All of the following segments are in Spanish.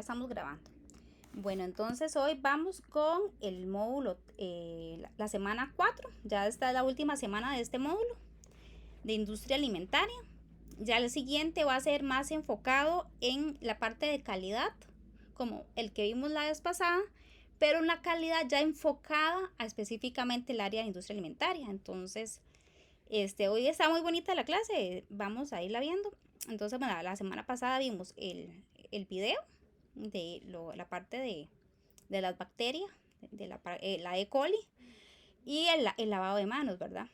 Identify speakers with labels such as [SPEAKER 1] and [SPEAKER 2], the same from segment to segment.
[SPEAKER 1] Estamos grabando. Bueno, entonces hoy vamos con el módulo, la semana 4. Ya esta es la última semana de este módulo de industria alimentaria. Ya el siguiente va a ser más enfocado en la parte de calidad, como el que vimos la vez pasada, pero en la calidad ya enfocada a específicamente el área de industria alimentaria. Entonces, hoy está muy bonita la clase, vamos a irla viendo. Entonces, bueno, la semana pasada vimos el video de la parte de las bacterias, de la E. coli y el lavado de manos, ¿verdad?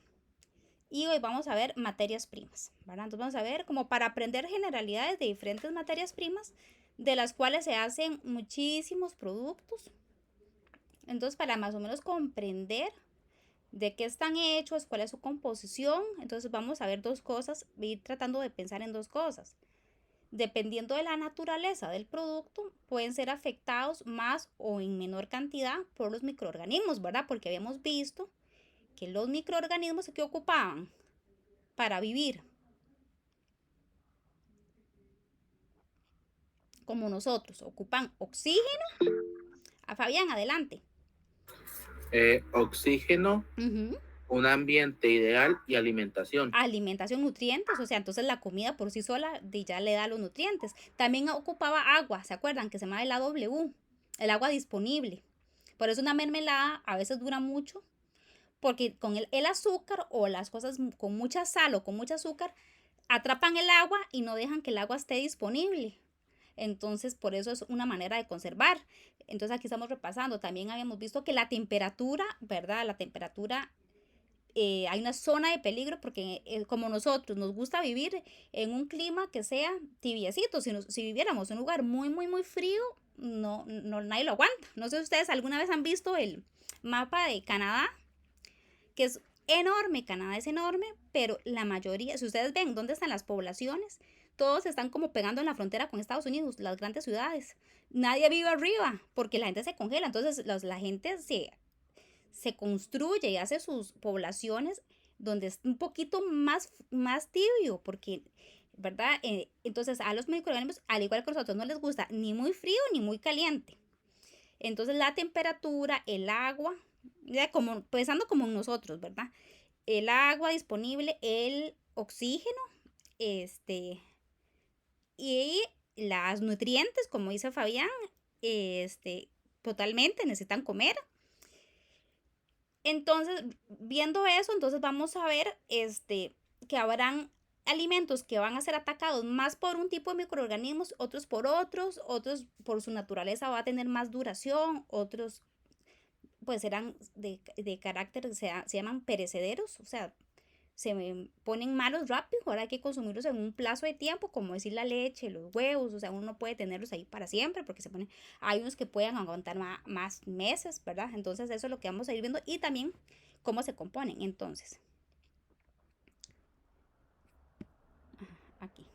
[SPEAKER 1] Y hoy vamos a ver materias primas, ¿verdad? Entonces vamos a ver como para aprender generalidades de diferentes materias primas, de las cuales se hacen muchísimos productos. Entonces, para más o menos comprender de qué están hechos, cuál es su composición, entonces vamos a ver dos cosas, ir tratando de pensar en dos cosas. Dependiendo de la naturaleza del producto, pueden ser afectados más o en menor cantidad por los microorganismos, ¿verdad? Porque habíamos visto que los microorganismos que ocupaban para vivir, como nosotros, ocupan oxígeno. A Fabián, adelante.
[SPEAKER 2] Oxígeno,
[SPEAKER 1] Uh-huh.
[SPEAKER 2] un ambiente ideal y alimentación.
[SPEAKER 1] Alimentación, nutrientes, o sea, entonces la comida por sí sola ya le da los nutrientes. También ocupaba agua, ¿se acuerdan? Que se llama el AW, el agua disponible. Por eso una mermelada a veces dura mucho, porque con el azúcar o las cosas con mucha sal o con mucho azúcar atrapan el agua y no dejan que el agua esté disponible. Entonces, por eso es una manera de conservar. Entonces, aquí estamos repasando. También habíamos visto que la temperatura, ¿verdad? La temperatura, hay una zona de peligro porque como nosotros nos gusta vivir en un clima que sea tibiecito. Si viviéramos en un lugar muy, muy, muy frío, nadie lo aguanta. No sé si ustedes alguna vez han visto el mapa de Canadá, que es enorme. Canadá es enorme, pero la mayoría, si ustedes ven dónde están las poblaciones, todos están como pegando en la frontera con Estados Unidos, las grandes ciudades. Nadie vive arriba porque la gente se congela. Entonces la gente se construye y hace sus poblaciones donde es un poquito más tibio, porque, ¿verdad? Entonces a los microorganismos, al igual que a nosotros, no les gusta ni muy frío ni muy caliente. Entonces la temperatura, el agua, ya como, pensando como nosotros, ¿verdad? El agua disponible, el oxígeno, este, y las nutrientes, como dice Fabián, totalmente necesitan comer. Entonces, viendo eso, entonces vamos a ver que habrán alimentos que van a ser atacados más por un tipo de microorganismos, otros por otros por su naturaleza va a tener más duración, otros pues serán de carácter, se llaman perecederos, o sea, se ponen malos rápido, ahora hay que consumirlos en un plazo de tiempo, como decir la leche, los huevos, o sea, uno no puede tenerlos ahí para siempre, porque hay unos que pueden aguantar más meses, ¿verdad? Entonces eso es lo que vamos a ir viendo y también cómo se componen, entonces, aquí,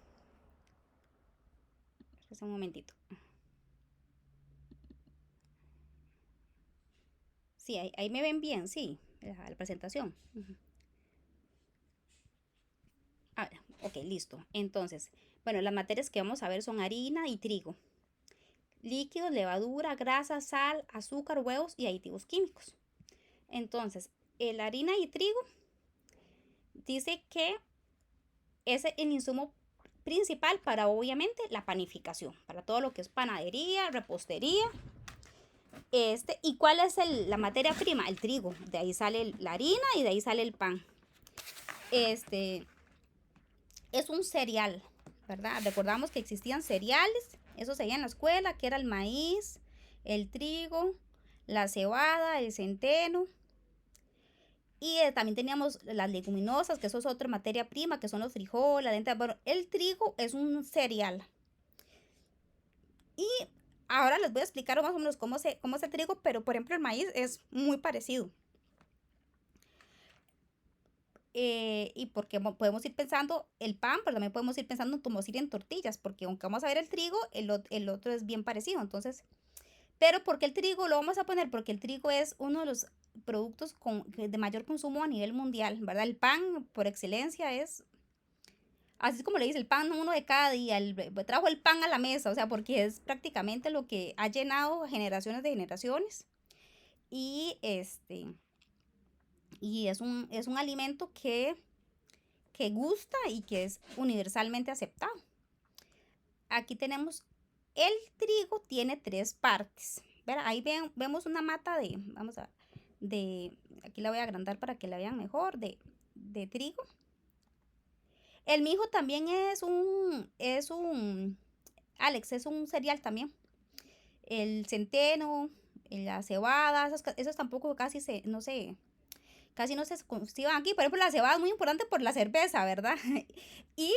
[SPEAKER 1] un momentito. Sí, ahí me ven bien, sí, la presentación. Ah, ok, listo. Entonces, bueno, las materias que vamos a ver son harina y trigo. Líquidos, levadura, grasa, sal, azúcar, huevos y aditivos químicos. Entonces, la harina y trigo dice que es el insumo principal para obviamente la panificación, para todo lo que es panadería, repostería. ¿Y cuál es la materia prima? El trigo. De ahí sale la harina y de ahí sale el pan. Este es un cereal, ¿verdad? Recordamos que existían cereales, eso se veía en la escuela, que era el maíz, el trigo, la cebada, el centeno. Y también teníamos las leguminosas, que eso es otra materia prima, que son los frijoles, la lenteja. Bueno, el trigo es un cereal. Y ahora les voy a explicar más o menos cómo es el trigo, pero por ejemplo el maíz es muy parecido. Y porque podemos ir pensando el pan, pero también podemos ir pensando como ir en tortillas, porque aunque vamos a ver el trigo, el otro es bien parecido. Entonces, pero ¿por qué el trigo lo vamos a poner? Porque el trigo es uno de los productos de mayor consumo a nivel mundial, ¿verdad? El pan por excelencia es así como le dice, el pan uno de cada día, trajo el pan a la mesa, o sea, porque es prácticamente lo que ha llenado generaciones de generaciones. Y y es un alimento que gusta y que es universalmente aceptado. Aquí tenemos, el trigo tiene tres partes. ¿Verdad? Ahí vemos una mata vamos a ver, aquí la voy a agrandar para que la vean mejor, de trigo. El mijo también Alex, es un cereal también. El centeno, la cebada, esos tampoco casi no se cultivan aquí. Por ejemplo, la cebada es muy importante por la cerveza, ¿verdad? Y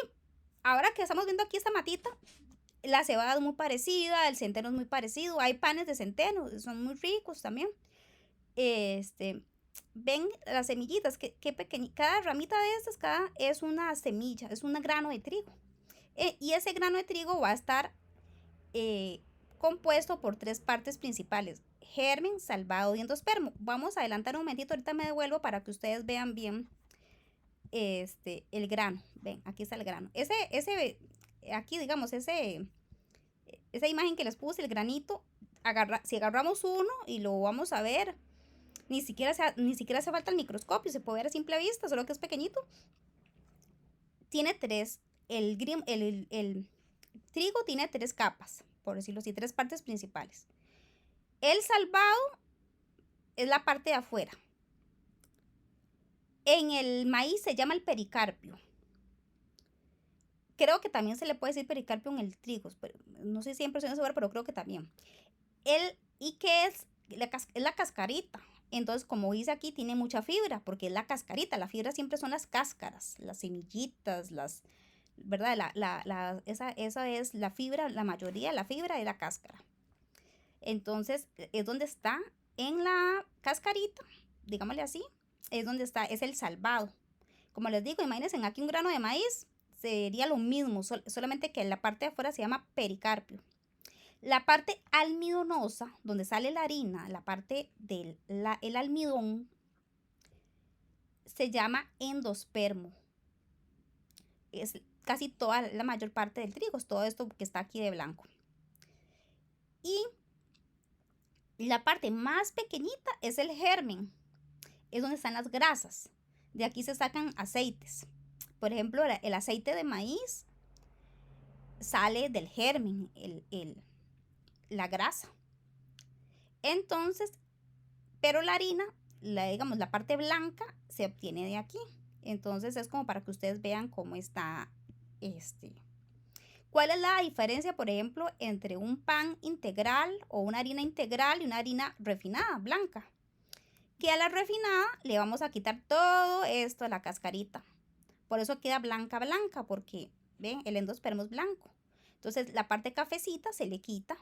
[SPEAKER 1] ahora que estamos viendo aquí esta matita, la cebada es muy parecida, el centeno es muy parecido. Hay panes de centeno, son muy ricos también. Ven las semillitas, qué pequeñitas. Cada ramita de estas, es una semilla, es un grano de trigo. Y ese grano de trigo va a estar compuesto por tres partes principales: germen, salvado y endospermo. Vamos a adelantar un momentito, ahorita me devuelvo para que ustedes vean bien el grano. Ven, aquí está el grano. Aquí digamos, esa imagen que les puse, el granito, si agarramos uno y lo vamos a ver, ni siquiera hace falta el microscopio, se puede ver a simple vista, solo que es pequeñito. Tiene el trigo tiene tres capas, por decirlo así, tres partes principales. El salvado es la parte de afuera. En el maíz se llama el pericarpio. Creo que también se le puede decir pericarpio en el trigo, pero no sé si 100% segura, pero creo que también. ¿Y qué es? Es la cascarita. Entonces, como dice aquí, tiene mucha fibra, porque es la cascarita. La fibra siempre son las cáscaras, las semillitas, ¿verdad? Esa es la fibra, la mayoría de la fibra es la cáscara. Entonces, es donde está en la cascarita, digámosle así, es el salvado. Como les digo, imagínense aquí un grano de maíz, sería lo mismo, solamente que la parte de afuera se llama pericarpio. La parte almidonosa, donde sale la harina, la parte del el almidón, se llama endospermo. Es casi toda la mayor parte del trigo, es todo esto que está aquí de blanco. Y la parte más pequeñita es el germen, es donde están las grasas. De aquí se sacan aceites. Por ejemplo, el aceite de maíz sale del germen, la grasa. Entonces, pero la harina, digamos, la parte blanca se obtiene de aquí. Entonces es como para que ustedes vean cómo está ¿Cuál es la diferencia, por ejemplo, entre un pan integral o una harina integral y una harina refinada, blanca? Que a la refinada le vamos a quitar todo esto, la cascarita. Por eso queda blanca, porque, ven, el endospermo es blanco. Entonces, la parte cafecita se le quita.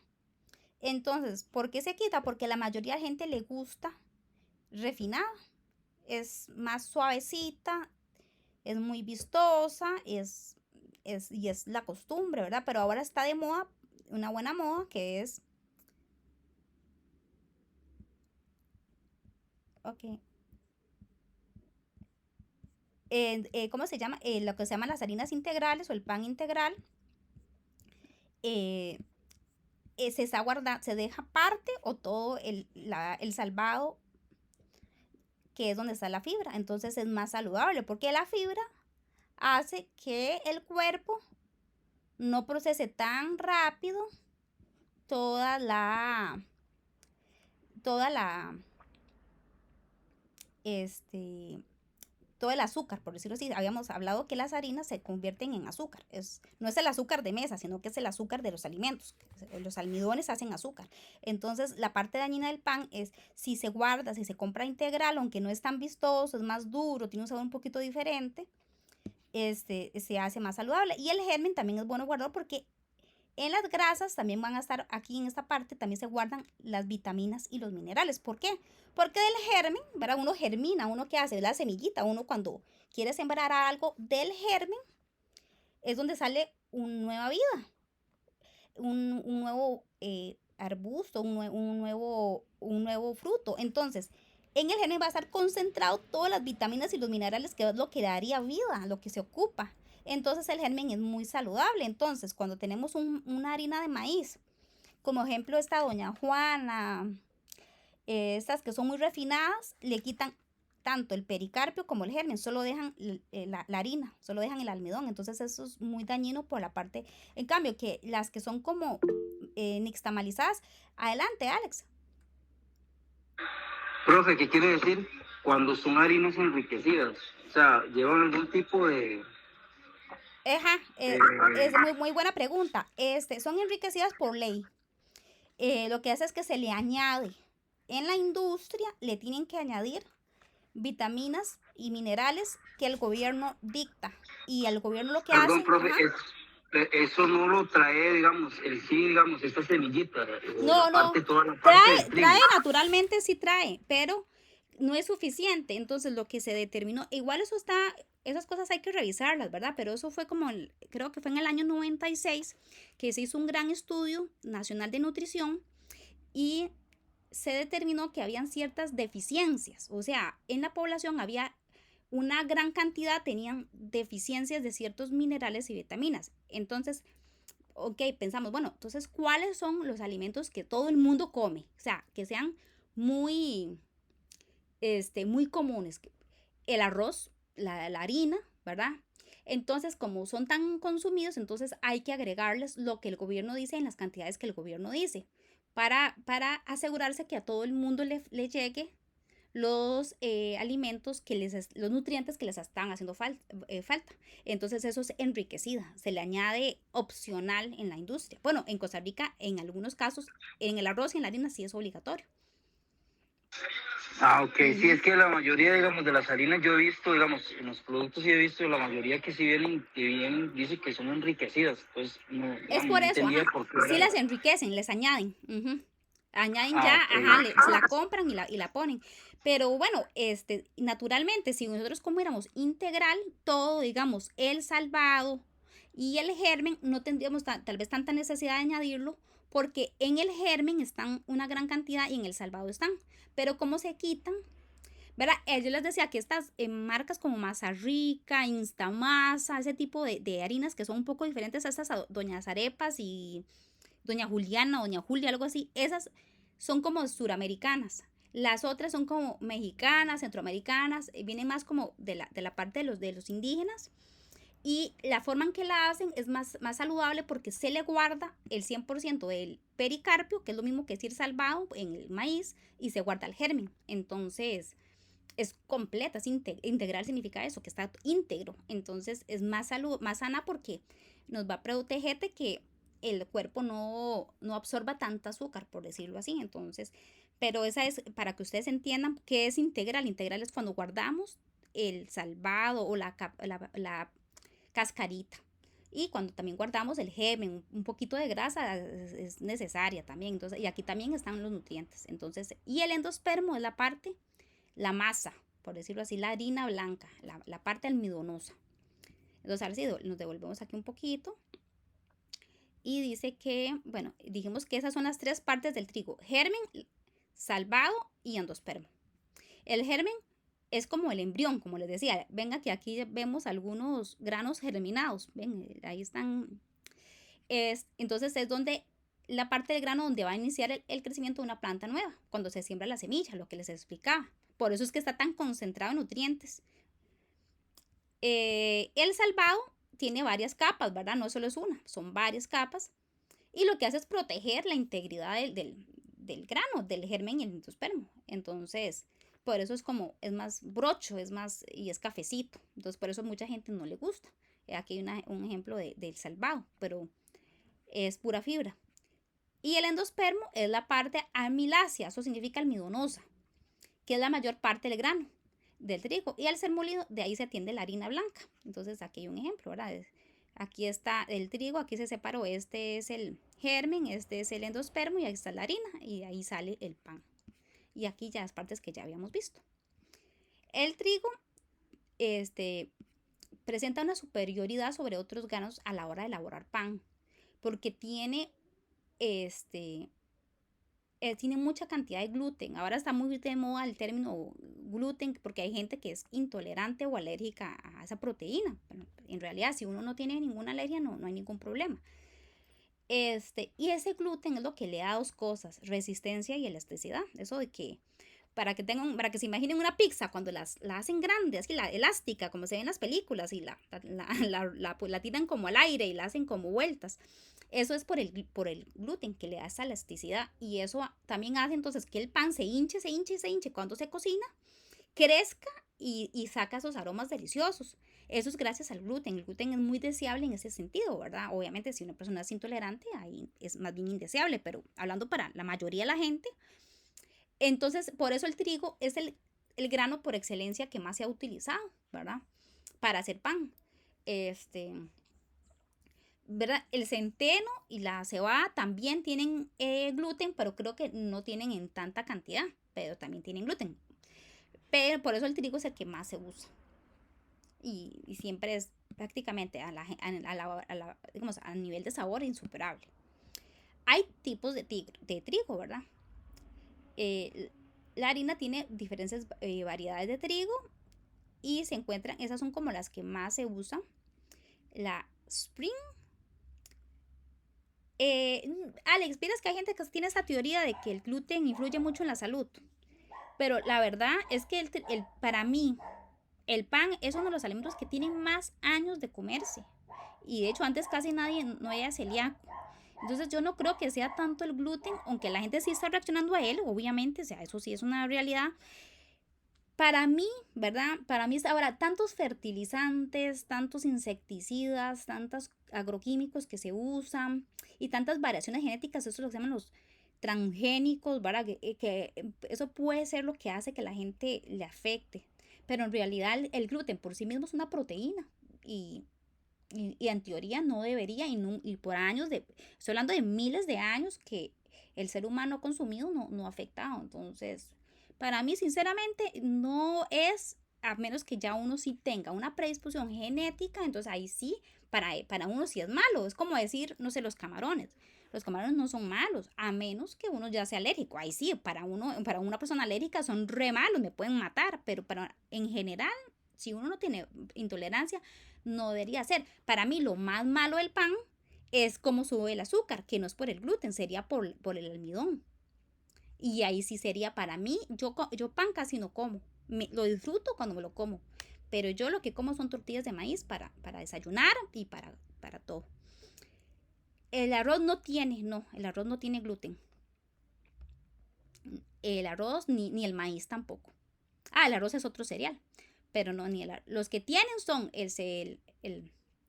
[SPEAKER 1] Entonces, ¿por qué se quita? Porque a la mayoría de la gente le gusta refinada. Es más suavecita, es muy vistosa, y es la costumbre, ¿verdad? Pero ahora está de moda, una buena moda, que es... Ok. ¿Cómo se llama? Lo que se llaman las harinas integrales o el pan integral. Se deja parte o todo el salvado, que es donde está la fibra. Entonces es más saludable, porque la fibra hace que el cuerpo no procese tan rápido todo el azúcar, por decirlo así. Habíamos hablado que las harinas se convierten en azúcar. No es el azúcar de mesa, sino que es el azúcar de los alimentos. Los almidones hacen azúcar. Entonces, la parte dañina del pan es si se guarda, si se compra integral, aunque no es tan vistoso, es más duro, tiene un sabor un poquito diferente, se hace más saludable. Y el germen también es bueno guardarlo, porque en las grasas también van a estar, aquí en esta parte también se guardan las vitaminas y los minerales. ¿Por qué? Porque del germen, ¿verdad? Uno germina, uno que hace la semillita, uno cuando quiere sembrar algo, del germen es donde sale una nueva vida, un nuevo arbusto, un nuevo fruto. Entonces, en el germen va a estar concentrado todas las vitaminas y los minerales, que es lo que daría vida, lo que se ocupa. Entonces el germen es muy saludable. Entonces cuando tenemos una harina de maíz, como ejemplo esta doña Juana, estas que son muy refinadas, le quitan tanto el pericarpio como el germen, solo dejan la harina, solo dejan el almidón, entonces eso es muy dañino por la parte, en cambio que las que son como nixtamalizadas, adelante Alex.
[SPEAKER 3] Profe, ¿qué quiere decir cuando son harinas enriquecidas? O sea, ¿llevan algún tipo de...
[SPEAKER 1] Ajá, es muy, muy buena pregunta. Son enriquecidas por ley. Lo que hace es que se le añade. En la industria le tienen que añadir vitaminas y minerales que el gobierno dicta. Y el gobierno lo que
[SPEAKER 3] Perdón,
[SPEAKER 1] hace...
[SPEAKER 3] profe,
[SPEAKER 1] Ajá.
[SPEAKER 3] eso no lo trae, digamos, digamos, esta semillita,
[SPEAKER 1] No, no,
[SPEAKER 3] toda la parte del trigo.
[SPEAKER 1] trae naturalmente, sí trae, pero no es suficiente. Entonces lo que se determinó, igual eso está, esas cosas hay que revisarlas, ¿verdad? Pero eso fue como, creo que fue en el año 96 que se hizo un gran estudio nacional de nutrición y se determinó que habían ciertas deficiencias. O sea, en la población había una gran cantidad, tenían deficiencias de ciertos minerales y vitaminas. Entonces, ok, pensamos, bueno, entonces, ¿cuáles son los alimentos que todo el mundo come? O sea, que sean muy, muy comunes. El arroz, la harina, ¿verdad? Entonces, como son tan consumidos, entonces hay que agregarles lo que el gobierno dice en las cantidades que el gobierno dice para asegurarse que a todo el mundo le llegue los alimentos los nutrientes que les están haciendo falta. Entonces eso es enriquecida, se le añade opcional en la industria. Bueno, en Costa Rica, en algunos casos, en el arroz y en la harina sí es obligatorio.
[SPEAKER 3] Ah, ok, sí, es que la mayoría, digamos, de las harinas yo he visto, digamos, en los productos sí he visto, la mayoría que sí vienen dice que son enriquecidas, pues no,
[SPEAKER 1] Es
[SPEAKER 3] digamos,
[SPEAKER 1] por
[SPEAKER 3] no
[SPEAKER 1] eso,
[SPEAKER 3] entendía
[SPEAKER 1] ajá.
[SPEAKER 3] por qué
[SPEAKER 1] Sí
[SPEAKER 3] era.
[SPEAKER 1] las enriquecen, les añaden. Añaden
[SPEAKER 3] Ah,
[SPEAKER 1] ya,
[SPEAKER 3] ok.
[SPEAKER 1] ajá, se la compran y la ponen. Pero bueno, naturalmente, si nosotros comiéramos integral, todo, digamos, el salvado y el germen, no tendríamos tal vez tanta necesidad de añadirlo, porque en el germen están una gran cantidad y en el salvado están. Pero como se quitan, ¿verdad? Yo les decía que estas marcas como Masa Rica, Instamasa, ese tipo de harinas que son un poco diferentes a estas Doñas Arepas y Doña Juliana, Doña Julia, algo así, esas son como suramericanas. Las otras son como mexicanas, centroamericanas, vienen más como de la parte de los indígenas. Y la forma en que la hacen es más saludable porque se le guarda el 100% del pericarpio, que es lo mismo que decir salvado en el maíz, y se guarda el germen. Entonces, es completa, es integral significa eso, que está íntegro. Entonces es más más sana porque nos va a proteger de que el cuerpo no absorba tanta azúcar, por decirlo así. Entonces, pero esa es para que ustedes entiendan qué es integral. Integral es cuando guardamos el salvado o la cascarita. Y cuando también guardamos el germen, un poquito de grasa es necesaria también. Entonces, y aquí también están los nutrientes. Entonces, y el endospermo es la masa, por decirlo así, la harina blanca, la parte almidonosa. Entonces, ahora sí, nos devolvemos aquí un poquito. Y dice que, bueno, dijimos que esas son las tres partes del trigo: germen, salvado y endospermo. El germen es como el embrión, como les decía. Venga que aquí vemos algunos granos germinados. Ven, ahí están. Entonces es donde la parte del grano donde va a iniciar el crecimiento de una planta nueva, cuando se siembra la semilla, lo que les explicaba. Por eso es que está tan concentrado en nutrientes. El salvado tiene varias capas, ¿verdad? No solo es una, son varias capas. Y lo que hace es proteger la integridad del grano, del germen y el endospermo. Entonces, por eso es más brocho, y es cafecito. Entonces, por eso a mucha gente no le gusta. Aquí hay un ejemplo del salvado, pero es pura fibra. Y el endospermo es la parte amilácea, eso significa almidonosa, que es la mayor parte del grano del trigo. Y al ser molido, de ahí se tiende la harina blanca. Entonces, aquí hay un ejemplo, ¿verdad? Aquí está el trigo, aquí se separó, este es el germen, este es el endospermo y ahí está la harina y ahí sale el pan. Y aquí ya las partes que ya habíamos visto. El trigo presenta una superioridad sobre otros granos a la hora de elaborar pan, porque tiene tiene mucha cantidad de gluten. Ahora está muy de moda el término gluten porque hay gente que es intolerante o alérgica a esa proteína. Pero en realidad, si uno no tiene ninguna alergia, no hay ningún problema. Y ese gluten es lo que le da dos cosas, resistencia y elasticidad. Eso de que para que se imaginen una pizza cuando la hacen grande, así la elástica, como se ve en las películas, y la tiran como al aire y la hacen como vueltas. Eso es por el gluten que le da esa elasticidad, y eso también hace entonces que el pan se hinche cuando se cocina, crezca y saca esos aromas deliciosos. Eso es gracias al gluten. El gluten es muy deseable en ese sentido, ¿verdad? Obviamente si una persona es intolerante, ahí es más bien indeseable, pero hablando para la mayoría de la gente, entonces por eso el trigo es el grano por excelencia que más se ha utilizado, ¿verdad? Para hacer pan. ¿Verdad? El centeno y la cebada también tienen gluten, pero creo que no tienen en tanta cantidad, pero también tienen gluten. Pero por eso el trigo es el que más se usa. Y siempre es prácticamente digamos, a nivel de sabor insuperable. Hay tipos de trigo, ¿verdad? La harina tiene diferentes variedades de trigo y se encuentran, esas son como las que más se usan. La Spring. Alex, miras que hay gente que tiene esa teoría de que el gluten influye mucho en la salud, pero la verdad es que para mí el pan es uno de los alimentos que tienen más años de comerse, y de hecho antes casi nadie no era celíaco. Entonces yo no creo que sea tanto el gluten, aunque la gente sí está reaccionando a él, obviamente, o sea, eso sí es una realidad. Para mí, ¿verdad? Para mí ahora tantos fertilizantes, tantos insecticidas, tantos agroquímicos que se usan y tantas variaciones genéticas, eso lo llaman los transgénicos, ¿verdad? Que eso puede ser lo que hace que la gente le afecte. Pero en realidad el gluten por sí mismo es una proteína y en teoría no debería, y por años, estoy hablando de miles de años que el ser humano ha consumido, no ha afectado. Entonces, para mí, sinceramente, no es, a menos que ya uno sí tenga una predisposición genética, entonces ahí sí, para uno sí es malo. Es como decir, no sé, los camarones. Los camarones no son malos, a menos que uno ya sea alérgico. Ahí sí, para una persona alérgica son re malos, me pueden matar, pero en general, si uno no tiene intolerancia, no debería ser. Para mí lo más malo del pan es cómo sube el azúcar, que no es por el gluten, sería por el almidón. Y ahí sí sería para mí, yo pan casi no como, lo disfruto cuando me lo como, pero yo lo que como son tortillas de maíz para desayunar y para todo. El arroz no tiene gluten. El arroz ni el maíz tampoco. El arroz es otro cereal, pero no, los que tienen son el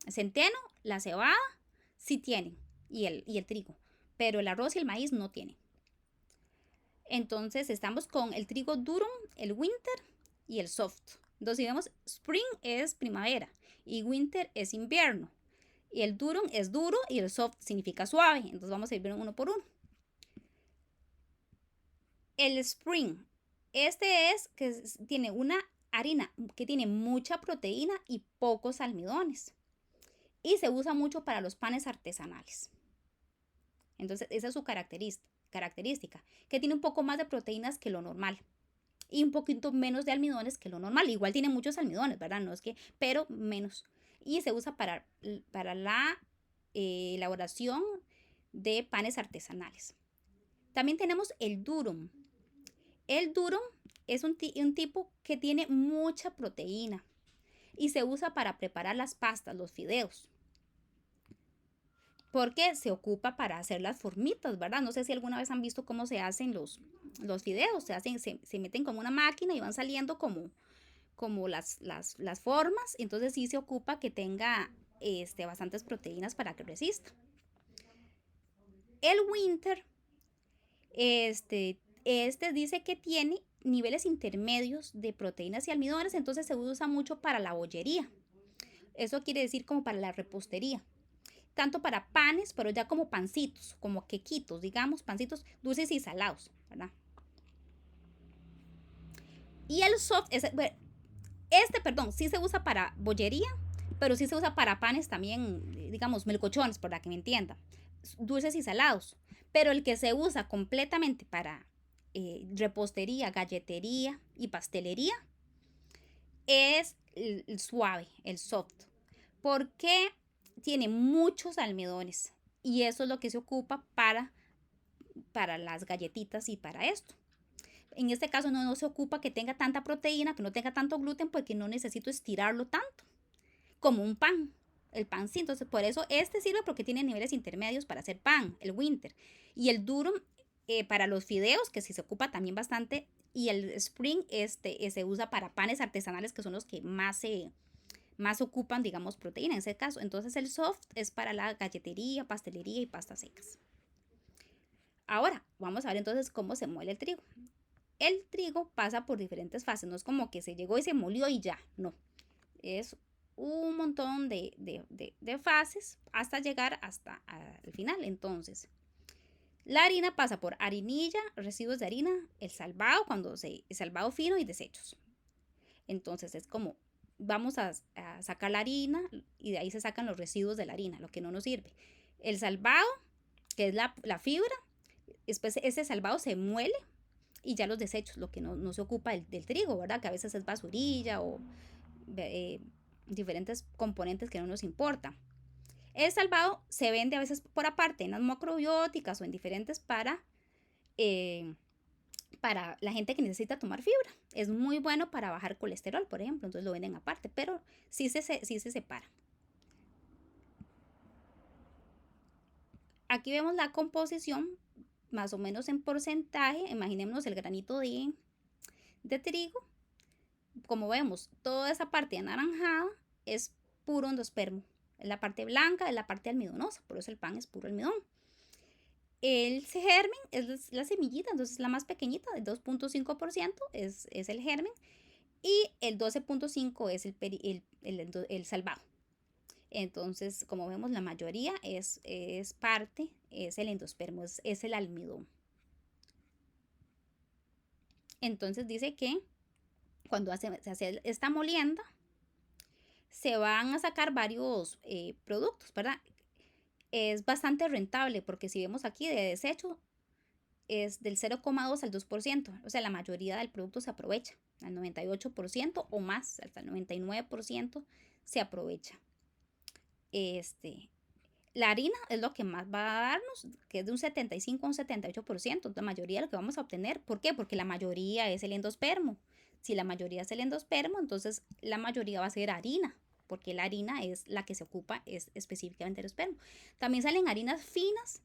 [SPEAKER 1] centeno, la cebada, sí tienen, y el trigo, pero el arroz y el maíz no tienen. Entonces estamos con el trigo durum, el winter y el soft. Entonces si vemos, spring es primavera y winter es invierno, y el durum es duro y el soft significa suave. Entonces vamos a ir viendo uno por uno. El spring, que tiene una harina que tiene mucha proteína y pocos almidones, y se usa mucho para los panes artesanales. Entonces esa es su característica, que tiene un poco más de proteínas que lo normal y un poquito menos de almidones que lo normal. Igual tiene muchos almidones, ¿verdad? No es que, pero menos. Y se usa para la elaboración de panes artesanales. También tenemos el durum. El durum es un tipo que tiene mucha proteína y se usa para preparar las pastas, los fideos, porque se ocupa para hacer las formitas, ¿verdad? No sé si alguna vez han visto cómo se hacen los fideos. Se meten como una máquina y van saliendo como las formas. Entonces sí se ocupa que tenga bastantes proteínas para que resista. El winter, dice que tiene niveles intermedios de proteínas y almidones, entonces se usa mucho para la bollería. Eso quiere decir como para la repostería. Tanto para panes, pero ya como pancitos, como quequitos, digamos, pancitos dulces y salados, ¿verdad? Y el soft, sí se usa para bollería, pero sí se usa para panes también, digamos, melcochones, para que me entiendan, dulces y salados. Pero el que se usa completamente para repostería, galletería y pastelería es el suave, el soft, porque tiene muchos almidones y eso es lo que se ocupa para las galletitas y para esto. En este caso no se ocupa que tenga tanta proteína, que no tenga tanto gluten, porque no necesito estirarlo tanto como un pan. El pan sí, entonces por eso este sirve porque tiene niveles intermedios para hacer pan, el winter. Y el durum para los fideos, que sí se ocupa también bastante. Y el spring se usa para panes artesanales, que son los que más ocupan, digamos, proteína en ese caso. Entonces el soft es para la galletería, pastelería y pastas secas. Ahora, vamos a ver entonces cómo se muele el trigo. El trigo pasa por diferentes fases, no es como que se llegó y se molió y ya, no. Es un montón de fases hasta llegar hasta el final. Entonces, la harina pasa por harinilla, residuos de harina, el salvado, el salvado fino y desechos. Entonces es como vamos a sacar la harina y de ahí se sacan los residuos de la harina, lo que no nos sirve. El salvado, que es la fibra, después ese salvado se muele y ya los desechos, lo que no se ocupa del trigo, ¿verdad? Que a veces es basurilla o diferentes componentes que no nos importa. El salvado se vende a veces por aparte en las macrobióticas o en diferentes para la gente que necesita tomar fibra. Es muy bueno para bajar colesterol, por ejemplo, entonces lo venden aparte, pero sí se separa. Aquí vemos la composición más o menos en porcentaje. Imaginémonos el granito de trigo. Como vemos, toda esa parte anaranjada es puro endospermo. Es la parte blanca, es la parte almidonosa, por eso el pan es puro almidón. El germen es la semillita, entonces la más pequeñita, el 2.5% es el germen y el 12.5% es el salvado. Entonces, como vemos, la mayoría es el endospermo, es el almidón. Entonces dice que cuando se hace esta molienda, se van a sacar varios productos, ¿verdad? Es bastante rentable porque si vemos aquí de desecho es del 0,2 al 2%, o sea, la mayoría del producto se aprovecha, al 98% o más, hasta el 99% se aprovecha. La harina es lo que más va a darnos, que es de un 75 a un 78%, la mayoría de lo que vamos a obtener. ¿Por qué? Porque la mayoría es el endospermo. Si la mayoría es el endospermo, entonces la mayoría va a ser harina, porque la harina es la que se ocupa es específicamente el endospermo. También salen harinas finas,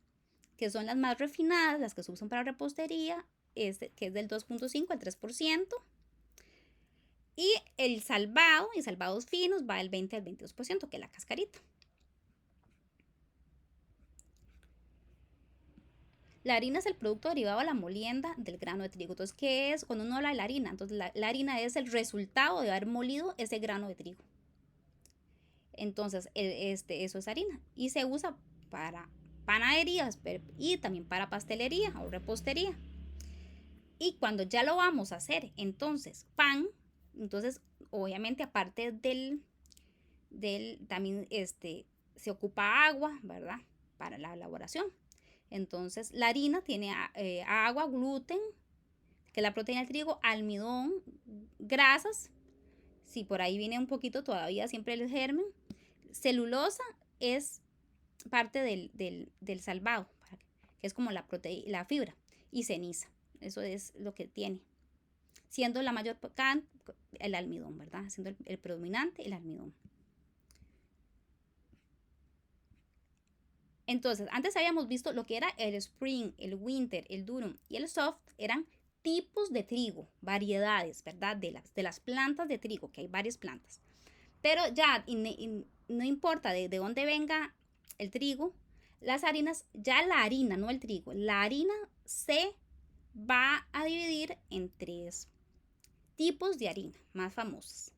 [SPEAKER 1] que son las más refinadas, las que se usan para repostería, que es del 2.5 al 3%. Y el salvado y salvados finos va del 20 al 22%, que es la cascarita. La harina es el producto derivado de la molienda del grano de trigo. Entonces, ¿qué es cuando uno habla de la harina? Entonces, la harina es el resultado de haber molido ese grano de trigo. Entonces, eso es harina. Y se usa para panaderías y también para pastelería o repostería. Y cuando ya lo vamos a hacer, entonces, pan, entonces, obviamente, aparte también se ocupa agua, ¿verdad? Para la elaboración. Entonces, la harina tiene agua, gluten, que es la proteína del trigo, almidón, grasas, si por ahí viene un poquito todavía siempre el germen, celulosa es parte del salvado, que es como la fibra, y ceniza, eso es lo que tiene, siendo la mayor el almidón, ¿verdad? Siendo el predominante el almidón. Entonces, antes habíamos visto lo que era el spring, el winter, el durum y el soft, eran tipos de trigo, variedades, ¿verdad? De las plantas de trigo, que hay varias plantas. Pero ya no importa de dónde venga el trigo, las harinas, ya la harina, no el trigo, la harina se va a dividir en 3 tipos de harina más famosas.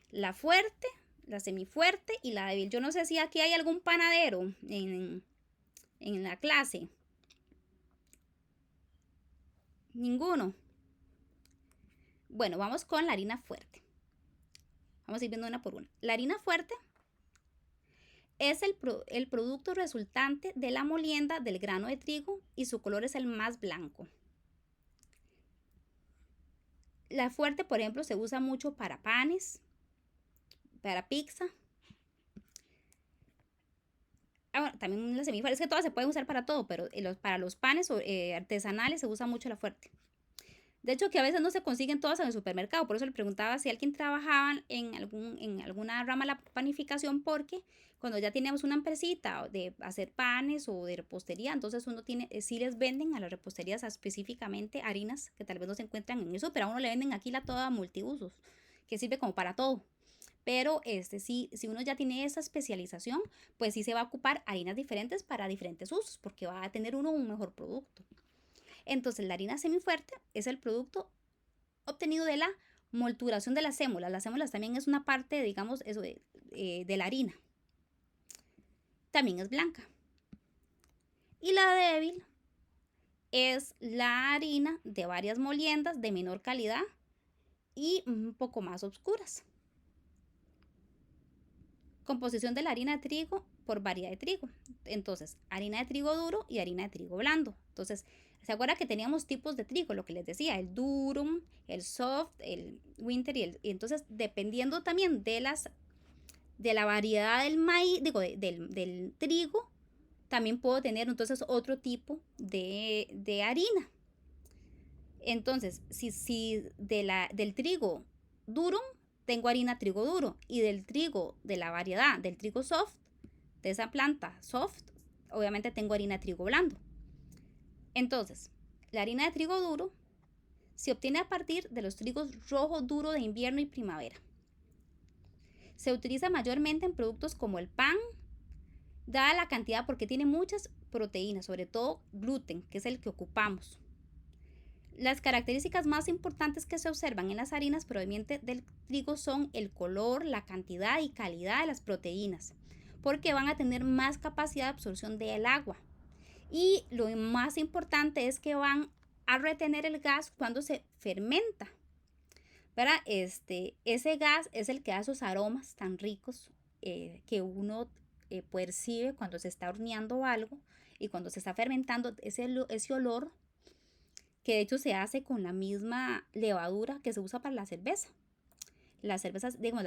[SPEAKER 1] La fuerte, la semifuerte y la débil. Yo no sé si aquí hay algún panadero en la clase. Ninguno. Bueno, vamos con la harina fuerte. Vamos a ir viendo una por una. La harina fuerte Es el producto resultante de la molienda del grano de trigo y su color es el más blanco. La fuerte, por ejemplo, se usa mucho para panes, para pizza. Bueno, también la semifuerte, es que todas se pueden usar para todo, pero para los panes artesanales se usa mucho la fuerte. De hecho, que a veces no se consiguen todas en el supermercado, por eso le preguntaba si alguien trabajaba en alguna rama de la panificación, porque cuando ya tenemos una empresita de hacer panes o de repostería, entonces uno tiene, sí les venden a las reposterías específicamente harinas que tal vez no se encuentran en eso, pero a uno le venden aquí la toda multiusos, que sirve como para todo. Pero si uno ya tiene esa especialización, pues sí se va a ocupar harinas diferentes para diferentes usos, porque va a tener uno un mejor producto. Entonces, la harina semifuerte es el producto obtenido de la molturación de las sémolas. Las sémolas también es una parte, digamos, eso de la harina. También es blanca. Y la débil es la harina de varias moliendas de menor calidad y un poco más oscuras. Composición de la harina de trigo por variedad de trigo. Entonces, harina de trigo duro y harina de trigo blando. Entonces, ¿se acuerdan que teníamos tipos de trigo? Lo que les decía, el durum, el soft, el winter y entonces, dependiendo también de la variedad del maíz, del trigo, también puedo tener entonces otro tipo de harina. Entonces, si del trigo durum, tengo harina trigo duro, y del trigo de la variedad del trigo soft, de esa planta soft, obviamente tengo harina de trigo blando. Entonces, la harina de trigo duro se obtiene a partir de los trigos rojo duro de invierno y primavera. Se utiliza mayormente en productos como el pan, dada la cantidad porque tiene muchas proteínas, sobre todo gluten, que es el que ocupamos. Las características más importantes que se observan en las harinas provenientes del trigo son el color, la cantidad y calidad de las proteínas, porque van a tener más capacidad de absorción del agua. Y lo más importante es que van a retener el gas cuando se fermenta. ¿Verdad? Ese gas es el que da esos aromas tan ricos que uno percibe cuando se está horneando algo y cuando se está fermentando, ese olor que de hecho se hace con la misma levadura que se usa para la cerveza. La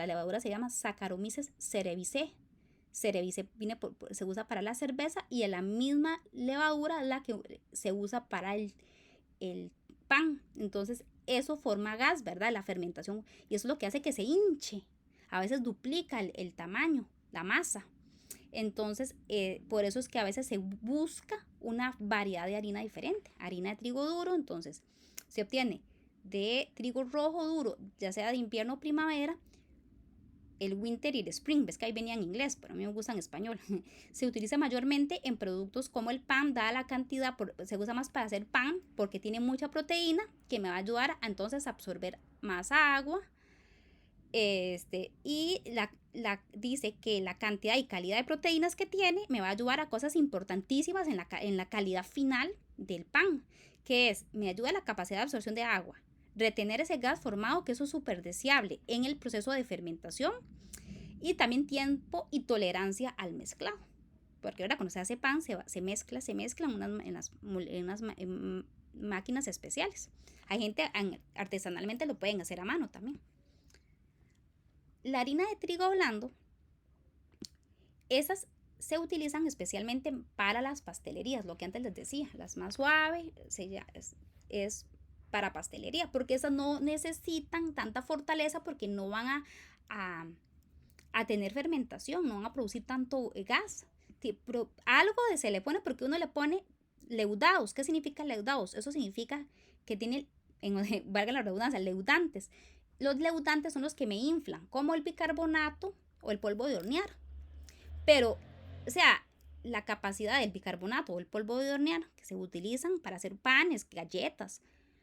[SPEAKER 1] levadura se llama Saccharomyces cerevisiae. Cerevisiae se usa para la cerveza y la misma levadura es la que se usa para el pan. Entonces eso forma gas, ¿verdad? La fermentación. Y eso es lo que hace que se hinche. A veces duplica el tamaño, la masa. Entonces, por eso es que a veces se busca una variedad de harina diferente. Harina de trigo duro, entonces, se obtiene de trigo rojo duro, ya sea de invierno o primavera, el winter y el spring, ves que ahí venía en inglés, pero a mí me gusta en español. Se utiliza mayormente en productos como el pan, dada la cantidad, se usa más para hacer pan porque tiene mucha proteína que me va a ayudar a entonces absorber más agua. Y dice que la cantidad y calidad de proteínas que tiene me va a ayudar a cosas importantísimas en la calidad final del pan, que es, me ayuda a la capacidad de absorción de agua, retener ese gas formado, que eso es súper deseable en el proceso de fermentación, y también tiempo y tolerancia al mezclado, porque ahora cuando se hace pan se mezcla en unas máquinas especiales. Hay gente artesanalmente lo pueden hacer a mano también. La harina de trigo blando, esas se utilizan especialmente para las pastelerías, lo que antes les decía, las más suaves es para pastelería, porque esas no necesitan tanta fortaleza porque no van a tener fermentación, no van a producir tanto gas. Algo se le pone porque uno le pone leudados. ¿Qué significa leudados? Eso significa que tiene, valga la redundancia, leudantes. Los leudantes son los que me inflan, como el bicarbonato o el polvo de hornear. Pero, o sea, la capacidad del bicarbonato o el polvo de hornear que se utilizan para hacer panes, galletas,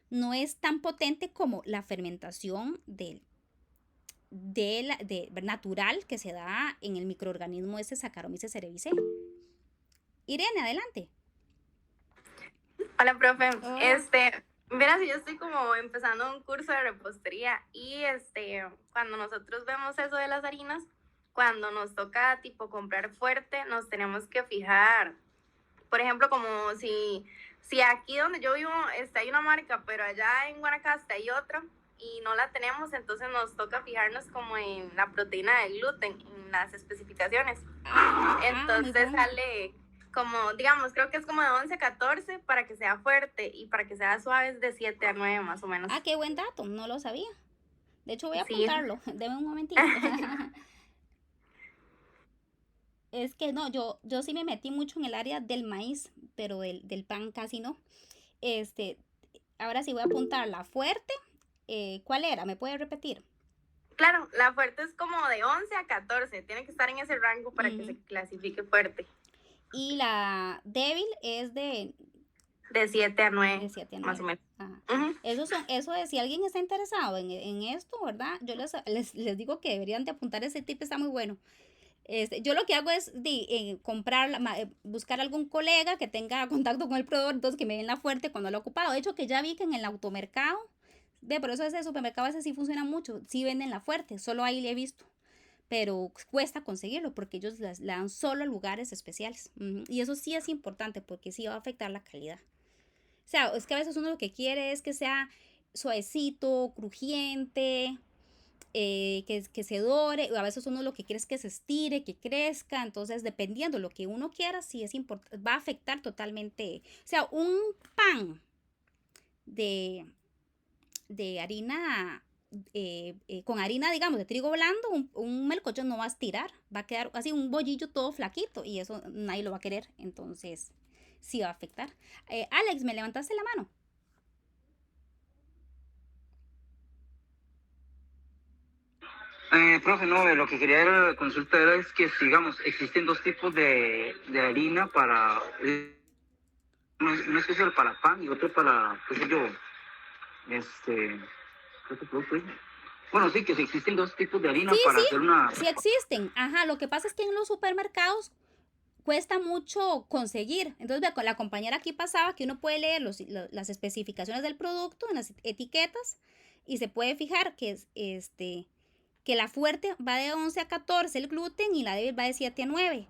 [SPEAKER 1] no es tan potente como la fermentación natural que se da en el microorganismo Saccharomyces cerevisiae. Irene, adelante.
[SPEAKER 4] Hola, profe. Verás, yo estoy como empezando un curso de repostería y cuando nosotros vemos eso de las harinas, cuando nos toca tipo comprar fuerte, nos tenemos que fijar. Por ejemplo, como si aquí donde yo vivo hay una marca, pero allá en Guanacaste hay otra y no la tenemos, entonces nos toca fijarnos como en la proteína del gluten, en las especificaciones. Entonces sale como, digamos, creo que es como de 11 a 14 para que sea fuerte y para que sea suave es de 7 a 9 más o menos.
[SPEAKER 1] Ah, qué buen dato, no lo sabía. De hecho, voy a
[SPEAKER 4] Sí.
[SPEAKER 1] apuntarlo. Deme un momentito. Es que no, yo sí me metí mucho en el área del maíz, pero del pan casi no. Ahora sí voy a apuntar la fuerte. ¿Cuál era? ¿Me puede repetir?
[SPEAKER 4] Claro, la fuerte es como de 11 a 14, tiene que estar en ese rango para que se clasifique fuerte.
[SPEAKER 1] Y la débil es de
[SPEAKER 4] 7 a 9,
[SPEAKER 1] de 7 a 9.
[SPEAKER 4] más o menos.
[SPEAKER 1] Eso de si alguien está interesado en esto, ¿verdad? Yo les digo que deberían de apuntar ese tip, está muy bueno. Yo lo que hago es buscar algún colega que tenga contacto con el proveedor, entonces que me den la fuerte cuando lo he ocupado. De hecho, que ya vi que en el automercado, por eso ese supermercado ese sí funciona mucho, sí venden la fuerte, solo ahí le he visto. Pero cuesta conseguirlo porque ellos la dan solo a lugares especiales. Y eso sí es importante porque sí va a afectar la calidad. O sea, es que a veces uno lo que quiere es que sea suavecito, crujiente, que se dore, a veces uno lo que quiere es que se estire, que crezca, entonces dependiendo de lo que uno quiera, sí es importante, va a afectar totalmente, o sea, un pan de harina, con harina, digamos, de trigo blando, un melcochón no va a estirar, va a quedar así un bollillo todo flaquito y eso nadie lo va a querer, entonces sí va a afectar. Alex, ¿me levantaste la mano?
[SPEAKER 3] Profe, no, lo que quería era, consulta era es que, digamos, existen dos tipos de harina para, uno especial para pan y otro para, qué sé yo, ¿qué te producto es? Bueno, sí, que sí existen dos tipos de harina para hacer una...
[SPEAKER 1] Sí existen, ajá, lo que pasa es que en los supermercados cuesta mucho conseguir. Entonces, con la compañera aquí pasaba que uno puede leer las especificaciones del producto en las etiquetas y se puede fijar que que la fuerte va de 11 a 14 el gluten y la débil va de 7 a 9.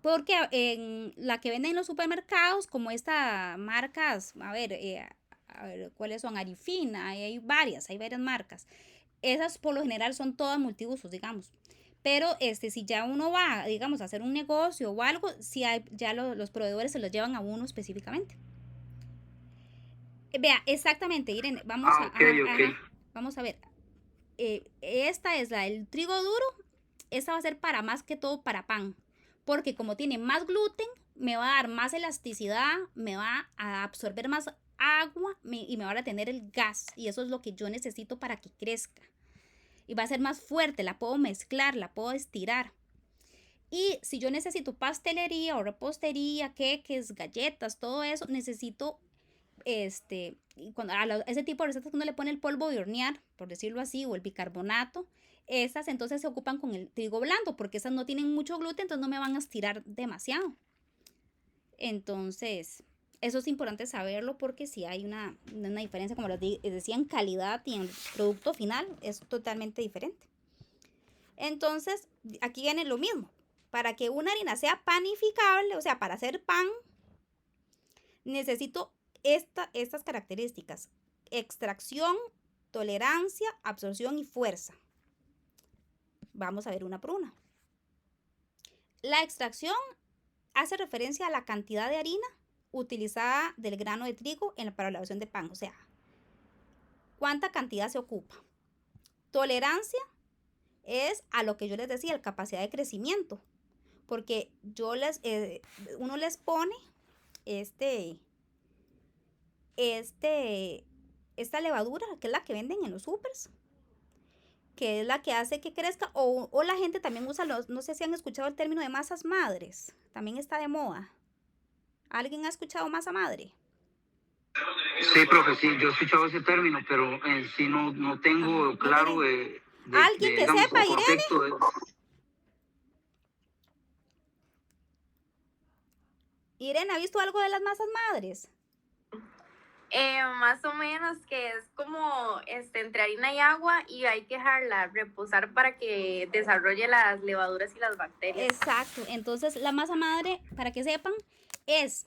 [SPEAKER 1] Porque en la que venden en los supermercados, como estas marcas, a ver, ¿cuáles son? Arifina, hay varias marcas. Esas por lo general son todas multiusos, digamos. Pero si ya uno va, digamos, a hacer un negocio o algo, si ya los proveedores se los llevan a uno específicamente. Vea, exactamente, Irene, vamos vamos a ver. Esta es la del trigo duro. Esta va a ser para más que todo para pan. Porque como tiene más gluten, me va a dar más elasticidad, me va a absorber más agua y me va a retener el gas. Y eso es lo que yo necesito para que crezca. Y va a ser más fuerte, la puedo mezclar, la puedo estirar. Y si yo necesito pastelería o repostería, queques, galletas, todo eso, necesito cuando ese tipo de recetas uno le pone el polvo de hornear, por decirlo así, o el bicarbonato, esas entonces se ocupan con el trigo blando, porque esas no tienen mucho gluten, entonces no me van a estirar demasiado. Entonces, eso es importante saberlo porque si hay una diferencia, como les decía, en calidad y en producto final, es totalmente diferente. Entonces, aquí viene lo mismo. Para que una harina sea panificable, o sea, para hacer pan, necesito estas características: extracción, tolerancia, absorción y fuerza. Vamos a ver una por una. La extracción hace referencia a la cantidad de harina utilizada del grano de trigo para la elaboración de pan, o sea, cuánta cantidad se ocupa. Tolerancia es a lo que yo les decía, la capacidad de crecimiento, porque uno les pone esta levadura, que es la que venden en los supers, que es la que hace que crezca, o la gente también usa no sé si han escuchado el término de masas madres, también está de moda. ¿Alguien ha escuchado masa madre?
[SPEAKER 3] Sí, profe, sí, yo he escuchado ese término, pero sí no tengo claro
[SPEAKER 1] ¿Alguien que sepa, Irene? Irene, ¿ha visto algo de las masas madres?
[SPEAKER 4] Más o menos que es como entre harina y agua y hay que dejarla reposar para que desarrolle las levaduras y las bacterias.
[SPEAKER 1] Exacto. Entonces, la masa madre, para que sepan, es,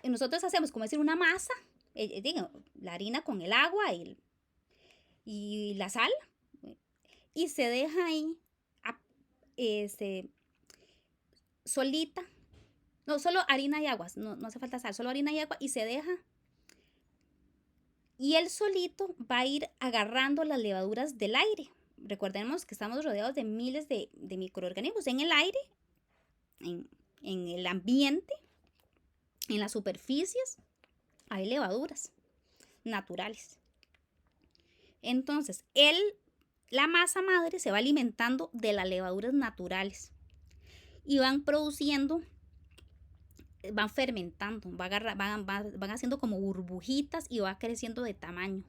[SPEAKER 1] nosotros hacemos como decir una masa, digo, la harina con el agua y la sal, y se deja ahí solita. No, solo harina y agua, no hace falta sal, solo harina y agua, y se deja. Y él solito va a ir agarrando las levaduras del aire. Recordemos que estamos rodeados de miles de microorganismos en el aire, en el ambiente, en las superficies, hay levaduras naturales. Entonces, la masa madre se va alimentando de las levaduras naturales y van produciendo, van fermentando, van haciendo como burbujitas y va creciendo de tamaño.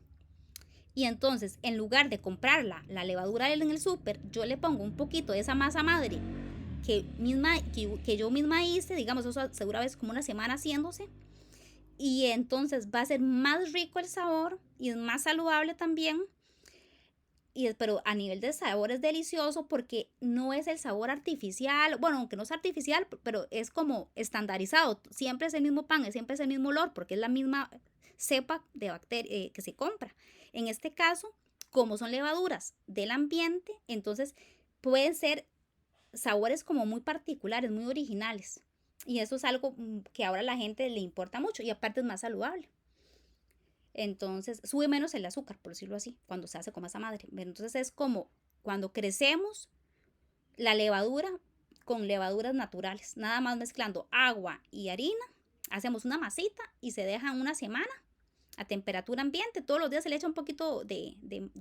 [SPEAKER 1] Y entonces, en lugar de comprar la levadura en el súper, yo le pongo un poquito de esa masa madre que yo misma hice, digamos, eso seguramente es como una semana haciéndose, y entonces va a ser más rico el sabor y es más saludable también. Pero a nivel de sabor es delicioso porque no es el sabor artificial, bueno, aunque no es artificial, pero es como estandarizado, siempre es el mismo pan, siempre es el mismo olor, porque es la misma cepa de bacteria que se compra. En este caso, como son levaduras del ambiente, entonces pueden ser sabores como muy particulares, muy originales. Y eso es algo que ahora a la gente le importa mucho y aparte es más saludable. Entonces sube menos el azúcar, por decirlo así, cuando se hace con masa madre. Entonces es como cuando crecemos la levadura con levaduras naturales, nada más mezclando agua y harina, hacemos una masita y se deja una semana a temperatura ambiente. Todos los días se le echa un poquito de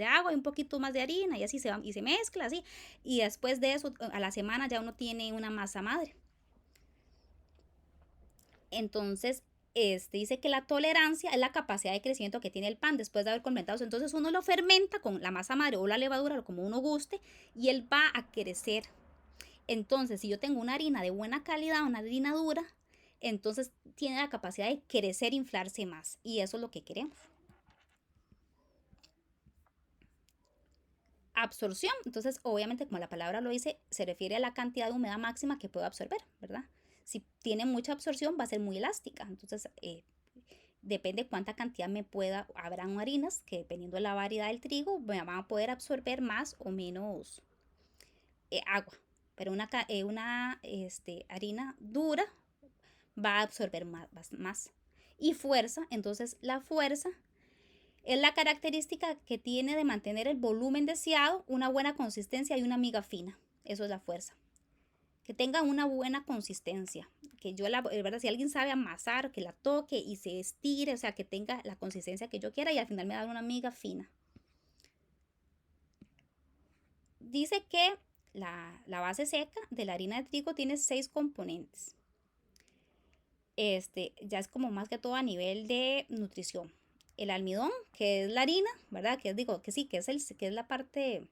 [SPEAKER 1] agua y un poquito más de harina y así se va, y se mezcla así. Y después de eso, a la semana ya uno tiene una masa madre. Entonces, dice que la tolerancia es la capacidad de crecimiento que tiene el pan después de haber fermentado. Entonces uno lo fermenta con la masa madre o la levadura, como uno guste, y él va a crecer. Entonces, si yo tengo una harina de buena calidad, una harina dura, entonces tiene la capacidad de crecer, inflarse más. Y eso es lo que queremos. Absorción. Entonces, obviamente, como la palabra lo dice, se refiere a la cantidad de humedad máxima que puedo absorber, ¿verdad? Si tiene mucha absorción, va a ser muy elástica. Entonces, depende cuánta cantidad me pueda. Habrán harinas que, dependiendo de la variedad del trigo, van a poder absorber más o menos agua. Pero una harina dura va a absorber más. Y fuerza, entonces la fuerza es la característica que tiene de mantener el volumen deseado, una buena consistencia y una miga fina. Eso es la fuerza. Que tenga una buena consistencia. Que yo, verdad, si alguien sabe amasar, que la toque y se estire, o sea, que tenga la consistencia que yo quiera y al final me da una miga fina. Dice que la base seca de la harina de trigo tiene 6 componentes. Ya es como más que todo a nivel de nutrición. El almidón, que es la harina, ¿verdad? Que digo que sí, que es la parte,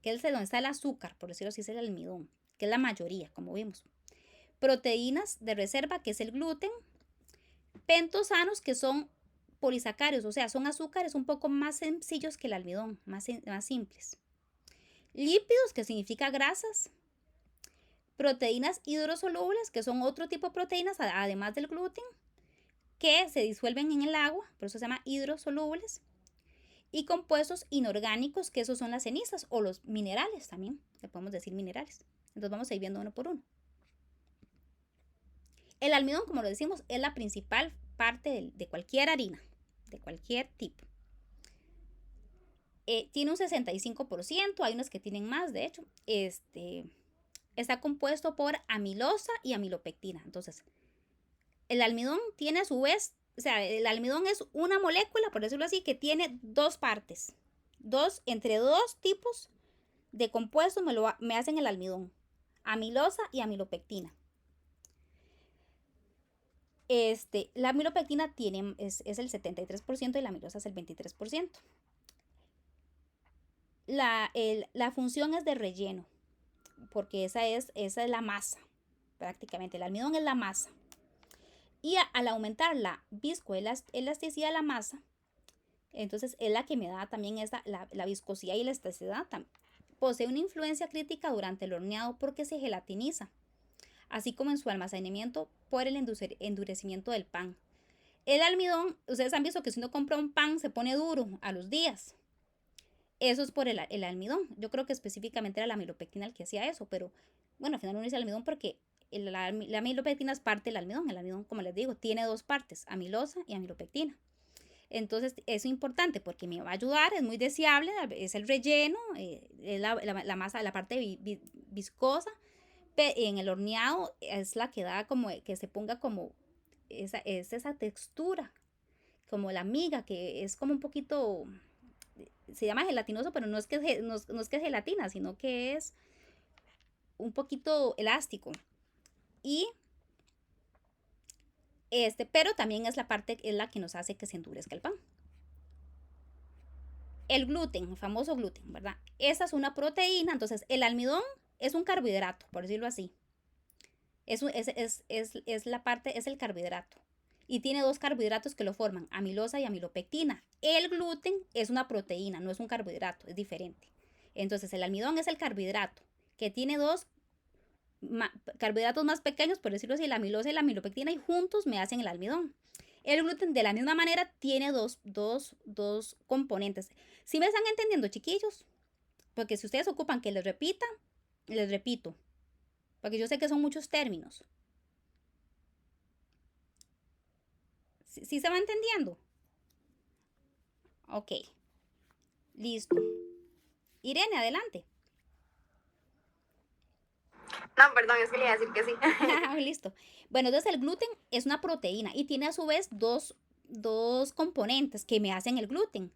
[SPEAKER 1] que es donde está el azúcar, por decirlo así, es el almidón, que es la mayoría, como vimos. Proteínas de reserva, que es el gluten. Pentosanos, que son polisacáridos, o sea, son azúcares un poco más sencillos que el almidón, más simples. Lípidos, que significa grasas. Proteínas hidrosolubles, que son otro tipo de proteínas, además del gluten, que se disuelven en el agua, por eso se llama hidrosolubles. Y compuestos inorgánicos, que esos son las cenizas o los minerales también, le podemos decir minerales. Entonces vamos a ir viendo uno por uno. El almidón, como lo decimos, es la principal parte de cualquier harina, de cualquier tipo. Tiene un 65%, hay unos que tienen más, de hecho. Está compuesto por amilosa y amilopectina. Entonces, el almidón tiene a su vez, o sea, el almidón es una molécula, por decirlo así, que tiene 2 partes. Entre dos tipos de compuestos me hacen el almidón. Amilosa y amilopectina. La amilopectina es el 73% y la amilosa es el 23%. La función es de relleno, porque esa es la masa, prácticamente. El almidón es la masa. Y al aumentar la viscoelasticidad de la masa, entonces es la que me da también la viscosidad y elasticidad. Posee una influencia crítica durante el horneado porque se gelatiniza, así como en su almacenamiento por el endurecimiento del pan. El almidón, ustedes han visto que si uno compra un pan se pone duro a los días. Eso es por el almidón. Yo creo que específicamente era la amilopectina el que hacía eso, pero bueno, al final uno dice almidón porque la amilopectina es parte del almidón. El almidón, como les digo, tiene dos partes, amilosa y amilopectina. Entonces, eso es importante porque me va a ayudar, es muy deseable, es el relleno, es la masa, la parte viscosa. En el horneado es la que da como que se ponga como esa textura, como la miga, que es como un poquito, se llama gelatinoso, pero no es que no es que es gelatina, sino que es un poquito elástico. Y pero también es la parte, es la que nos hace que se endurezca el pan. El gluten, el famoso gluten, ¿verdad? Esa es una proteína, entonces el almidón es un carbohidrato, por decirlo así. Es la parte, es el carbohidrato. Y tiene dos carbohidratos que lo forman, amilosa y amilopectina. El gluten es una proteína, no es un carbohidrato, es diferente. Entonces el almidón es el carbohidrato, que tiene dos carbohidratos más pequeños, por decirlo así, la amilosa y la amilopectina, y juntos me hacen el almidón. El gluten de la misma manera tiene dos componentes. ¿Sí me están entendiendo, chiquillos? Porque si ustedes ocupan que les repita, les repito, porque yo sé que son muchos términos. ¿Sí se va entendiendo? Ok, listo. Irene, adelante.
[SPEAKER 4] No, perdón, es que le iba a decir que sí.
[SPEAKER 1] Listo. Bueno, entonces el gluten es una proteína y tiene a su vez dos componentes que me hacen el gluten.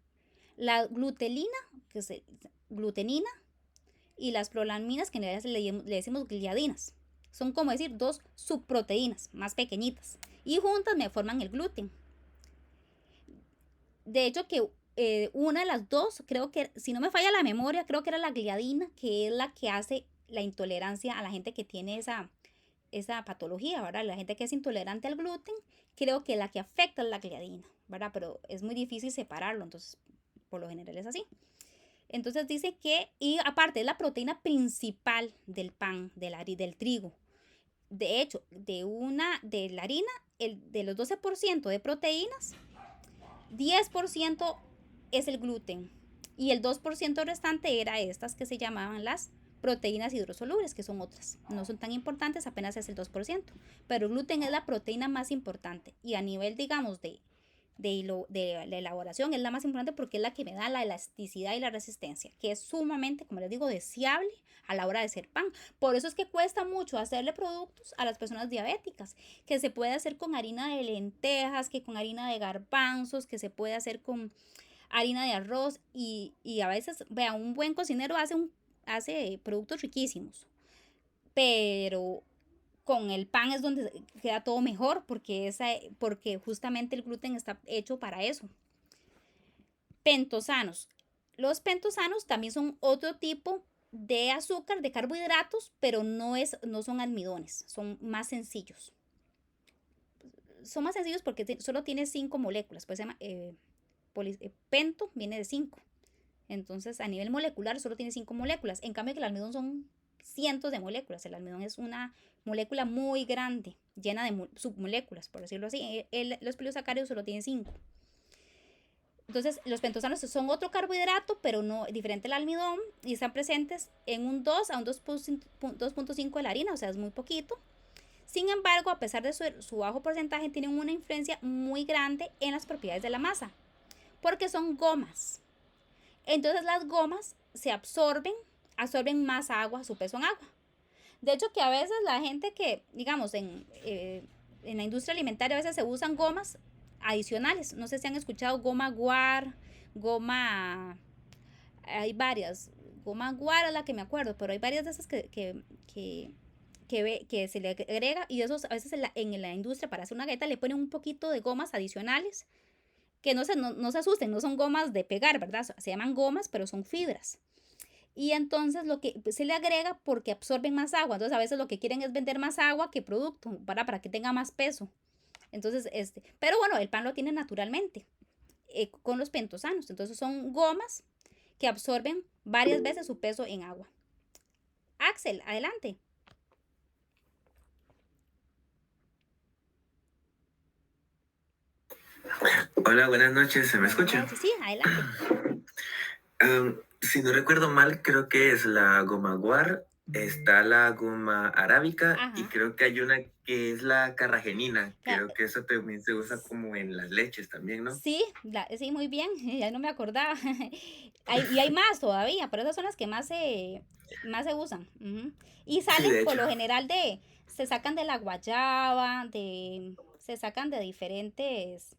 [SPEAKER 1] La glutelina, que es glutenina, y las prolaminas, que le decimos gliadinas. Son como decir dos subproteínas más pequeñitas y juntas me forman el gluten. De hecho que una de las dos, creo que, si no me falla la memoria, creo que era la gliadina, que es la que hace la intolerancia a la gente que tiene esa patología, ¿verdad? La gente que es intolerante al gluten, creo que la que afecta es la gliadina, ¿verdad? Pero es muy difícil separarlo, entonces por lo general es así. Entonces dice que, y aparte es la proteína principal del pan, del trigo. De hecho, de la harina, de los 12% de proteínas, 10% es el gluten. Y el 2% restante era estas que se llamaban las proteínas hidrosolubles, que son otras. No son tan importantes, apenas es el 2%. Pero el gluten es la proteína más importante. Y a nivel, digamos, de la elaboración es la más importante porque es la que me da la elasticidad y la resistencia, que es sumamente, como les digo, deseable a la hora de hacer pan. Por eso es que cuesta mucho hacerle productos a las personas diabéticas, que se puede hacer con harina de lentejas, que con harina de garbanzos, que se puede hacer con harina de arroz y a veces, vea, un buen cocinero hace productos riquísimos, pero con el pan es donde queda todo mejor porque justamente el gluten está hecho para eso. Pentosanos. Los pentosanos también son otro tipo de azúcar, de carbohidratos, pero no son almidones, son más sencillos. Son más sencillos porque solo tiene 5 moléculas, pues se llama pento, viene de 5. Entonces a nivel molecular solo tiene 5 moléculas, en cambio que el almidón son cientos de moléculas. El almidón es una molécula muy grande, llena de submoléculas, por decirlo así. Los polisacáridos solo tienen 5. Entonces, los pentosanos son otro carbohidrato, pero no diferente al almidón, y están presentes en un 2 a un 2.5 de la harina, o sea, es muy poquito. Sin embargo, a pesar de su bajo porcentaje, tienen una influencia muy grande en las propiedades de la masa, porque son gomas. Entonces, las gomas se absorben más agua, su peso en agua. De hecho, que a veces la gente que, digamos, en la industria alimentaria a veces se usan gomas adicionales. No sé si han escuchado goma guar, hay varias. Goma guar es la que me acuerdo, pero hay varias de esas que se le agrega, y esos a veces en la industria para hacer una galleta le ponen un poquito de gomas adicionales, que no se asusten, no son gomas de pegar, ¿verdad? Se llaman gomas, pero son fibras. Y entonces lo que se le agrega porque absorben más agua. Entonces a veces lo que quieren es vender más agua que producto, para que tenga más peso. Entonces, pero bueno, el pan lo tiene naturalmente con los pentosanos. Entonces son gomas que absorben varias veces su peso en agua. Axel, adelante.
[SPEAKER 5] Hola, buenas noches, ¿se me escucha?
[SPEAKER 1] Sí, adelante.
[SPEAKER 5] Si no recuerdo mal, creo que es la goma guar, está la goma arábica y
[SPEAKER 1] Ajá.
[SPEAKER 5] creo que hay una que es la carragenina.
[SPEAKER 1] La-
[SPEAKER 5] Creo que eso también se usa como en las leches también, ¿no?
[SPEAKER 1] Sí, sí, muy bien, ya no me acordaba. Y hay más todavía, pero esas son las que más se usan. Ujú. Y
[SPEAKER 5] Sí,
[SPEAKER 1] salen
[SPEAKER 5] de
[SPEAKER 1] por
[SPEAKER 5] hecho.
[SPEAKER 1] lo general se sacan de la guayaba, se sacan de diferentes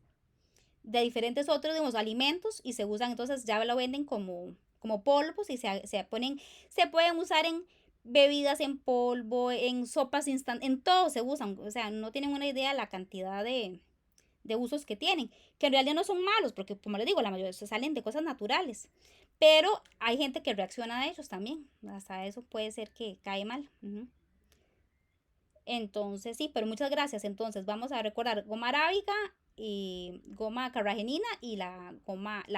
[SPEAKER 1] otros, digamos, alimentos y se usan, entonces ya lo venden como polvos y se pueden usar en bebidas en polvo, en sopas instantáneas, en todo se usan, o sea, no tienen una idea de la cantidad de usos que tienen, que en realidad no son malos, porque como les digo, la mayoría se salen de cosas naturales, pero hay gente que reacciona a ellos también, hasta eso puede ser que cae mal. Ujú. Entonces, sí, pero muchas gracias. Entonces, vamos a recordar goma arábica y goma carragenina y la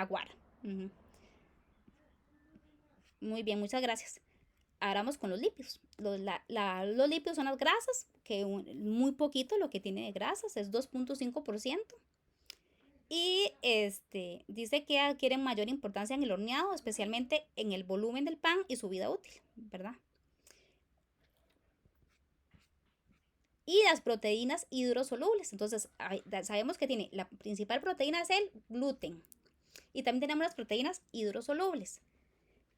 [SPEAKER 1] guara. Ujú. Muy bien, muchas gracias. Ahora vamos con los lípidos. Los lípidos son las grasas, que muy poquito lo que tiene de grasas, es 2.5%. Y dice que adquieren mayor importancia en el horneado, especialmente en el volumen del pan y su vida útil, ¿verdad? Y las proteínas hidrosolubles. Entonces, sabemos que tiene la principal proteína es el gluten. Y también tenemos las proteínas hidrosolubles.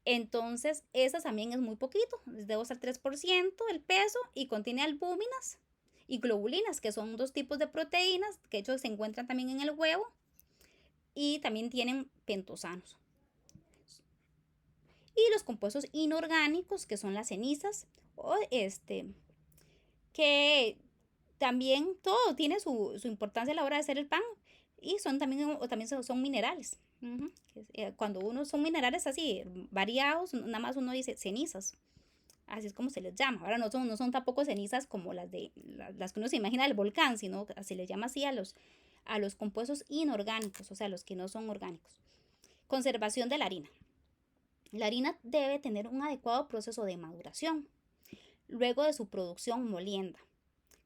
[SPEAKER 1] Entonces, esas también es muy poquito, es de 2 al 3% del peso y contiene albúminas y globulinas, que son dos tipos de proteínas que de hecho se encuentran también en el huevo y también tienen pentosanos. Y los compuestos inorgánicos, que son las cenizas, o que también todo tiene su importancia a la hora de hacer el pan y también son minerales. Uh-huh. Cuando uno son minerales así variados, nada más uno dice cenizas, así es como se les llama. Ahora no son tampoco cenizas como las que uno se imagina del volcán, sino se les llama así a los compuestos inorgánicos, o sea, los que no son orgánicos. Conservación de la harina. La harina debe tener un adecuado proceso de maduración luego de su producción molienda,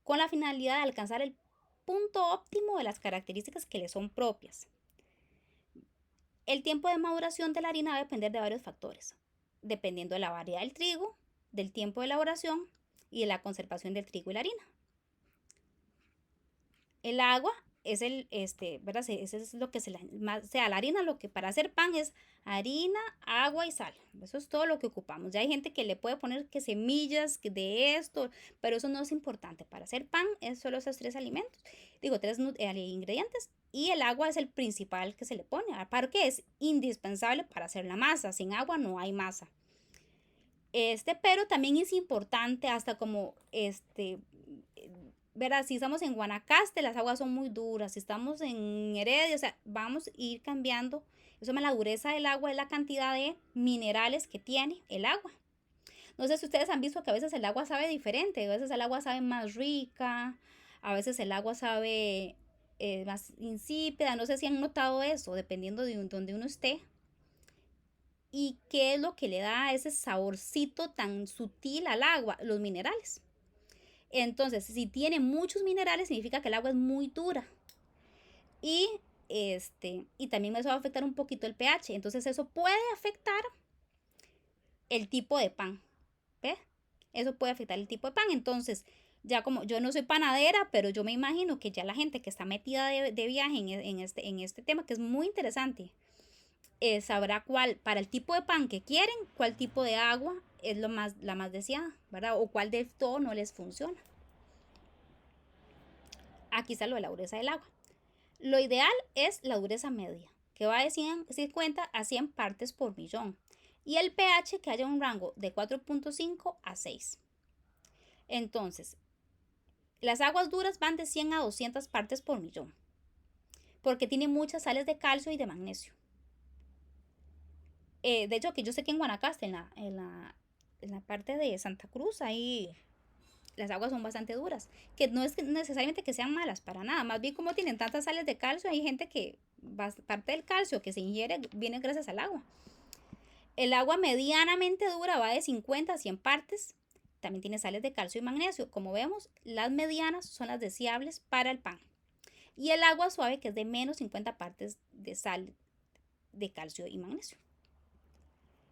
[SPEAKER 1] con la finalidad de alcanzar el punto óptimo de las características que le son propias. El tiempo de maduración de la harina va a depender de varios factores, dependiendo de la variedad del trigo, del tiempo de elaboración y de la conservación del trigo y la harina. El agua es ¿verdad? Ese es lo que la harina, lo que para hacer pan es harina, agua y sal. Eso es todo lo que ocupamos. Ya hay gente que le puede poner que semillas de esto, pero eso no es importante. Para hacer pan es solo esos tres ingredientes y el agua es el principal que se le pone. Aparte es indispensable para hacer la masa. Sin agua no hay masa. Pero también es importante hasta como ¿verdad? Si estamos en Guanacaste, las aguas son muy duras. Si estamos en Heredia, o sea, vamos a ir cambiando. Eso la dureza del agua es la cantidad de minerales que tiene el agua. No sé si ustedes han visto que a veces el agua sabe diferente. A veces el agua sabe más rica. A veces el agua sabe más insípida. No sé si han notado eso, dependiendo de donde uno esté. Y qué es lo que le da ese saborcito tan sutil al agua, los minerales. Entonces, si tiene muchos minerales, significa que el agua es muy dura. Y también eso va a afectar un poquito el pH. Entonces, eso puede afectar el tipo de pan. ¿Ves? Eso puede afectar el tipo de pan. Entonces, ya como yo no soy panadera, pero yo me imagino que ya la gente que está metida de viaje en este tema, que es muy interesante, sabrá cuál, para el tipo de pan que quieren, cuál tipo de agua es la más deseada, ¿verdad? O cuál de todo no les funciona. Aquí está lo de la dureza del agua. Lo ideal es la dureza media, que va de 50 a 100 partes por millón. Y el pH que haya un rango de 4.5 a 6. Entonces, las aguas duras van de 100 a 200 partes por millón, porque tiene muchas sales de calcio y de magnesio. De hecho, que yo sé que en Guanacaste, en la parte de Santa Cruz, ahí las aguas son bastante duras, que no es necesariamente que sean malas para nada, más bien como tienen tantas sales de calcio, hay gente que parte del calcio que se ingiere viene gracias al agua. El agua medianamente dura va de 50 a 100 partes, también tiene sales de calcio y magnesio. Como vemos, las medianas son las deseables para el pan. Y el agua suave, que es de menos 50 partes de sal de calcio y magnesio.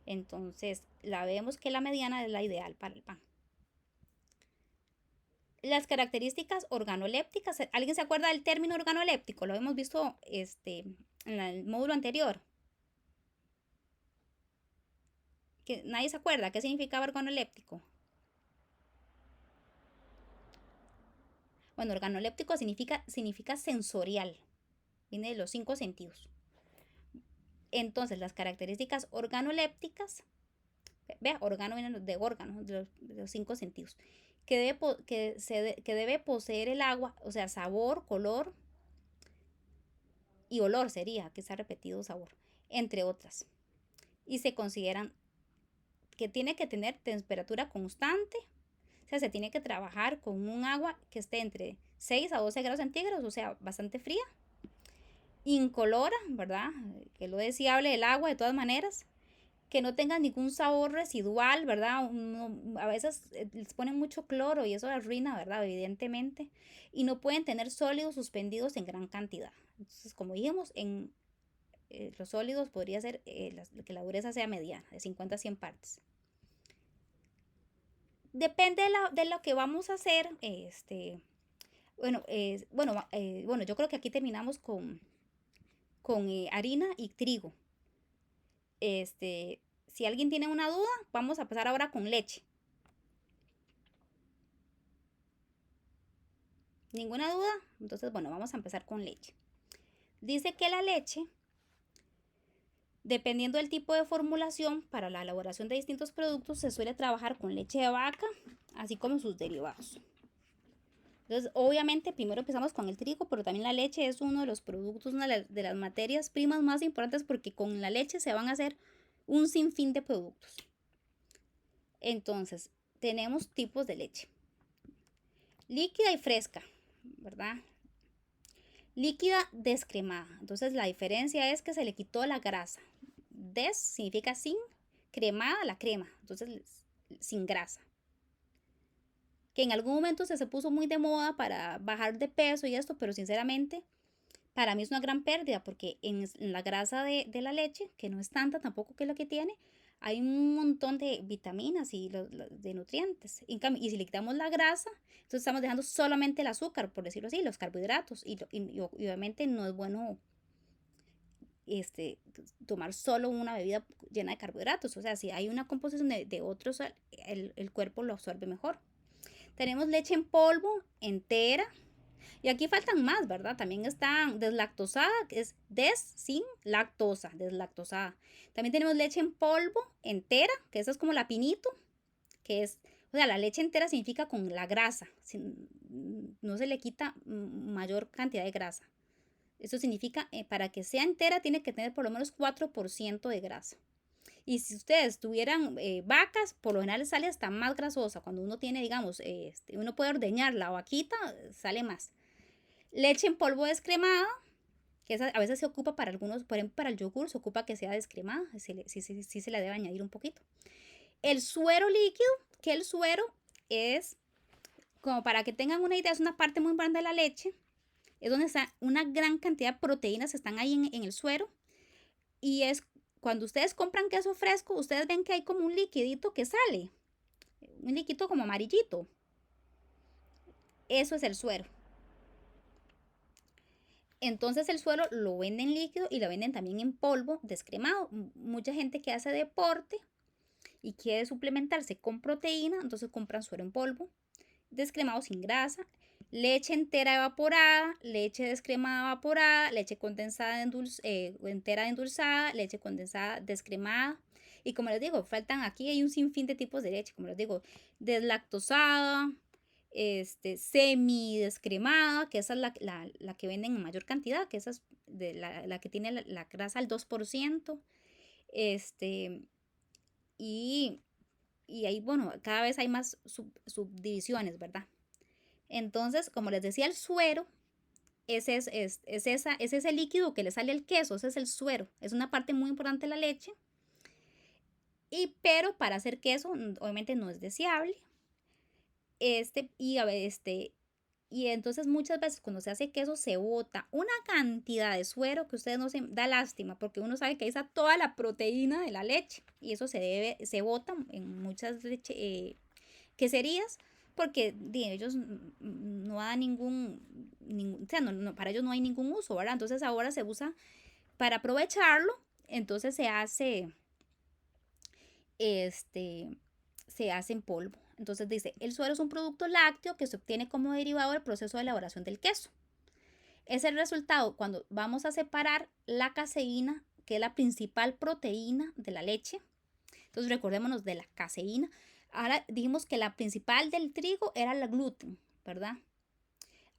[SPEAKER 1] Entonces, la vemos que la mediana es la ideal para el pan. Las características organolépticas. ¿Alguien se acuerda del término organoléptico? Lo hemos visto en el módulo anterior. Que nadie se acuerda qué significaba organoléptico. Bueno, organoléptico significa sensorial. Viene de los 5 sentidos. Entonces, las características organolépticas, vea, organo viene de órgano, de los 5 sentidos, que debe poseer el agua, o sea, sabor, color y olor sería, que está repetido sabor, entre otras. Y se consideran que tiene que tener temperatura constante, o sea, se tiene que trabajar con un agua que esté entre 6 a 12 grados centígrados, o sea, bastante fría, incolora, ¿verdad? Que es lo deseable del agua de todas maneras, que no tenga ningún sabor residual, ¿verdad? A veces les ponen mucho cloro y eso la arruina, ¿verdad? Evidentemente. Y no pueden tener sólidos suspendidos en gran cantidad. Entonces, como dijimos, en los sólidos podría ser que la dureza sea mediana, de 50 a 100 partes. Depende de lo que vamos a hacer. Bueno, yo creo que aquí terminamos con harina y trigo. Si alguien tiene una duda, vamos a pasar ahora con leche. ¿Ninguna duda? Entonces, bueno, vamos a empezar con leche. Dice que la leche, dependiendo del tipo de formulación, para la elaboración de distintos productos, se suele trabajar con leche de vaca, así como sus derivados. Entonces, obviamente, primero empezamos con el trigo, pero también la leche es uno de los productos, una de las materias primas más importantes, porque con la leche se van a hacer un sinfín de productos. Entonces, tenemos tipos de leche. Líquida y fresca, ¿verdad? Líquida descremada. Entonces, la diferencia es que se le quitó la grasa. Des significa sin, cremada la crema. Entonces, sin grasa. Que en algún momento se puso muy de moda para bajar de peso y esto, pero sinceramente, para mí es una gran pérdida porque en la grasa de la leche, que no es tanta tampoco que es lo que tiene, hay un montón de vitaminas y de nutrientes. Y si le quitamos la grasa, entonces estamos dejando solamente el azúcar, por decirlo así, los carbohidratos. Y obviamente no es bueno tomar solo una bebida llena de carbohidratos. O sea, si hay una composición de otros, el cuerpo lo absorbe mejor. Tenemos leche en polvo, entera. Y aquí faltan más, ¿verdad? También están deslactosada, que es sin lactosa, deslactosada. También tenemos leche en polvo, entera, que esa es como la pinito, que es, o sea, la leche entera significa con la grasa, no se le quita mayor cantidad de grasa. Eso significa, para que sea entera, tiene que tener por lo menos 4% de grasa. Y si ustedes tuvieran vacas, por lo general sale hasta más grasosa. Cuando uno tiene, digamos, uno puede ordeñar la vaquita, sale más. Leche en polvo descremada, que a veces se ocupa para algunos, por ejemplo, para el yogur se ocupa que sea descremada, sí se le debe añadir un poquito. El suero líquido, que el suero es, como para que tengan una idea, es una parte muy grande de la leche, es donde está una gran cantidad de proteínas, están ahí en el suero, y es cuando ustedes compran queso fresco, ustedes ven que hay como un liquidito que sale, un liquidito como amarillito, eso es el suero. Entonces el suero lo venden líquido y lo venden también en polvo descremado. Mucha gente que hace deporte y quiere suplementarse con proteína, entonces compran suero en polvo, descremado sin grasa, leche entera evaporada, leche descremada evaporada, leche condensada entera endulzada, leche condensada descremada. Y como les digo, faltan aquí, hay un sinfín de tipos de leche, como les digo, deslactosada, semi descremada, que esa es la que venden en mayor cantidad, que esa es la que tiene la grasa al 2%, y y ahí, bueno, cada vez hay más subdivisiones, ¿verdad? Entonces, como les decía, el suero es ese líquido que le sale al queso, ese es el suero, es una parte muy importante de la leche, pero para hacer queso, obviamente no es deseable, y entonces muchas veces cuando se hace queso se bota una cantidad de suero que ustedes no se da lástima, porque uno sabe que ahí está toda la proteína de la leche, y eso se bota en muchas queserías, porque ellos no dan o sea, para ellos no hay ningún uso, ¿verdad? Entonces ahora se usa para aprovecharlo, entonces se hace en polvo. Entonces dice, el suero es un producto lácteo que se obtiene como derivado del proceso de elaboración del queso. Es el resultado cuando vamos a separar la caseína, que es la principal proteína de la leche. Entonces recordémonos de la caseína. Ahora dijimos que la principal del trigo era el gluten, ¿verdad?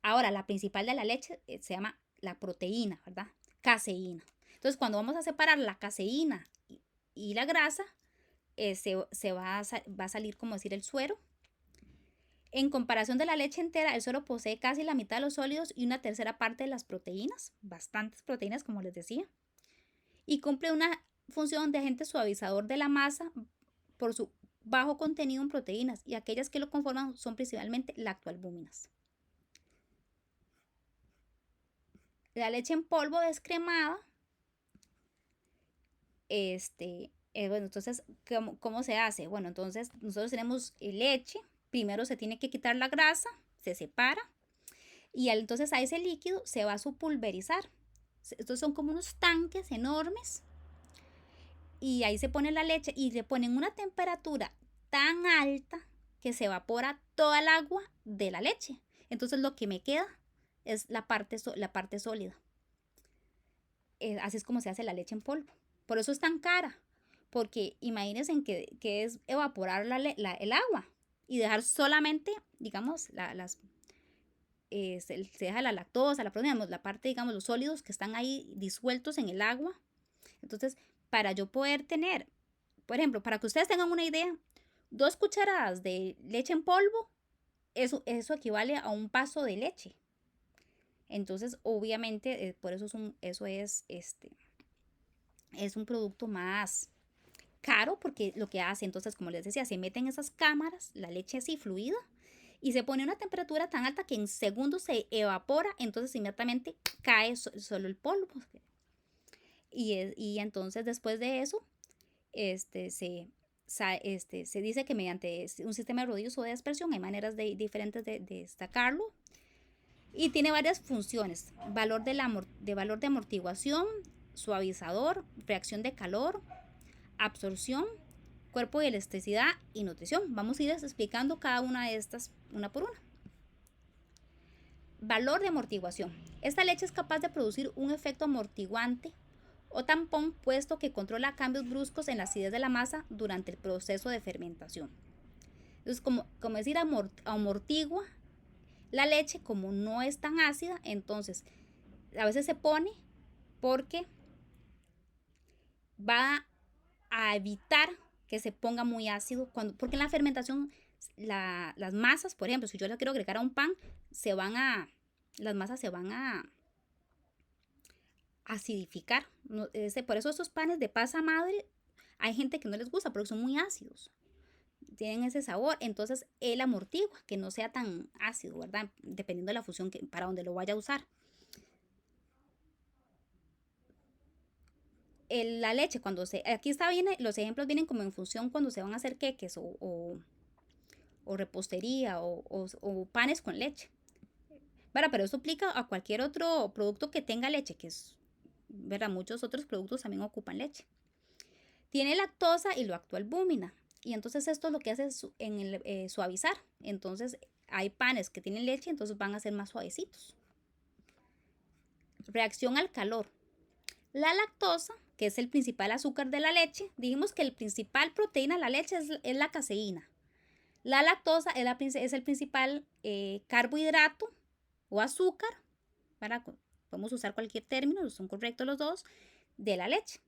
[SPEAKER 1] Ahora la principal de la leche se llama la proteína, ¿verdad? Caseína. Entonces cuando vamos a separar la caseína y la grasa, va a salir, como decir, el suero. En comparación de la leche entera, el suero posee casi la mitad de los sólidos y una tercera parte de las proteínas, bastantes proteínas, como les decía, y cumple una función de agente suavizador de la masa por su bajo contenido en proteínas, y aquellas que lo conforman son principalmente lactoalbúminas. La leche en polvo descremada, bueno, entonces, ¿cómo se hace? Bueno, entonces nosotros tenemos leche, primero se tiene que quitar la grasa, se separa, y entonces a ese líquido se va a pulverizar. Estos son como unos tanques enormes, y ahí se pone la leche y le ponen una temperatura tan alta que se evapora toda el agua de la leche. Entonces lo que me queda es la parte sólida. Así es como se hace la leche en polvo. Por eso es tan cara, porque imagínense que es evaporar el agua y dejar solamente, digamos, se deja la lactosa, la proteína, la parte, digamos, los sólidos que están ahí disueltos en el agua. Entonces, para yo poder tener, por ejemplo, para que ustedes tengan una idea, 2 cucharadas de leche en polvo, eso equivale a un vaso de leche. Entonces, obviamente, por eso es un producto más caro, porque lo que hace, entonces, como les decía, se meten esas cámaras, la leche así fluida, y se pone a una temperatura tan alta que en segundos se evapora, entonces inmediatamente cae solo el polvo. Y entonces después de eso, se dice que mediante un sistema de rodillos o de aspersión hay maneras diferentes de destacarlo, y tiene varias funciones: valor de amortiguación, suavizador, reacción de calor, absorción, cuerpo de elasticidad y nutrición. Vamos a ir explicando cada una de estas una por una. Valor de amortiguación. Esta leche es capaz de producir un efecto amortiguante o tampón, puesto que controla cambios bruscos en la acidez de la masa durante el proceso de fermentación. Entonces, como decir, amortigua la leche, como no es tan ácida. Entonces a veces se pone porque va a evitar que se ponga muy ácido, porque en la fermentación las masas, por ejemplo, si yo le quiero agregar a un pan, las masas se van a acidificar. Por eso estos panes de pasa madre hay gente que no les gusta porque son muy ácidos, tienen ese sabor. Entonces él amortigua que no sea tan ácido, ¿verdad? Dependiendo de la función para donde lo vaya a usar. La leche, aquí los ejemplos vienen como en función cuando se van a hacer queques o repostería o panes con leche. Pero eso aplica a cualquier otro producto que tenga leche, que es, ¿verdad? Muchos otros productos también ocupan leche. Tiene lactosa y lactoalbúmina, y entonces esto lo que hace es suavizar. Entonces hay panes que tienen leche, entonces van a ser más suavecitos. Reacción al calor. La lactosa, que es el principal azúcar de la leche, dijimos que el principal proteína de la leche es la caseína. La lactosa es el principal carbohidrato o azúcar, podemos usar cualquier término, son correctos los dos, de la leche.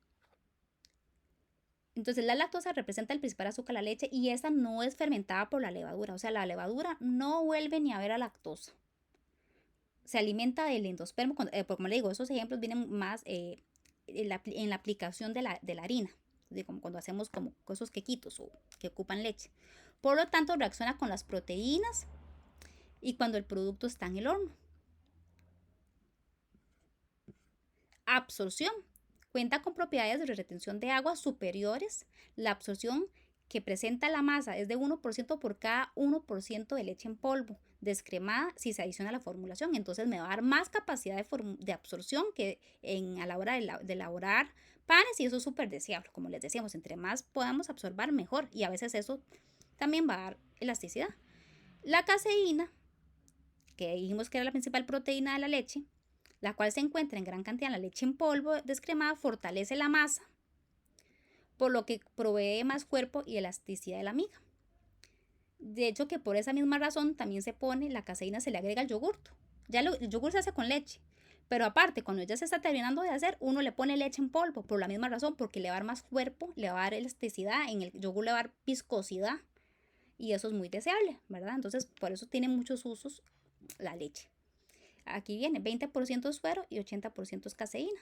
[SPEAKER 1] Entonces la lactosa representa el principal azúcar de la leche y esta no es fermentada por la levadura. O sea, la levadura no vuelve ni a ver a lactosa. Se alimenta del endospermo. Como le digo, esos ejemplos vienen más en la aplicación de la harina. Como cuando hacemos como esos quequitos o que ocupan leche. Por lo tanto, reacciona con las proteínas y cuando el producto está en el horno. Absorción. Cuenta con propiedades de retención de agua superiores. La absorción que presenta la masa es de 1% por cada 1% de leche en polvo descremada si se adiciona a la formulación. Entonces me va a dar más capacidad de absorción que a la hora de elaborar panes y eso es súper deseable. Como les decíamos, entre más podamos absorber mejor y a veces eso también va a dar elasticidad. La caseína, que dijimos que era la principal proteína de la leche, la cual se encuentra en gran cantidad en la leche en polvo descremada, fortalece la masa, por lo que provee más cuerpo y elasticidad de la miga. De hecho, que por esa misma razón también la caseína se le agrega al yogurt. Ya el yogur se hace con leche, pero aparte, cuando ya se está terminando de hacer, uno le pone leche en polvo, por la misma razón, porque le va a dar más cuerpo, le va a dar elasticidad, en el yogur le va a dar viscosidad, y eso es muy deseable, ¿verdad? Entonces, por eso tiene muchos usos la leche. Aquí viene 20% suero y 80% es caseína.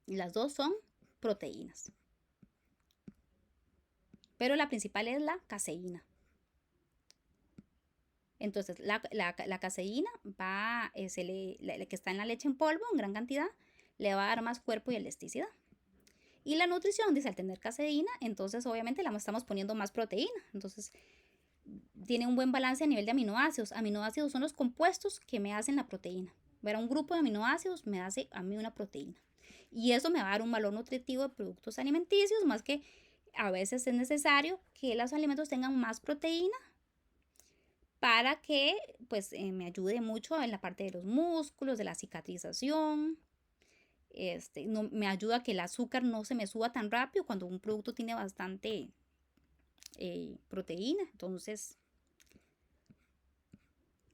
[SPEAKER 1] Y las dos son proteínas. Pero la principal es la caseína. Entonces, la caseína que está en la leche en polvo en gran cantidad, le va a dar más cuerpo y elasticidad. Y la nutrición dice, al tener caseína, entonces obviamente la estamos poniendo más proteína. Entonces, tiene un buen balance a nivel de aminoácidos. Aminoácidos son los compuestos que me hacen la proteína. Ver, un grupo de aminoácidos me hace a mí una proteína. Y eso me va a dar un valor nutritivo de productos alimenticios, más que a veces es necesario que los alimentos tengan más proteína para que pues, me ayude mucho en la parte de los músculos, de la cicatrización. Me ayuda a que el azúcar no se me suba tan rápido cuando un producto tiene bastante proteína. Entonces,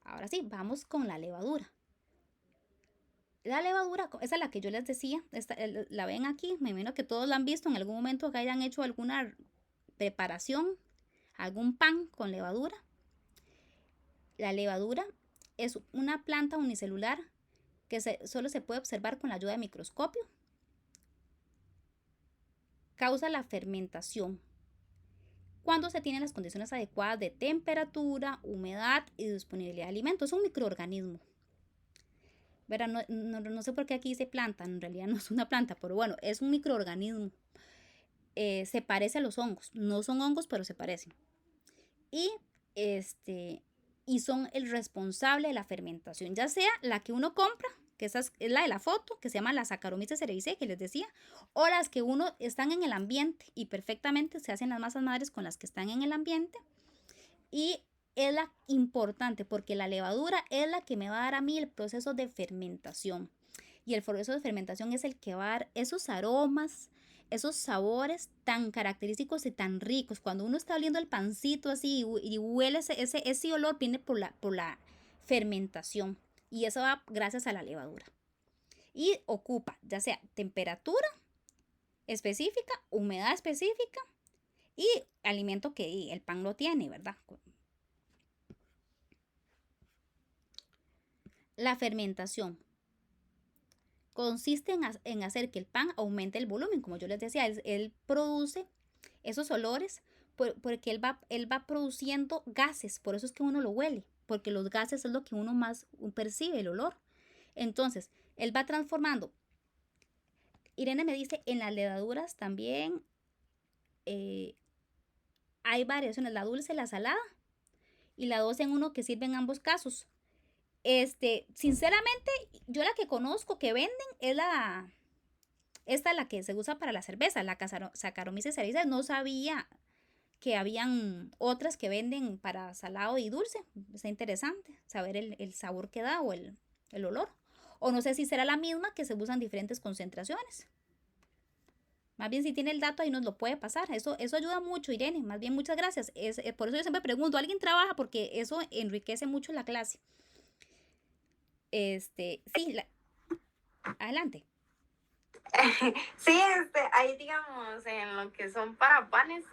[SPEAKER 1] ahora sí, vamos con la levadura. La levadura, esa es la que yo les decía, la ven aquí, me imagino que todos la han visto en algún momento que hayan hecho alguna preparación, algún pan con levadura. La levadura es una planta unicelular que solo se puede observar con la ayuda de microscopio. Causa la fermentación cuando se tienen las condiciones adecuadas de temperatura, humedad y disponibilidad de alimentos. Es un microorganismo. Verá, no sé por qué aquí dice planta, en realidad no es una planta, pero bueno, es un microorganismo. Se parece a los hongos, no son hongos, pero se parecen. Y son el responsable de la fermentación, ya sea la que uno compra, que esa es la de la foto, que se llama la Saccharomyces cerevisiae, que les decía, o las que uno están en el ambiente y perfectamente se hacen las masas madres con las que están en el ambiente. Y es la importante porque la levadura es la que me va a dar a mí el proceso de fermentación. Y el proceso de fermentación es el que va a dar esos aromas, esos sabores tan característicos y tan ricos. Cuando uno está oliendo el pancito así y huele ese olor, viene por la fermentación. Y eso va gracias a la levadura. Y ocupa ya sea temperatura específica, humedad específica y alimento que el pan lo tiene, ¿verdad? La fermentación consiste en hacer que el pan aumente el volumen. Como yo les decía, él produce esos olores porque él va produciendo gases. Por eso es que uno lo huele, porque los gases es lo que uno más percibe, el olor. Entonces, él va transformando. Irene me dice, en las levaduras también hay variaciones, la dulce, la salada y la 2 en 1 que sirve en ambos casos. Sinceramente, yo la que conozco que venden es esta es la que se usa para la cerveza, la Saccharomyces cerevisiae. No sabía que habían otras que venden para salado y dulce. Está interesante saber el sabor que da o el olor. O no sé si será la misma que se usan diferentes concentraciones. Más bien si tiene el dato ahí nos lo puede pasar. Eso ayuda mucho, Irene. Más bien muchas gracias. Por eso yo siempre pregunto, ¿alguien trabaja? Porque eso enriquece mucho la clase. Sí, adelante.
[SPEAKER 4] Sí, ahí digamos, en lo que son para panes,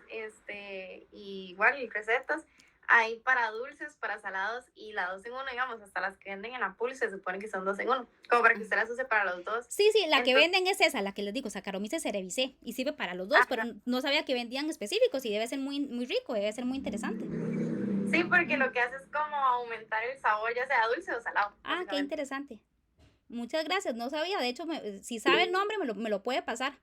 [SPEAKER 4] y igual recetas, hay para dulces, para salados y la 2 en 1, digamos, hasta las que venden en la pool se supone que son 2 en 1, como para que usted las use para los dos.
[SPEAKER 1] Sí, sí, la que
[SPEAKER 4] Entonces,
[SPEAKER 1] venden es esa, la que les digo, Saccharomyces cerevisiae, y sirve para los dos, pero
[SPEAKER 4] ajá,
[SPEAKER 1] no sabía que vendían específicos y debe ser muy, muy rico, debe ser muy interesante.
[SPEAKER 4] sí, porque lo que hace es como aumentar el sabor, ya sea dulce o salado,
[SPEAKER 1] Ah, qué
[SPEAKER 4] básicamente.
[SPEAKER 1] interesante. Muchas gracias, no sabía, de hecho, si sabe el nombre, me lo puede pasar.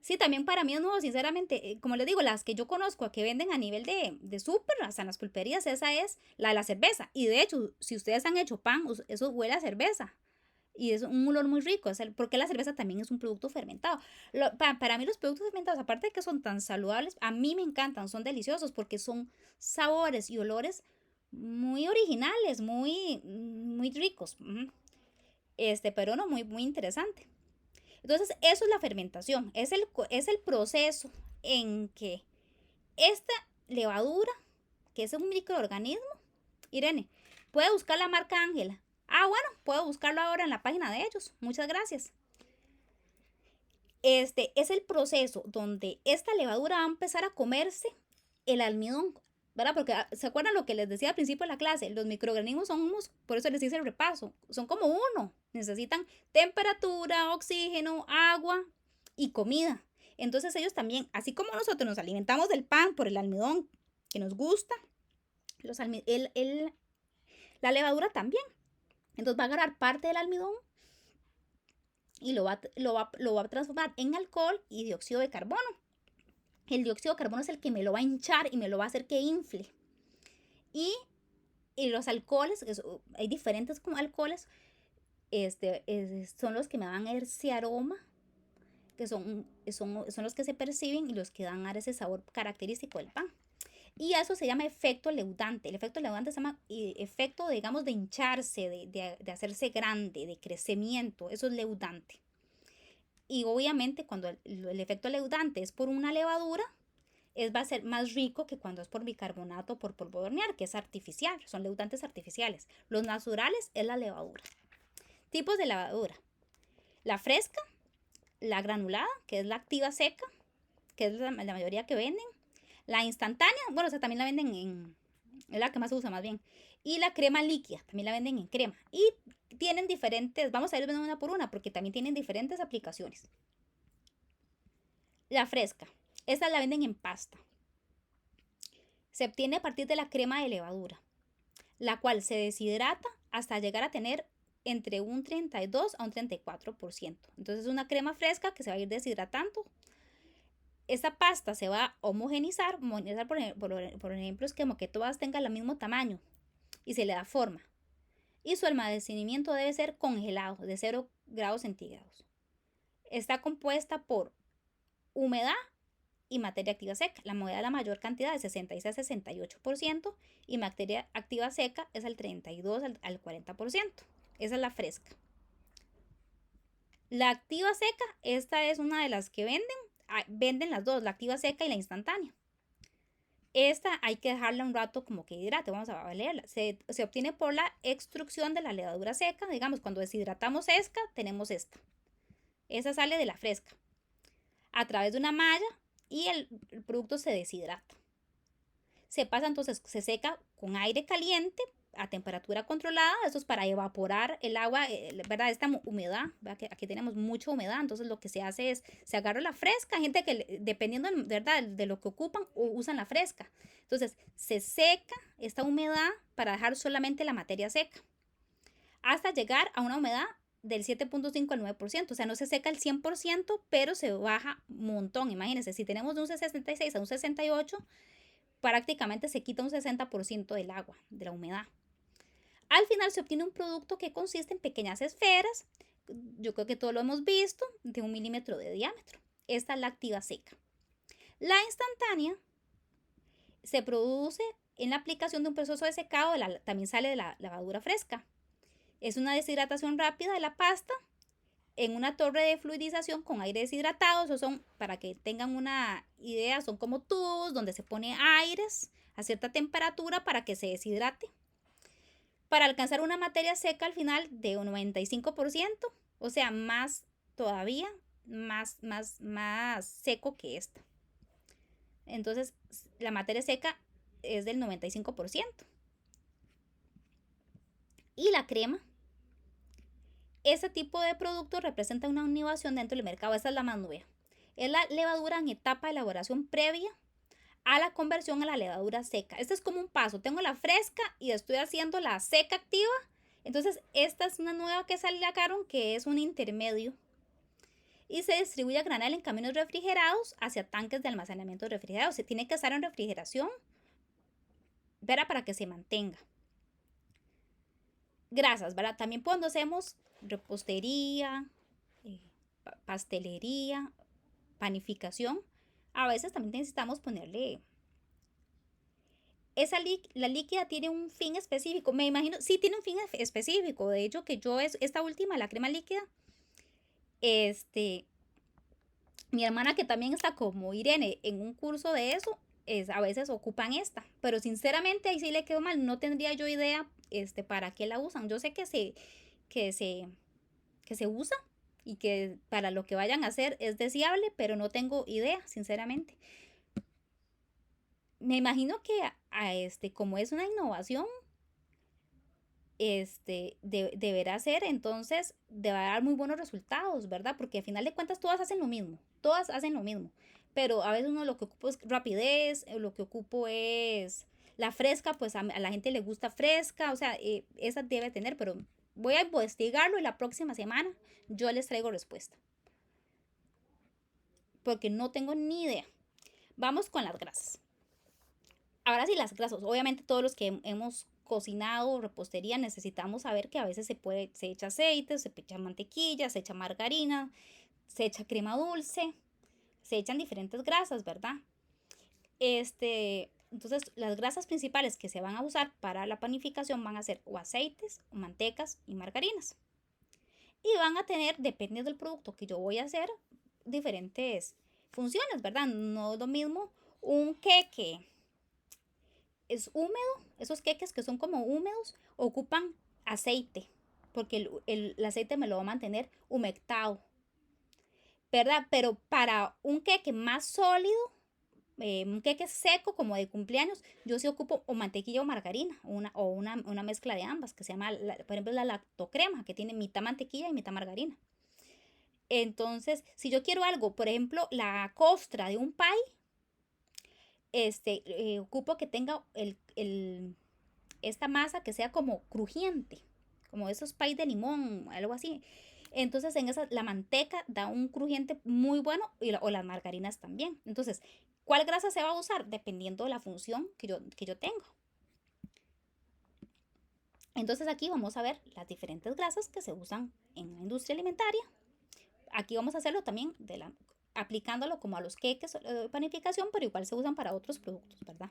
[SPEAKER 1] Sí, también para mí es nuevo, sinceramente, como les digo, las que yo conozco que venden a nivel de súper, hasta en las pulperías, esa es la de la cerveza. Y de hecho, si ustedes han hecho pan, eso huele a cerveza. Y es un olor muy rico, porque la cerveza también es un producto fermentado. Para mí los productos fermentados, aparte de que son tan saludables, a mí me encantan, son deliciosos porque son sabores y olores muy originales, muy, muy ricos. Pero no, muy, muy interesante. Entonces, eso es la fermentación, es el proceso en que esta levadura, que es un microorganismo, Irene, puede buscar la marca Ángela. Ah, bueno, puedo buscarlo ahora en la página de ellos. Muchas gracias. Es el proceso donde esta levadura va a empezar a comerse el almidón, ¿verdad? Porque ¿se acuerdan lo que les decía al principio de la clase? Los microorganismos son unos, por eso les hice el repaso, son como uno. Necesitan temperatura, oxígeno, agua y comida. Entonces ellos también, así como nosotros nos alimentamos del pan por el almidón que nos gusta, la levadura también. Entonces va a agarrar parte del almidón y lo va a transformar en alcohol y dióxido de carbono. El dióxido de carbono es el que me lo va a hinchar y me lo va a hacer que infle. Y los alcoholes, hay diferentes como alcoholes, son los que me van a dar ese aroma, que son los que se perciben y los que dan a dar ese sabor característico del pan. Y eso se llama efecto leudante. El efecto leudante se llama efecto, digamos, de hincharse, de hacerse grande, de crecimiento. Eso es leudante. Y obviamente cuando el efecto leudante es por una levadura, va a ser más rico que cuando es por bicarbonato o por polvo de hornear, que es artificial. Son leudantes artificiales. Los naturales es la levadura. Tipos de levadura. La fresca, la granulada, que es la activa seca, que es la mayoría que venden. La instantánea, bueno, o sea, también la venden es la que más se usa más bien. Y la crema líquida, también la venden en crema. Y tienen diferentes, vamos a ir viendo una por una, porque también tienen diferentes aplicaciones. La fresca, esta la venden en pasta. Se obtiene a partir de la crema de levadura, la cual se deshidrata hasta llegar a tener entre un 32 a un 34%. Entonces es una crema fresca que se va a ir deshidratando. Esta pasta se va a homogenizar por ejemplo, es como que todas tengan el mismo tamaño y se le da forma. Y su almacenamiento debe ser congelado de 0 grados centígrados. Está compuesta por humedad y materia activa seca. La humedad es la mayor cantidad, de 66 a 68%, y materia activa seca es el 32 al 40%. Esa es la fresca. La activa seca, esta es una de las que venden las dos, la activa seca y la instantánea. Esta hay que dejarla un rato como que hidrate, vamos a leerla. Se obtiene por la extrusión de la levadura seca, digamos, cuando deshidratamos esta, tenemos esta. Esa sale de la fresca, a través de una malla, y el producto se deshidrata. Se pasa entonces, se seca con aire caliente a temperatura controlada. Esto es para evaporar el agua, ¿verdad? Esta humedad, ¿verdad? Que aquí tenemos mucha humedad, entonces lo que se hace es, se agarra la fresca, gente que dependiendo, ¿verdad?, de lo que ocupan, usan la fresca. Entonces se seca esta humedad para dejar solamente la materia seca, hasta llegar a una humedad del 7.5 al 9%, o sea, no se seca el 100%, pero se baja un montón. Imagínense, si tenemos de un 66 a un 68, prácticamente se quita un 60% del agua, de la humedad. Al final se obtiene un producto que consiste en pequeñas esferas, yo creo que todos lo hemos visto, de 1 milímetro de diámetro. Esta es la activa seca. La instantánea se produce en la aplicación de un proceso de secado, también sale de la levadura fresca. Es una deshidratación rápida de la pasta en una torre de fluidización con aire deshidratado. Esos son, para que tengan una idea, son como tubos donde se pone aires a cierta temperatura para que se deshidrate, para alcanzar una materia seca al final de un 95%, o sea, más todavía más seco que esta. Entonces, la materia seca es del 95%. Y la crema, ese tipo de producto representa una innovación dentro del mercado. Esta es la más nueva. Es la levadura en etapa de elaboración previa a la conversión a la levadura seca. Este es como un paso. Tengo la fresca y estoy haciendo la seca activa. Entonces, esta es una nueva que sacaron, que es un intermedio. Y se distribuye a granel en camiones refrigerados hacia tanques de almacenamiento refrigerados. Se tiene que estar en refrigeración, ¿verdad? Para que se mantenga. Grasas, ¿verdad? También cuando hacemos repostería, pastelería, panificación, a veces también necesitamos ponerle... La líquida tiene un fin específico, me imagino, sí tiene un fin específico. De hecho, que yo esta última, la crema líquida, mi hermana, que también está como Irene en un curso de eso, a veces ocupan esta, pero sinceramente ahí sí le quedó mal. No tendría yo idea para qué la usan. Yo sé que se usa y que para lo que vayan a hacer es deseable, pero no tengo idea, sinceramente. Me imagino que como es una innovación, deberá ser, entonces deberá dar muy buenos resultados, ¿verdad? Porque al final de cuentas todas hacen lo mismo, pero a veces uno lo que ocupa es rapidez, lo que ocupo es la fresca, pues a la gente le gusta fresca, o sea, esa debe tener, pero voy a investigarlo y la próxima semana yo les traigo respuesta, porque no tengo ni idea. Vamos con las grasas. Ahora sí, las grasas, obviamente todos los que hemos cocinado repostería necesitamos saber que a veces se echa aceite, se echa mantequilla, se echa margarina, se echa crema dulce, se echan diferentes grasas, ¿verdad? Entonces, las grasas principales que se van a usar para la panificación van a ser o aceites, o mantecas y margarinas. Y van a tener, dependiendo del producto que yo voy a hacer, diferentes funciones, ¿verdad? No es lo mismo un queque es húmedo, esos queques que son como húmedos, ocupan aceite, porque el aceite me lo va a mantener humectado, ¿verdad? Pero para un queque más sólido, un queque seco como de cumpleaños, yo sí ocupo o mantequilla o margarina, una mezcla de ambas, que se llama, por ejemplo, la lactocrema, que tiene mitad mantequilla y mitad margarina. Entonces, si yo quiero algo, por ejemplo, la costra de un pie, ocupo que tenga esta masa que sea como crujiente, como esos pies de limón, algo así. Entonces la manteca da un crujiente muy bueno o las margarinas también. Entonces, ¿cuál grasa se va a usar? Dependiendo de la función que yo tengo. Entonces aquí vamos a ver las diferentes grasas que se usan en la industria alimentaria. Aquí vamos a hacerlo también aplicándolo como a los queques de panificación, pero igual se usan para otros productos, ¿verdad?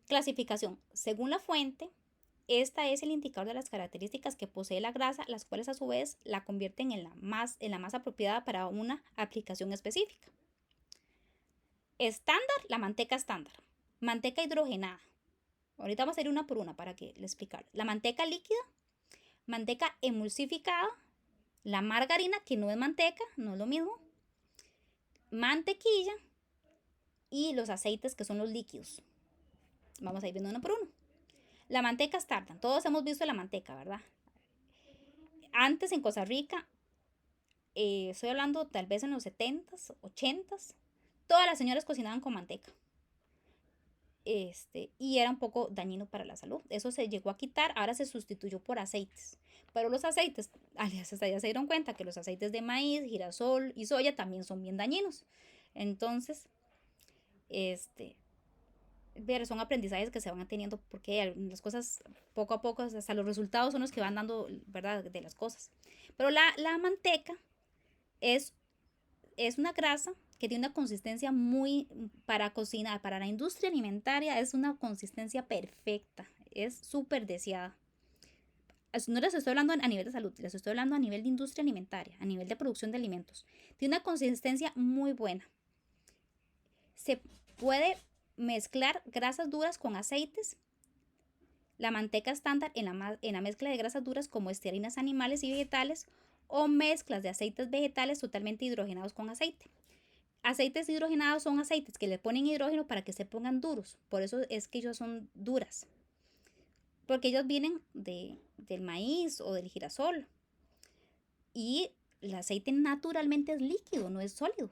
[SPEAKER 1] Clasificación. Según la fuente, esta es el indicador de las características que posee la grasa, las cuales a su vez la convierten en la más apropiada para una aplicación específica. Estándar, la manteca estándar. Manteca hidrogenada. Ahorita vamos a ir una por una para que les explique. La manteca líquida, manteca emulsificada, la margarina, que no es manteca, no es lo mismo, mantequilla y los aceites, que son los líquidos. Vamos a ir viendo uno por uno. La manteca estándar, todos hemos visto la manteca, ¿verdad? Antes en Costa Rica, estoy hablando tal vez en los 70s, 80s, todas las señoras cocinaban con manteca. Y era un poco dañino para la salud. Eso se llegó a quitar, ahora se sustituyó por aceites. Pero los aceites, hasta ya se dieron cuenta que los aceites de maíz, girasol y soya también son bien dañinos. Entonces, son aprendizajes que se van teniendo, porque las cosas poco a poco, hasta los resultados son los que van dando, ¿verdad?, de las cosas. Pero la manteca es una grasa que tiene una consistencia muy, para cocinar, para la industria alimentaria, es una consistencia perfecta, es súper deseada. No les estoy hablando a nivel de salud, les estoy hablando a nivel de industria alimentaria, a nivel de producción de alimentos. Tiene una consistencia muy buena. Se puede mezclar grasas duras con aceites. La manteca estándar en la mezcla de grasas duras como estearinas animales y vegetales o mezclas de aceites vegetales totalmente hidrogenados con aceite. Aceites hidrogenados son aceites que le ponen hidrógeno para que se pongan duros. Por eso es que ellos son duras. Porque ellos vienen del maíz o del girasol. Y el aceite naturalmente es líquido, no es sólido.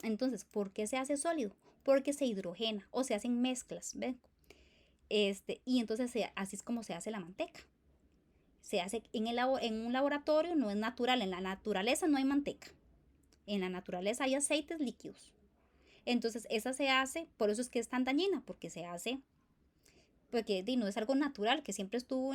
[SPEAKER 1] Entonces, ¿por qué se hace sólido? Porque se hidrogena o se hacen mezclas. ¿Ven? Y entonces así es como se hace la manteca. Se hace en un laboratorio, no es natural. En la naturaleza no hay manteca. En la naturaleza hay aceites líquidos. Entonces esa se hace, por eso es que es tan dañina, porque se hace, porque no es algo natural, que siempre estuvo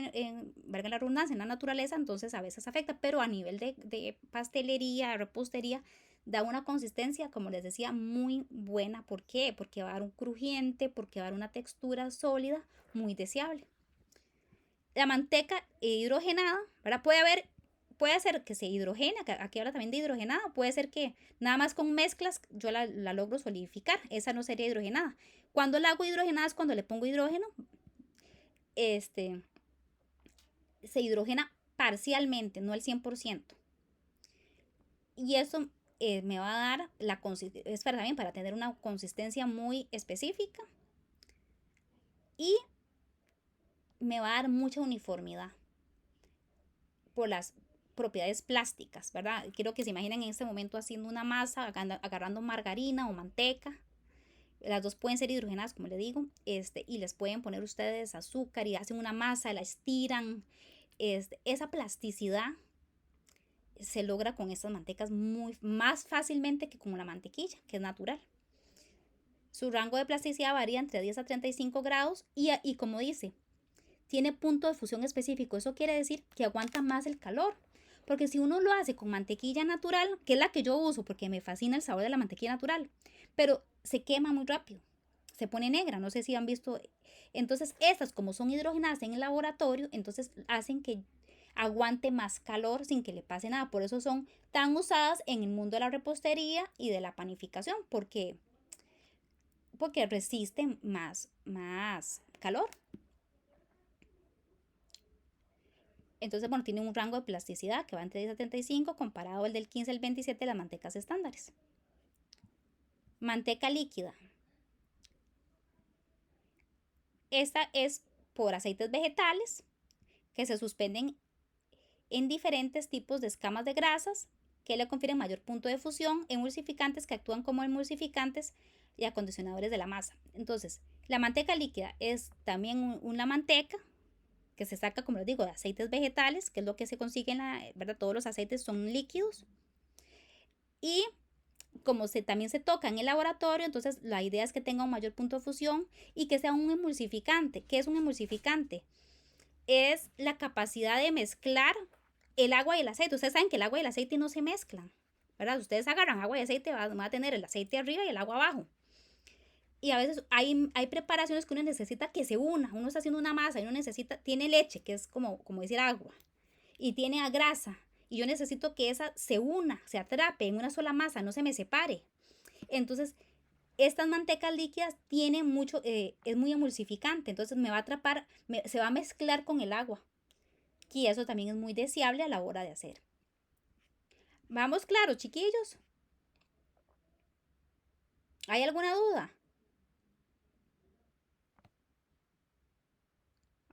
[SPEAKER 1] valga la redundancia, en la naturaleza, entonces a veces afecta, pero a nivel de pastelería, repostería, da una consistencia, como les decía, muy buena. ¿Por qué? Porque va a dar un crujiente, porque va a dar una textura sólida, muy deseable. La manteca hidrogenada, ¿verdad? Puede ser que se hidrogena, aquí habla también de hidrogenada, puede ser que nada más con mezclas yo la logro solidificar, esa no sería hidrogenada. Cuando la hago hidrogenada es cuando le pongo hidrógeno, se hidrogena parcialmente, no el 100%. Y eso me va a dar es también para tener una consistencia muy específica y me va a dar mucha uniformidad por las propiedades plásticas, ¿verdad? Quiero que se imaginen en este momento haciendo una masa, agarrando margarina o manteca. Las dos pueden ser hidrogenadas, como le digo, y les pueden poner ustedes azúcar y hacen una masa, la estiran. Esa plasticidad se logra con estas mantecas más fácilmente que con la mantequilla, que es natural. Su rango de plasticidad varía entre 10 a 35 grados y como dice, tiene punto de fusión específico. Eso quiere decir que aguanta más el calor. Porque si uno lo hace con mantequilla natural, que es la que yo uso porque me fascina el sabor de la mantequilla natural, pero se quema muy rápido, se pone negra, no sé si han visto. Entonces estas, como son hidrogenadas en el laboratorio, entonces hacen que aguante más calor sin que le pase nada. Por eso son tan usadas en el mundo de la repostería y de la panificación, porque resisten más calor. Entonces, bueno, tiene un rango de plasticidad que va entre 10 a 35 comparado al del 15 al 27 de las mantecas estándares. Manteca líquida. Esta es por aceites vegetales que se suspenden en diferentes tipos de escamas de grasas que le confieren mayor punto de fusión, emulsificantes que actúan como emulsificantes y acondicionadores de la masa. Entonces, la manteca líquida es también una manteca que se saca, como les digo, de aceites vegetales, que es lo que se consigue ¿verdad? Todos los aceites son líquidos. Y como también se toca en el laboratorio, entonces la idea es que tenga un mayor punto de fusión y que sea un emulsificante. ¿Qué es un emulsificante? Es la capacidad de mezclar el agua y el aceite. Ustedes saben que el agua y el aceite no se mezclan, ¿verdad? Ustedes agarran agua y aceite, van a tener el aceite arriba y el agua abajo. Y a veces hay preparaciones que uno necesita que se una. Uno está haciendo una masa y uno tiene leche, que es como decir agua, y tiene grasa. Y yo necesito que esa se una, se atrape en una sola masa, no se me separe. Entonces, estas mantecas líquidas tienen es muy emulsificante. Entonces me va a atrapar, se va a mezclar con el agua. Y eso también es muy deseable a la hora de hacer. ¿Vamos claros, chiquillos? ¿Hay alguna duda?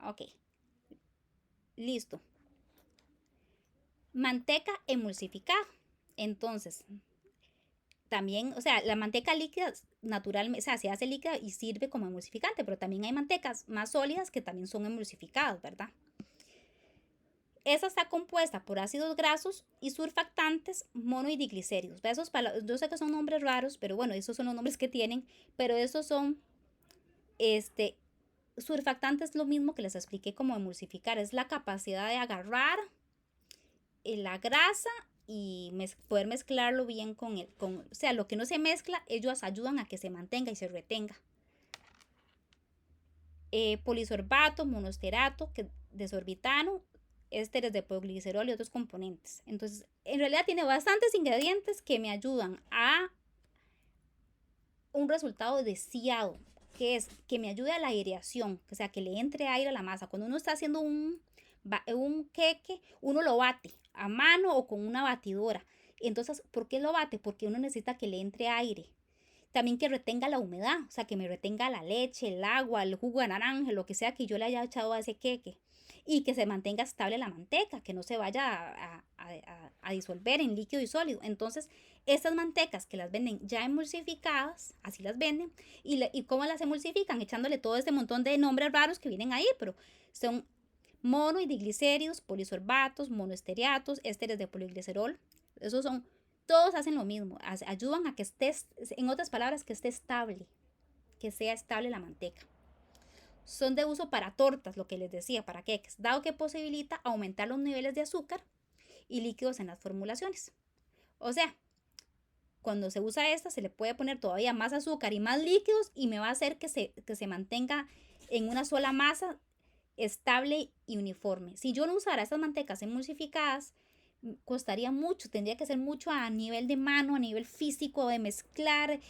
[SPEAKER 1] Ok, listo. Manteca emulsificada. Entonces, también, o sea, la manteca líquida naturalmente, o sea, se hace líquida y sirve como emulsificante, pero también hay mantecas más sólidas que también son emulsificadas, ¿verdad? Esa está compuesta por ácidos grasos y surfactantes mono y diglicéridos. Yo sé que son nombres raros, pero bueno, esos son los nombres que tienen, pero esos son, surfactante es lo mismo que les expliqué como emulsificar, es la capacidad de agarrar la grasa y poder mezclarlo bien o sea, lo que no se mezcla, ellos ayudan a que se mantenga y se retenga. Polisorbato, monosterato, desorbitano, ésteres de poliglicerol y otros componentes. Entonces, en realidad tiene bastantes ingredientes que me ayudan a un resultado deseado, que es que me ayude a la aireación, o sea, que le entre aire a la masa. Cuando uno está haciendo un un queque, uno lo bate a mano o con una batidora. Entonces, ¿por qué lo bate? Porque uno necesita que le entre aire. También que retenga la humedad, o sea, que me retenga la leche, el agua, el jugo de naranja, lo que sea que yo le haya echado a ese queque. Y que se mantenga estable la manteca, que no se vaya a disolver en líquido y sólido. Entonces, estas mantecas que las venden ya emulsificadas, así las venden. ¿Y cómo las emulsifican? Echándole todo este montón de nombres raros que vienen ahí, pero son mono y diglicéridos, polisorbatos, monoesteriatos, ésteres de poliglicerol. Esos son, todos hacen lo mismo, ayudan a que esté, en otras palabras, que esté estable, que sea estable la manteca. Son de uso para tortas, lo que les decía, para queques, dado que posibilita aumentar los niveles de azúcar y líquidos en las formulaciones. O sea, cuando se usa esta, se le puede poner todavía más azúcar y más líquidos y me va a hacer que se mantenga en una sola masa estable y uniforme. Si yo no usara estas mantecas emulsificadas, costaría mucho, tendría que ser mucho a nivel de mano, a nivel físico, de mezclar,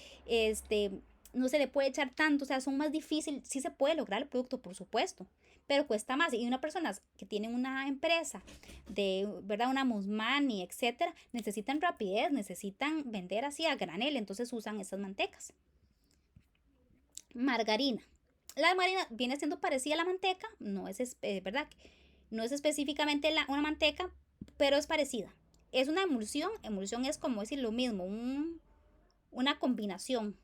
[SPEAKER 1] no se le puede echar tanto, o sea, son más difíciles, sí se puede lograr el producto, por supuesto, pero cuesta más. Y una persona que tiene una empresa de, ¿verdad? Una Musmani, etcétera, necesitan rapidez, necesitan vender así a granel, entonces usan estas mantecas. Margarina. La margarina viene siendo parecida a la manteca, no es, ¿verdad? No es específicamente una manteca, pero es parecida. Es una emulsión. Emulsión es como decir lo mismo, una combinación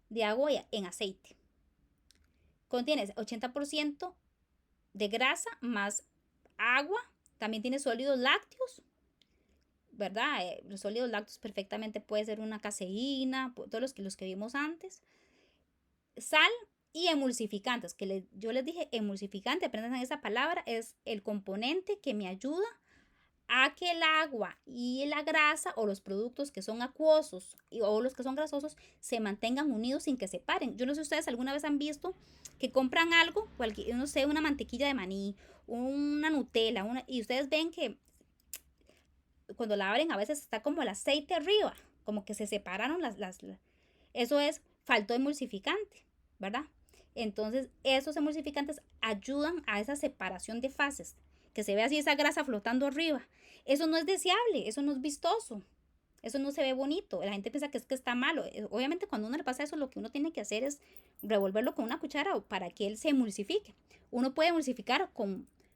[SPEAKER 1] de agua en aceite. Contiene 80% de grasa más agua. También tiene sólidos lácteos, ¿verdad? Los sólidos lácteos perfectamente puede ser una caseína, todos los que vimos antes. Sal y emulsificantes, que yo les dije emulsificante, aprendan esa palabra, es el componente que me ayuda a que el agua y la grasa o los productos que son acuosos o los que son grasosos se mantengan unidos sin que se separen. Yo no sé si ustedes alguna vez han visto que compran algo, no sé, una mantequilla de maní, una Nutella, y ustedes ven que cuando la abren a veces está como el aceite arriba, como que se separaron eso es, faltó emulsificante, ¿verdad? Entonces esos emulsificantes ayudan a esa separación de fases, que se ve así esa grasa flotando arriba. Eso no es deseable, eso no es vistoso, eso no se ve bonito. La gente piensa que es que está malo. Obviamente cuando uno le pasa eso, lo que uno tiene que hacer es revolverlo con una cuchara para que él se emulsifique. Uno puede emulsificar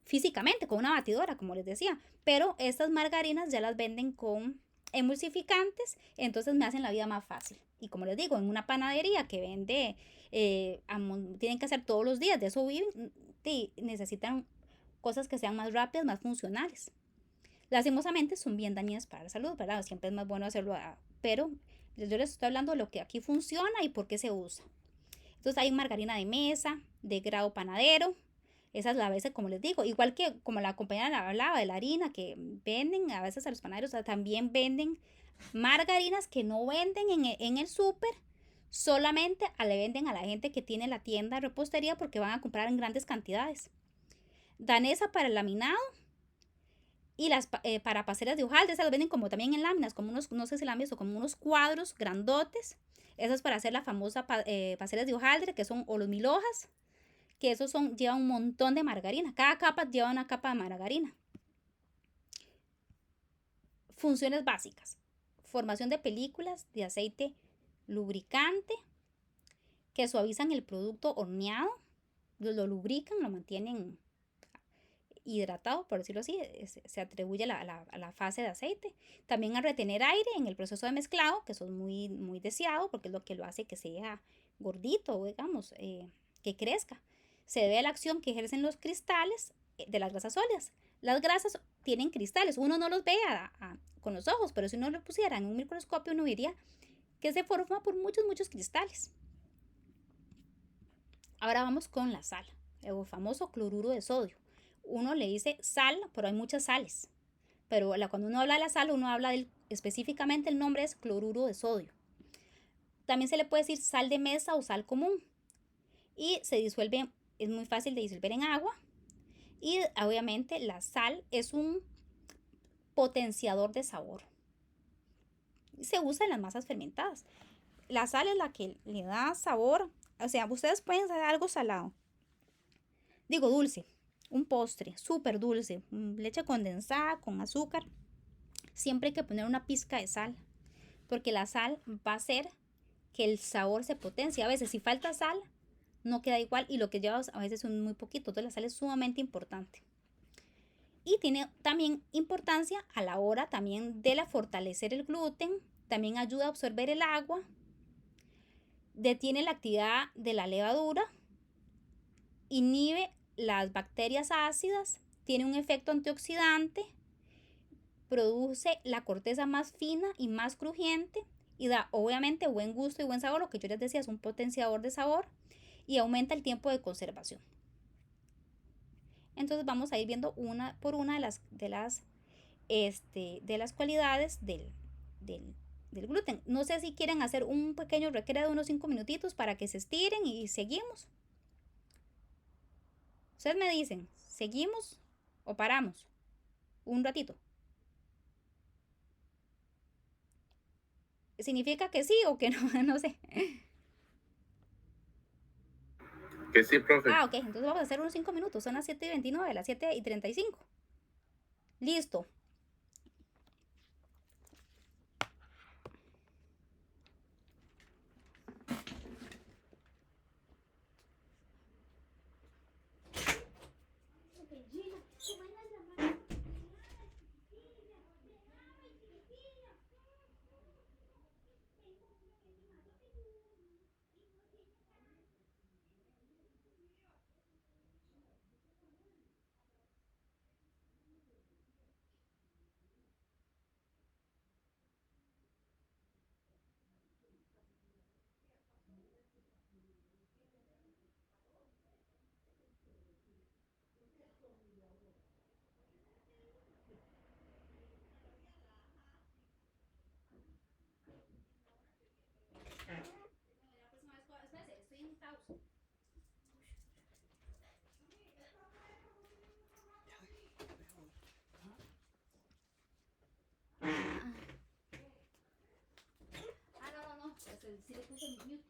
[SPEAKER 1] físicamente con una batidora, como les decía, pero estas margarinas ya las venden con emulsificantes, entonces me hacen la vida más fácil. Y como les digo, en una panadería que vende, tienen que hacer todos los días, de eso viven, necesitan cosas que sean más rápidas, más funcionales. Lastimosamente son bien dañinas para la salud, ¿verdad? Siempre es más bueno hacerlo, pero yo les estoy hablando de lo que aquí funciona y por qué se usa. Entonces hay margarina de mesa, de grado panadero, esa es la veces, como les digo, igual que como la compañera hablaba de la harina que venden a veces a los panaderos, también venden margarinas que no venden en el súper, solamente le venden a la gente que tiene la tienda de repostería porque van a comprar en grandes cantidades. Danesa para el laminado y las para pasteles de hojaldre, esas las venden como también en láminas, como unos, no sé si la han visto, como unos cuadros grandotes. Esas para hacer la famosa pasteles de hojaldre, que son, o los 1000 hojas, que esos llevan un montón de margarina. Cada capa lleva una capa de margarina. Funciones básicas: formación de películas de aceite lubricante que suavizan el producto horneado, lo lubrican, lo mantienen hidratado, por decirlo así, se atribuye a la fase de aceite. También a retener aire en el proceso de mezclado, que eso es muy, muy deseado porque es lo que lo hace que sea gordito, digamos, que crezca. Se debe a la acción que ejercen los cristales de las grasas sólidas. Las grasas tienen cristales, uno no los ve con los ojos, pero si uno lo pusiera en un microscopio uno vería que se forma por muchos, muchos cristales. Ahora vamos con la sal, el famoso cloruro de sodio. Uno le dice sal, pero hay muchas sales. Pero cuando uno habla de la sal, uno habla específicamente el nombre es cloruro de sodio. También se le puede decir sal de mesa o sal común. Y se disuelve, es muy fácil de disolver en agua. Y obviamente la sal es un potenciador de sabor. Se usa en las masas fermentadas. La sal es la que le da sabor. O sea, ustedes pueden hacer algo salado. Digo dulce. un postre súper dulce, leche condensada con azúcar, siempre hay que poner una pizca de sal, porque la sal va a hacer que el sabor se potencie. A veces si falta sal, no queda igual y lo que llevas a veces es muy poquito. Entonces la sal es sumamente importante. Y tiene también importancia a la hora también de fortalecer el gluten. También ayuda a absorber el agua. Detiene la actividad de la levadura. Inhibe las bacterias ácidas. Tiene un efecto antioxidante. Produce la corteza más fina y más crujiente. Y da obviamente buen gusto y buen sabor. Lo que yo les decía es un potenciador de sabor. Y aumenta el tiempo de conservación. Entonces vamos a ir viendo una por una de las cualidades del gluten. No sé si quieren hacer un pequeño recreo de unos 5 minutitos para que se estiren y seguimos. Ustedes me dicen, ¿seguimos o paramos? Un ratito. ¿Significa que sí o que no? No sé.
[SPEAKER 2] Que sí, profe.
[SPEAKER 1] Ok, entonces vamos a hacer unos 5 minutos. Son las 7:29, las 7:35. Listo. No. Sí le puse mute.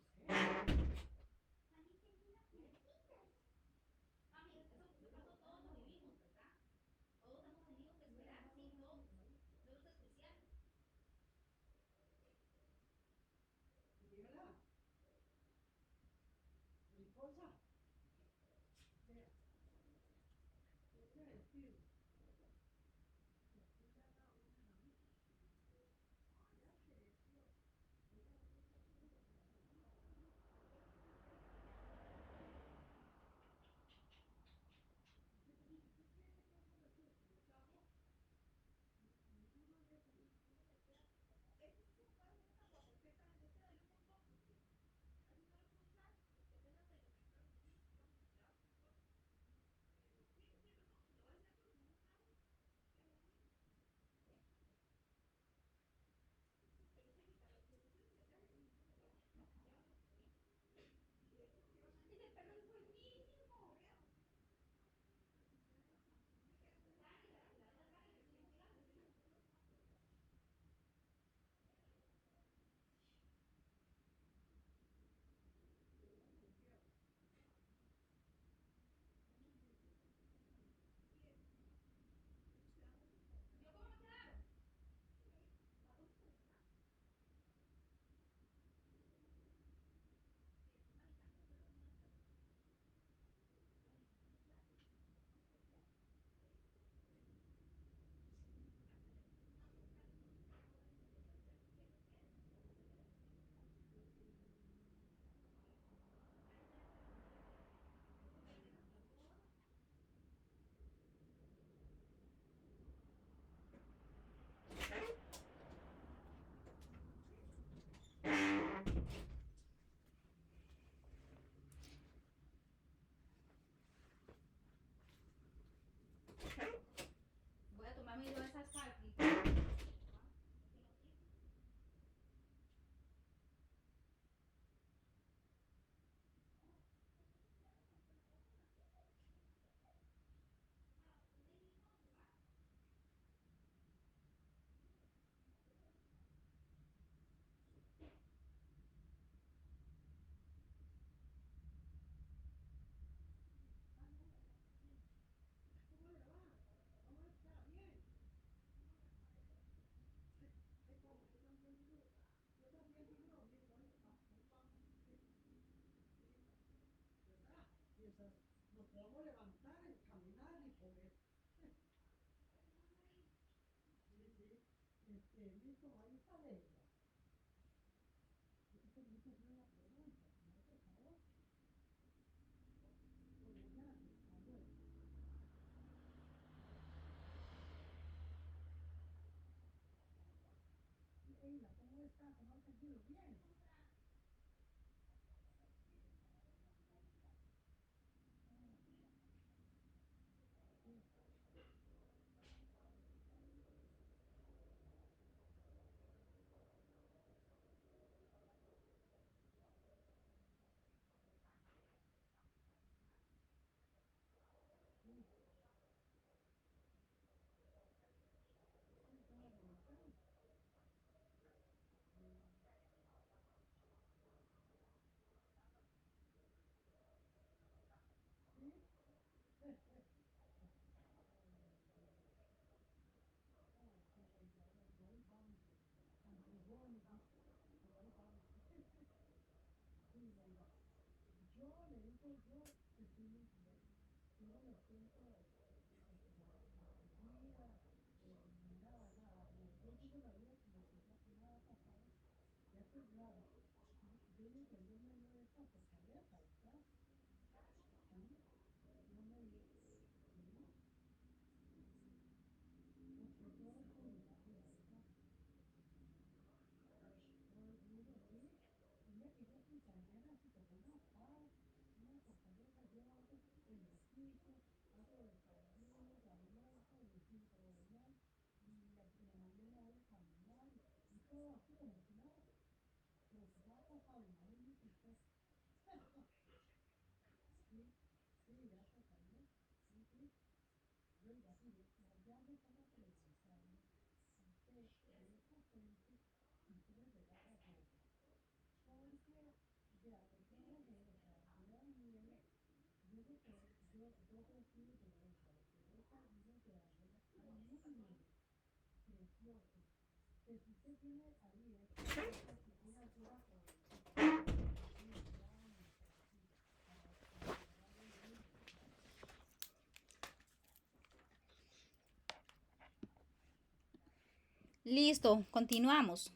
[SPEAKER 1] Listo, continuamos.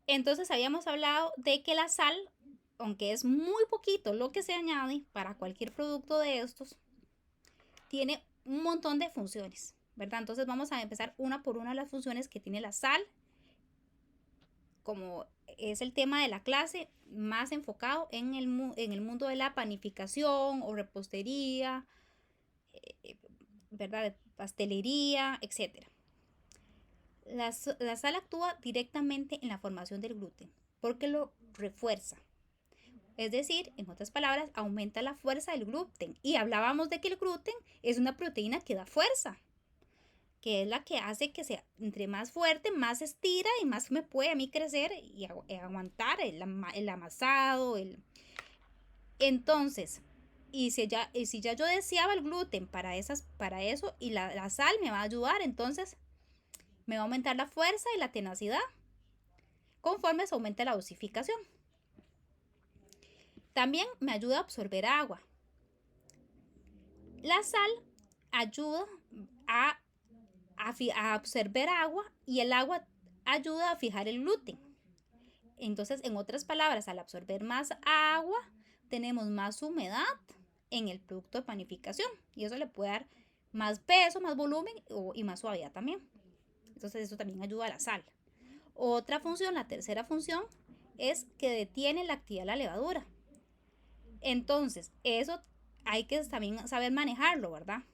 [SPEAKER 1] Entonces habíamos hablado de que la sal, aunque es muy poquito lo que se añade para cualquier producto de estos, tiene un montón de funciones, ¿verdad? Entonces vamos a empezar una por una las funciones que tiene la sal, como es el tema de la clase, más enfocado en el mundo de la panificación o repostería, ¿verdad? De pastelería, etc. La sal actúa directamente en la formación del gluten porque lo refuerza. Es decir, en otras palabras, aumenta la fuerza del gluten. Y hablábamos de que el gluten es una proteína que da fuerza, que es la que hace que sea entre más fuerte, más estira y más me puede a mí crecer y aguantar el amasado. Entonces, y si ya yo deseaba el gluten para eso y la sal me va a ayudar, entonces me va a aumentar la fuerza y la tenacidad conforme se aumenta la dosificación. También me ayuda a absorber agua. La sal ayuda a absorber agua y el agua ayuda a fijar el gluten. Entonces, en otras palabras, al absorber más agua, tenemos más humedad en el producto de panificación y eso le puede dar más peso, más volumen y más suavidad también. Entonces, eso también ayuda a la sal. Otra función, la tercera función, es que detiene la actividad de la levadura. Entonces, eso hay que también saber manejarlo, ¿verdad?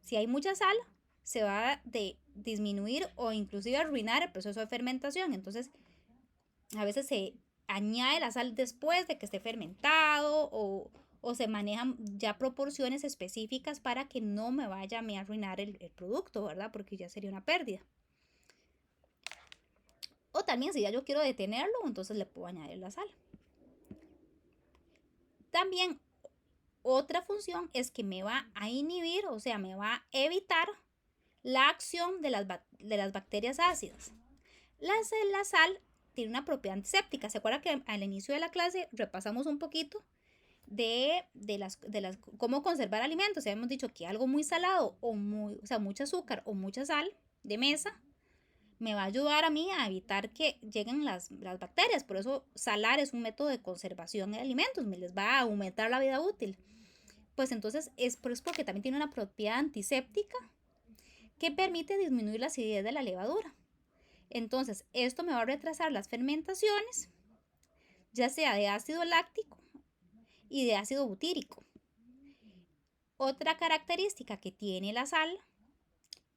[SPEAKER 1] Si hay mucha sal, se va a disminuir o inclusive arruinar el proceso de fermentación. Entonces, a veces se añade la sal después de que esté fermentado o se manejan ya proporciones específicas para que no me vaya a mí a arruinar el producto, ¿verdad? Porque ya sería una pérdida. O también si ya yo quiero detenerlo, entonces le puedo añadir la sal. También otra función es que me va a inhibir, o sea, me va a evitar la acción de las bacterias ácidas. La sal tiene una propiedad antiséptica. ¿Se acuerdan que al inicio de la clase repasamos un poquito de cómo conservar alimentos. Ya hemos dicho que algo muy salado o mucho azúcar o mucha sal de mesa me va a ayudar a mí a evitar que lleguen las bacterias. Por eso salar es un método de conservación de alimentos, me les va a aumentar la vida útil. Pues entonces es porque también tiene una propiedad antiséptica que permite disminuir la acidez de la levadura. Entonces esto me va a retrasar las fermentaciones, ya sea de ácido láctico y de ácido butírico. Otra característica que tiene la sal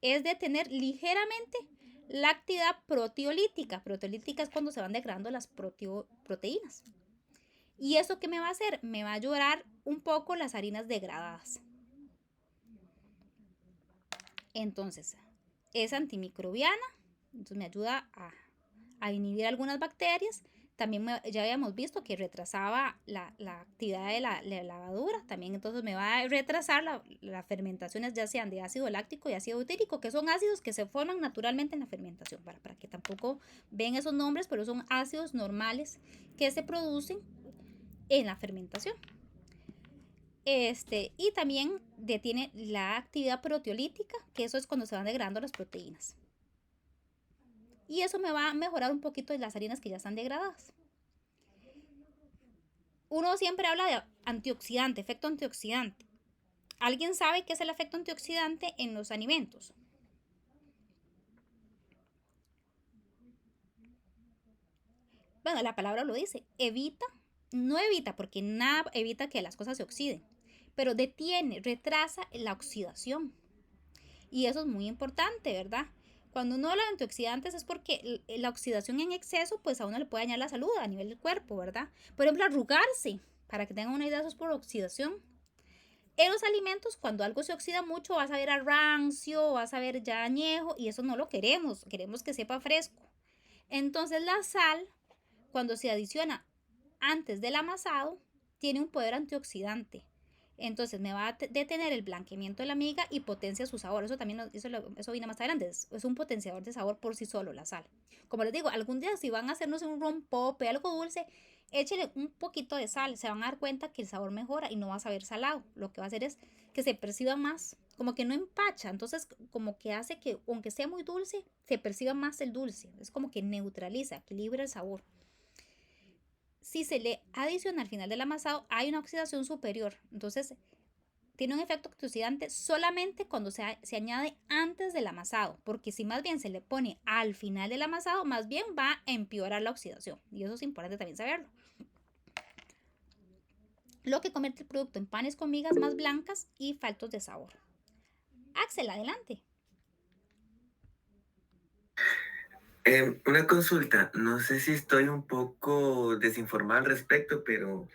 [SPEAKER 1] es de tener ligeramente la actividad proteolítica. Proteolítica es cuando se van degradando las proteínas. ¿Y eso qué me va a hacer? Me va a ayudar un poco las harinas degradadas. Entonces, es antimicrobiana, entonces me ayuda a inhibir algunas bacterias. También ya habíamos visto que retrasaba la actividad de la levadura. También entonces me va a retrasar las fermentaciones, ya sean de ácido láctico y ácido butírico, que son ácidos que se forman naturalmente en la fermentación. Para que tampoco ven esos nombres, pero son ácidos normales que se producen en la fermentación. Y también detiene la actividad proteolítica, que eso es cuando se van degradando las proteínas. Y eso me va a mejorar un poquito de las harinas que ya están degradadas. Uno siempre habla de antioxidante, efecto antioxidante. ¿Alguien sabe qué es el efecto antioxidante en los alimentos? Bueno, la palabra lo dice, no evita, porque nada evita que las cosas se oxiden, pero detiene, retrasa la oxidación. Y eso es muy importante, ¿verdad? Cuando uno habla de antioxidantes es porque la oxidación en exceso, pues a uno le puede dañar la salud a nivel del cuerpo, ¿verdad? Por ejemplo, arrugarse, para que tengan una idea, eso es por oxidación. En los alimentos, cuando algo se oxida mucho, vas a ver a rancio, vas a ver ya añejo, y eso no lo queremos que sepa fresco. Entonces la sal, cuando se adiciona antes del amasado, tiene un poder antioxidante. Entonces me va a detener el blanqueamiento de la miga y potencia su sabor. Eso también eso viene más adelante. Es un potenciador de sabor por sí solo la sal. Como les digo, algún día si van a hacernos un rompope, algo dulce, échele un poquito de sal. Se van a dar cuenta que el sabor mejora y no va a saber salado. Lo que va a hacer es que se perciba más, como que no empacha. Entonces como que hace que, aunque sea muy dulce, se perciba más el dulce. Es como que neutraliza, equilibra el sabor. Si se le adiciona al final del amasado, hay una oxidación superior. Entonces, tiene un efecto antioxidante solamente cuando se añade antes del amasado. Porque si más bien se le pone al final del amasado, más bien va a empeorar la oxidación. Y eso es importante también saberlo. Lo que convierte el producto en panes con migas más blancas y faltos de sabor. Axel, adelante.
[SPEAKER 5] Una consulta, no sé si estoy un poco desinformado al respecto, pero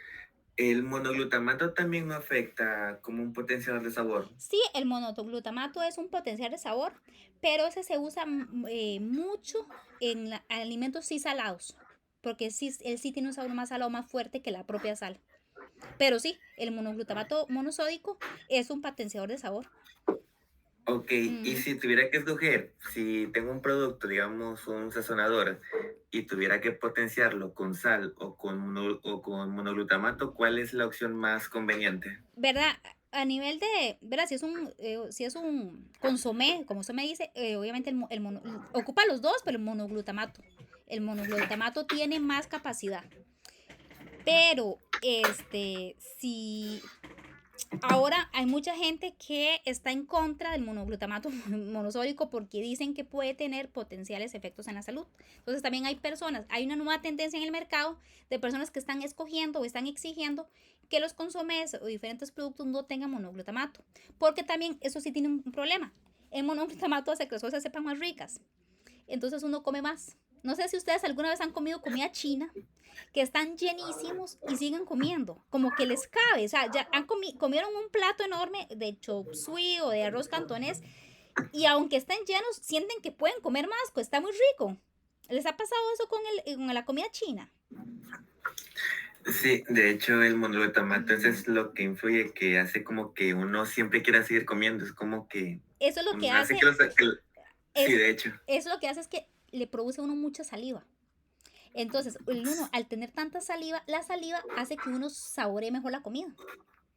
[SPEAKER 5] ¿el monoglutamato también no afecta como un potenciador de sabor?
[SPEAKER 1] Sí, el monoglutamato es un potenciador de sabor, pero ese se usa mucho en alimentos sí salados, porque él sí tiene un sabor más salado, más fuerte que la propia sal. Pero sí, el monoglutamato monosódico es un potenciador de sabor.
[SPEAKER 5] Ok, y si tuviera que escoger, si tengo un producto, digamos un sazonador, y tuviera que potenciarlo con sal o con monoglutamato, ¿cuál es la opción más conveniente?
[SPEAKER 1] ¿Verdad? A nivel de, ¿verdad? Si es un consomé, como usted me dice, obviamente ocupa los dos, pero el monoglutamato tiene más capacidad. Pero, si ahora hay mucha gente que está en contra del monoglutamato monosódico porque dicen que puede tener potenciales efectos en la salud. Entonces también hay una nueva tendencia en el mercado de personas que están escogiendo o están exigiendo que los consomés o diferentes productos no tengan monoglutamato, porque también eso sí tiene un problema. El monoglutamato hace que las cosas sepan más ricas, entonces uno come más. No sé si ustedes alguna vez han comido comida china, que están llenísimos y siguen comiendo, como que les cabe, o sea, ya comieron un plato enorme de chop suey o de arroz cantonés, y aunque estén llenos, sienten que pueden comer más, pues está muy rico. ¿Les ha pasado eso con la comida china?
[SPEAKER 5] Sí, de hecho el monoglutamato eso es lo que influye, que hace como que uno siempre quiera seguir comiendo, es como que
[SPEAKER 1] Eso es lo que
[SPEAKER 5] hace
[SPEAKER 1] hace,
[SPEAKER 5] sí, de hecho.
[SPEAKER 1] eso lo que hace es que le produce a uno mucha saliva. Entonces, uno al tener tanta saliva, la saliva hace que uno saboree mejor la comida.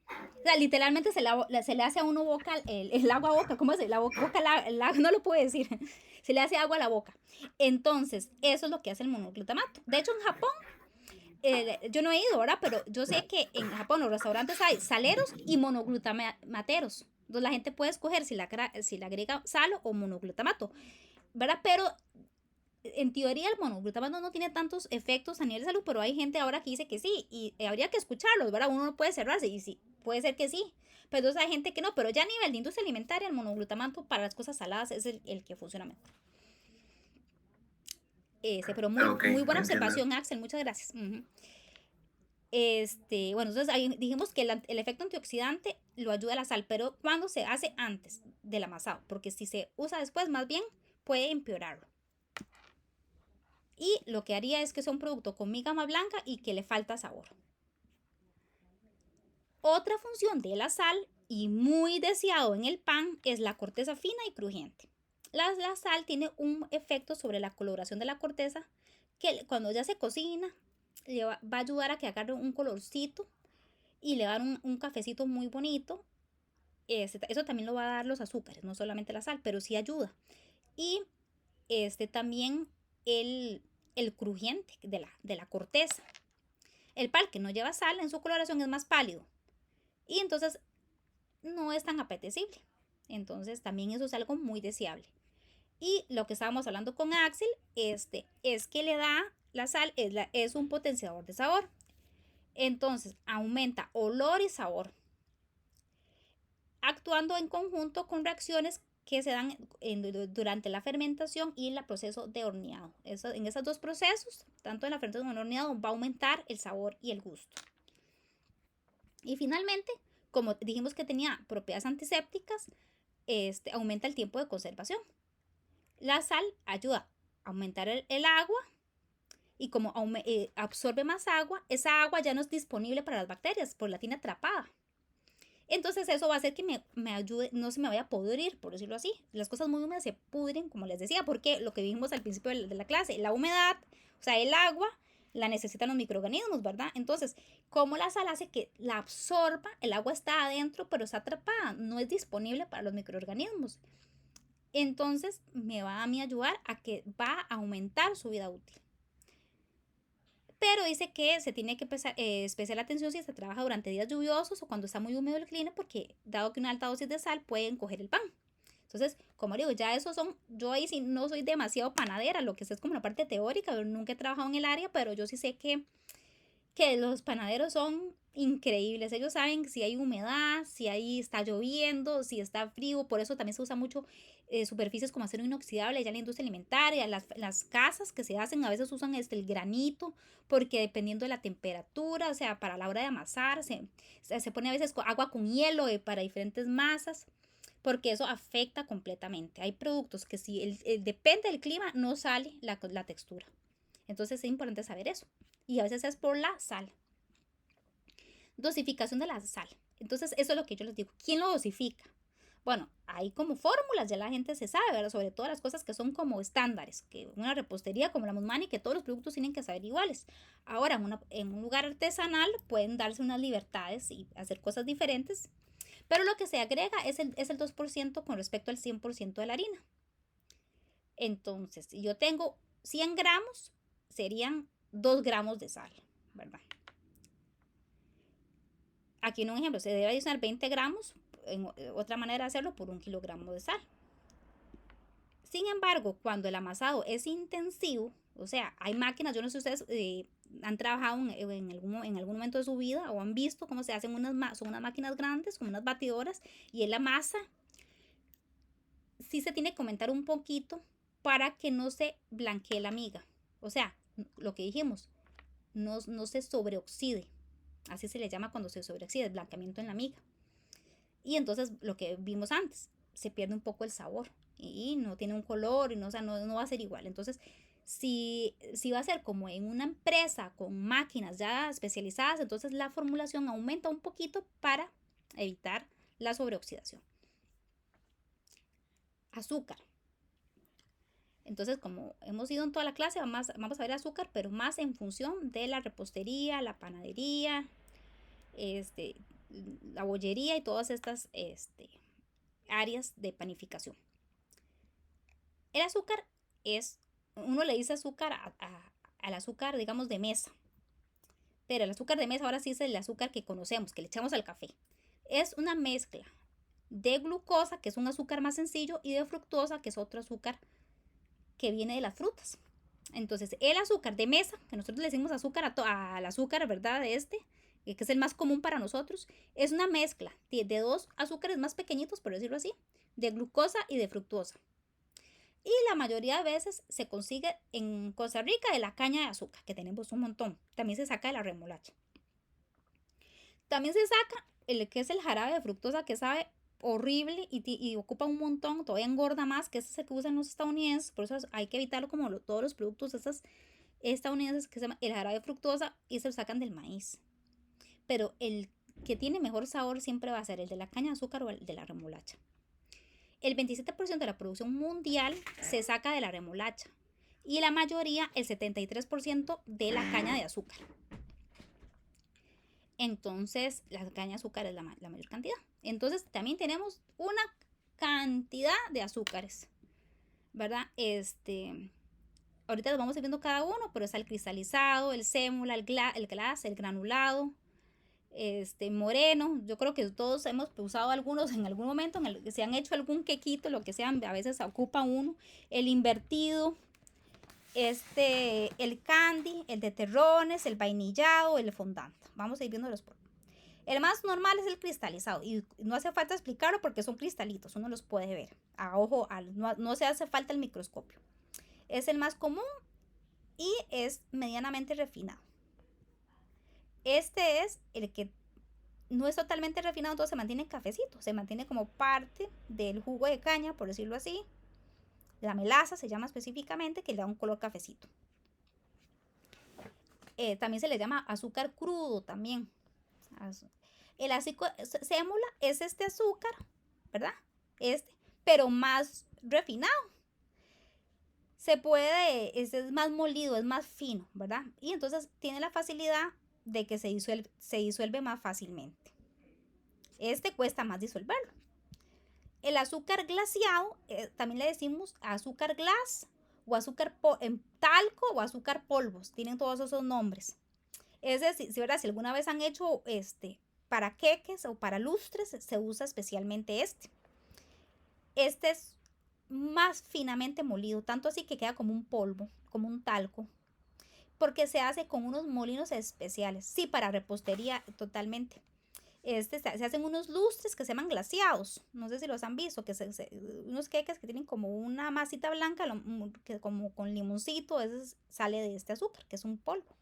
[SPEAKER 1] O sea, literalmente se le hace a uno boca, el agua a boca, ¿cómo es? La boca, no lo puedo decir. Se le hace agua a la boca. Entonces, eso es lo que hace el monoglutamato. De hecho, en Japón, yo no he ido, ¿verdad? Pero yo sé que en Japón los restaurantes hay saleros y monoglutamateros. Entonces, la gente puede escoger si le agrega sal o monoglutamato, ¿verdad? Pero en teoría el monoglutamato no tiene tantos efectos a nivel de salud, pero hay gente ahora que dice que sí, y habría que escucharlos, ¿verdad? Uno no puede cerrarse, y sí, puede ser que sí, pero entonces hay gente que no, pero ya a nivel de industria alimentaria, el monoglutamato para las cosas saladas es el que funciona mejor. Pero muy buena observación, Axel, muchas gracias. Bueno, entonces ahí dijimos que el efecto antioxidante lo ayuda a la sal, pero cuando se hace antes del amasado, porque si se usa después, más bien puede empeorarlo. Y lo que haría es que sea un producto con gama blanca y que le falta sabor. Otra función de la sal, y muy deseado en el pan, es la corteza fina y crujiente. La sal tiene un efecto sobre la coloración de la corteza que cuando ya se cocina va a ayudar a que agarre un colorcito y le va a dar un cafecito muy bonito. Eso también lo va a dar los azúcares, no solamente la sal, pero sí ayuda. Y también el crujiente de la corteza. El pan que no lleva sal en su coloración es más pálido y entonces no es tan apetecible. Entonces también eso es algo muy deseable. Y lo que estábamos hablando con Axel, es que le da la sal, es un potenciador de sabor. Entonces aumenta olor y sabor, actuando en conjunto con reacciones que se dan durante la fermentación y el proceso de horneado. En esos dos procesos, tanto en la fermentación como en el horneado, va a aumentar el sabor y el gusto. Y finalmente, como dijimos que tenía propiedades antisépticas, aumenta el tiempo de conservación. La sal ayuda a aumentar el agua y como absorbe más agua, esa agua ya no es disponible para las bacterias, pues la tiene atrapada. Entonces eso va a hacer que me ayude, no se me vaya a pudrir, por decirlo así. Las cosas muy húmedas se pudren, como les decía, porque lo que vimos al principio de la clase, la humedad, o sea, el agua, la necesitan los microorganismos, ¿verdad? Entonces, como la sal hace que la absorba, el agua está adentro, pero está atrapada, no es disponible para los microorganismos. Entonces, me va a mí ayudar a que va a aumentar su vida útil. Pero dice que se tiene que prestar especial atención si se trabaja durante días lluviosos o cuando está muy húmedo el clima, porque dado que una alta dosis de sal puede encoger el pan. Entonces, como digo, ya esos son, yo ahí sí no soy demasiado panadera, lo que sé es como la parte teórica, yo nunca he trabajado en el área, pero yo sí sé que los panaderos son increíbles. Ellos saben si hay humedad, si ahí está lloviendo, si está frío. Por eso también se usa mucho superficies como acero inoxidable ya en la industria alimentaria. Las casas que se hacen a veces usan el granito, porque dependiendo de la temperatura, o sea, para la hora de amasar, se pone a veces agua con hielo para diferentes masas, porque eso afecta completamente. Hay productos que si depende del clima no sale la textura. Entonces es importante saber eso. Y a veces es por la sal. Dosificación de la sal. Entonces eso es lo que yo les digo. ¿Quién lo dosifica? Bueno, hay como fórmulas, ya la gente se sabe, ¿verdad? Sobre todo las cosas que son como estándares, que una repostería como la Musmani, que todos los productos tienen que saber iguales. Ahora, en un lugar artesanal pueden darse unas libertades y hacer cosas diferentes, pero lo que se agrega es el 2% con respecto al 100% de la harina. Entonces, si yo tengo 100 gramos, serían 2 gramos de sal, ¿verdad? Aquí en un ejemplo, se debe adicionar 20 gramos, en otra manera de hacerlo, por 1 kilogramo de sal. Sin embargo, cuando el amasado es intensivo, o sea, hay máquinas, yo no sé si ustedes han trabajado en algún momento de su vida o han visto cómo se hacen son unas máquinas grandes, como unas batidoras, y es la masa. Sí se tiene que aumentar un poquito para que no se blanquee la miga. O sea, lo que dijimos, no se sobreoxide. Así se le llama cuando se sobreoxida, el blanqueamiento en la miga. Y entonces lo que vimos antes, se pierde un poco el sabor y no tiene un color y no va a ser igual. Entonces, si va a ser como en una empresa con máquinas ya especializadas, entonces la formulación aumenta un poquito para evitar la sobreoxidación. Azúcar. Entonces, como hemos ido en toda la clase, vamos a ver azúcar, pero más en función de la repostería, la panadería, la bollería y todas estas áreas de panificación. El azúcar uno le dice azúcar al azúcar, digamos, de mesa. Pero el azúcar de mesa ahora sí es el azúcar que conocemos, que le echamos al café. Es una mezcla de glucosa, que es un azúcar más sencillo, y de fructosa, que es otro azúcar que viene de las frutas. Entonces, el azúcar de mesa, que nosotros le decimos azúcar al azúcar, ¿verdad? Que es el más común para nosotros, es una mezcla de dos azúcares más pequeñitos, por decirlo así, de glucosa y de fructosa. Y la mayoría de veces se consigue en Costa Rica de la caña de azúcar, que tenemos un montón. También se saca de la remolacha. También se saca el que es el jarabe de fructosa, que sabe horrible y ocupa un montón, todavía engorda más, que ese es el que usan los estadounidenses. Por eso hay que evitarlo como todos los productos estos estadounidenses, que se llama el jarabe de fructosa, y se lo sacan del maíz. Pero el que tiene mejor sabor siempre va a ser el de la caña de azúcar o el de la remolacha. El 27% de la producción mundial se saca de la remolacha y la mayoría, el 73%, de la caña de azúcar. Entonces, la caña de azúcar es la mayor cantidad. Entonces, también tenemos una cantidad de azúcares, ¿verdad? Ahorita los vamos a ir viendo cada uno, pero está el cristalizado, el sémola, el glass, el granulado, moreno. Yo creo que todos hemos usado algunos en algún momento, en el que se han hecho algún quequito, lo que sea, a veces ocupa uno. El invertido, el candy, el de terrones, el vainillado, el fondant. Vamos a ir viéndolos por. El más normal es el cristalizado y no hace falta explicarlo porque son cristalitos, uno los puede ver a ojo, no se hace falta el microscopio. Es el más común y es medianamente refinado. Este es el que no es totalmente refinado, entonces se mantiene cafecito, se mantiene como parte del jugo de caña, por decirlo así. La melaza se llama específicamente, que le da un color cafecito. También se le llama azúcar crudo también. El azúcar sémola es este azúcar, ¿verdad? Pero más refinado. Es más molido, es más fino, ¿verdad? Y entonces tiene la facilidad de que se disuelve más fácilmente. Cuesta más disolverlo. El azúcar glaseado, también le decimos azúcar glass o azúcar en talco o azúcar polvos. Tienen todos esos nombres. Es decir, si alguna vez han hecho para queques o para lustres, se usa especialmente este. Este es más finamente molido, tanto así que queda como un polvo, como un talco, porque se hace con unos molinos especiales. Sí, para repostería totalmente. Se hacen unos lustres que se llaman glaseados. No sé si los han visto, unos queques que tienen como una masita blanca, que como con limoncito, ese sale de este azúcar, que es un polvo.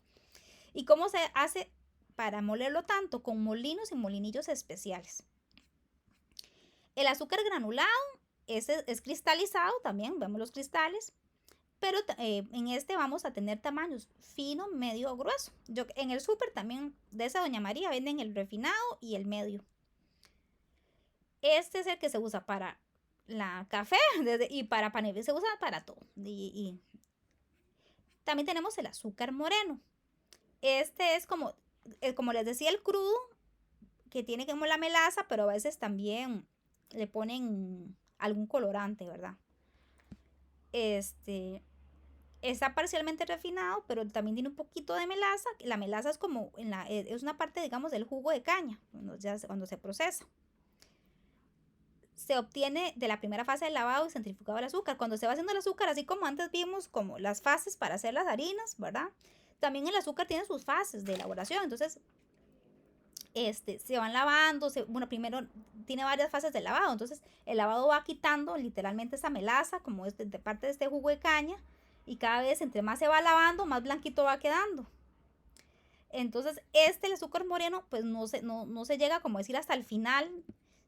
[SPEAKER 1] ¿Y cómo se hace para molerlo tanto? Con molinos y molinillos especiales. El azúcar granulado es cristalizado también, vemos los cristales, pero en vamos a tener tamaños fino, medio o grueso. En el súper también de esa Doña María venden el refinado y el medio. Este es el que se usa para la café y para panel, se usa para todo. Y también tenemos el azúcar moreno. Es como les decía, el crudo, que tiene como la melaza, pero a veces también le ponen algún colorante, ¿verdad? Está parcialmente refinado, pero también tiene un poquito de melaza. La melaza es como es una parte, digamos, del jugo de caña cuando se procesa. Se obtiene de la primera fase del lavado y centrifugado del azúcar. Cuando se va haciendo el azúcar, así como antes vimos como las fases para hacer las harinas, ¿verdad? También el azúcar tiene sus fases de elaboración. Entonces, se van lavando. Primero tiene varias fases de lavado. Entonces, el lavado va quitando literalmente esa melaza, como de parte de este jugo de caña. Y cada vez, entre más se va lavando, más blanquito va quedando. Entonces, el azúcar moreno, pues no se llega, como decir, hasta el final,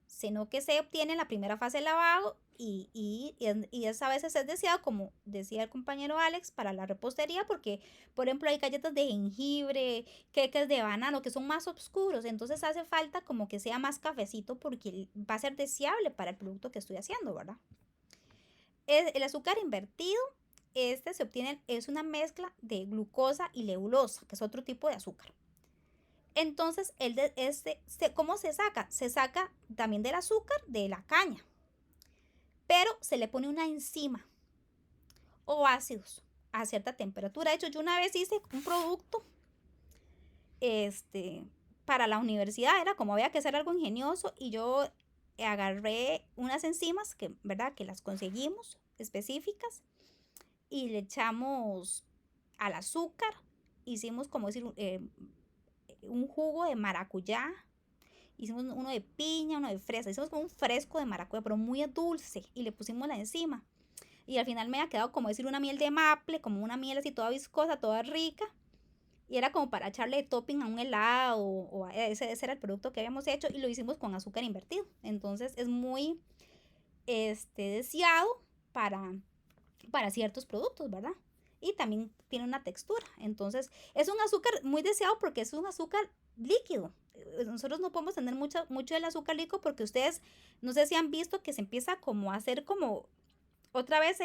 [SPEAKER 1] sino que se obtiene en la primera fase del lavado y a veces es deseado, como decía el compañero Alex, para la repostería, porque, por ejemplo, hay galletas de jengibre, queques de banano, que son más oscuros, entonces hace falta como que sea más cafecito, porque va a ser deseable para el producto que estoy haciendo, ¿verdad? El azúcar invertido se obtiene, es una mezcla de glucosa y leulosa, que es otro tipo de azúcar. Entonces, ¿cómo se saca? Se saca también del azúcar de la caña, pero se le pone una enzima o ácidos a cierta temperatura. De hecho, yo una vez hice un producto para la universidad, era como había que hacer algo ingenioso, y yo agarré unas enzimas que, ¿verdad?, que las conseguimos específicas, y le echamos al azúcar, hicimos como decir un jugo de maracuyá, hicimos uno de piña, uno de fresa, hicimos como un fresco de maracuyá, pero muy dulce, y le pusimos la enzima. Y al final me ha quedado como decir una miel de maple, como una miel así toda viscosa, toda rica. Y era como para echarle topping a un helado, o ese era el producto que habíamos hecho, y lo hicimos con azúcar invertido. Entonces es muy deseado para ciertos productos, ¿verdad? Y también tiene una textura. Entonces es un azúcar muy deseado porque es un azúcar líquido. Nosotros no podemos tener mucho del azúcar líquido porque ustedes, no sé si han visto que se empieza como a hacer como otra vez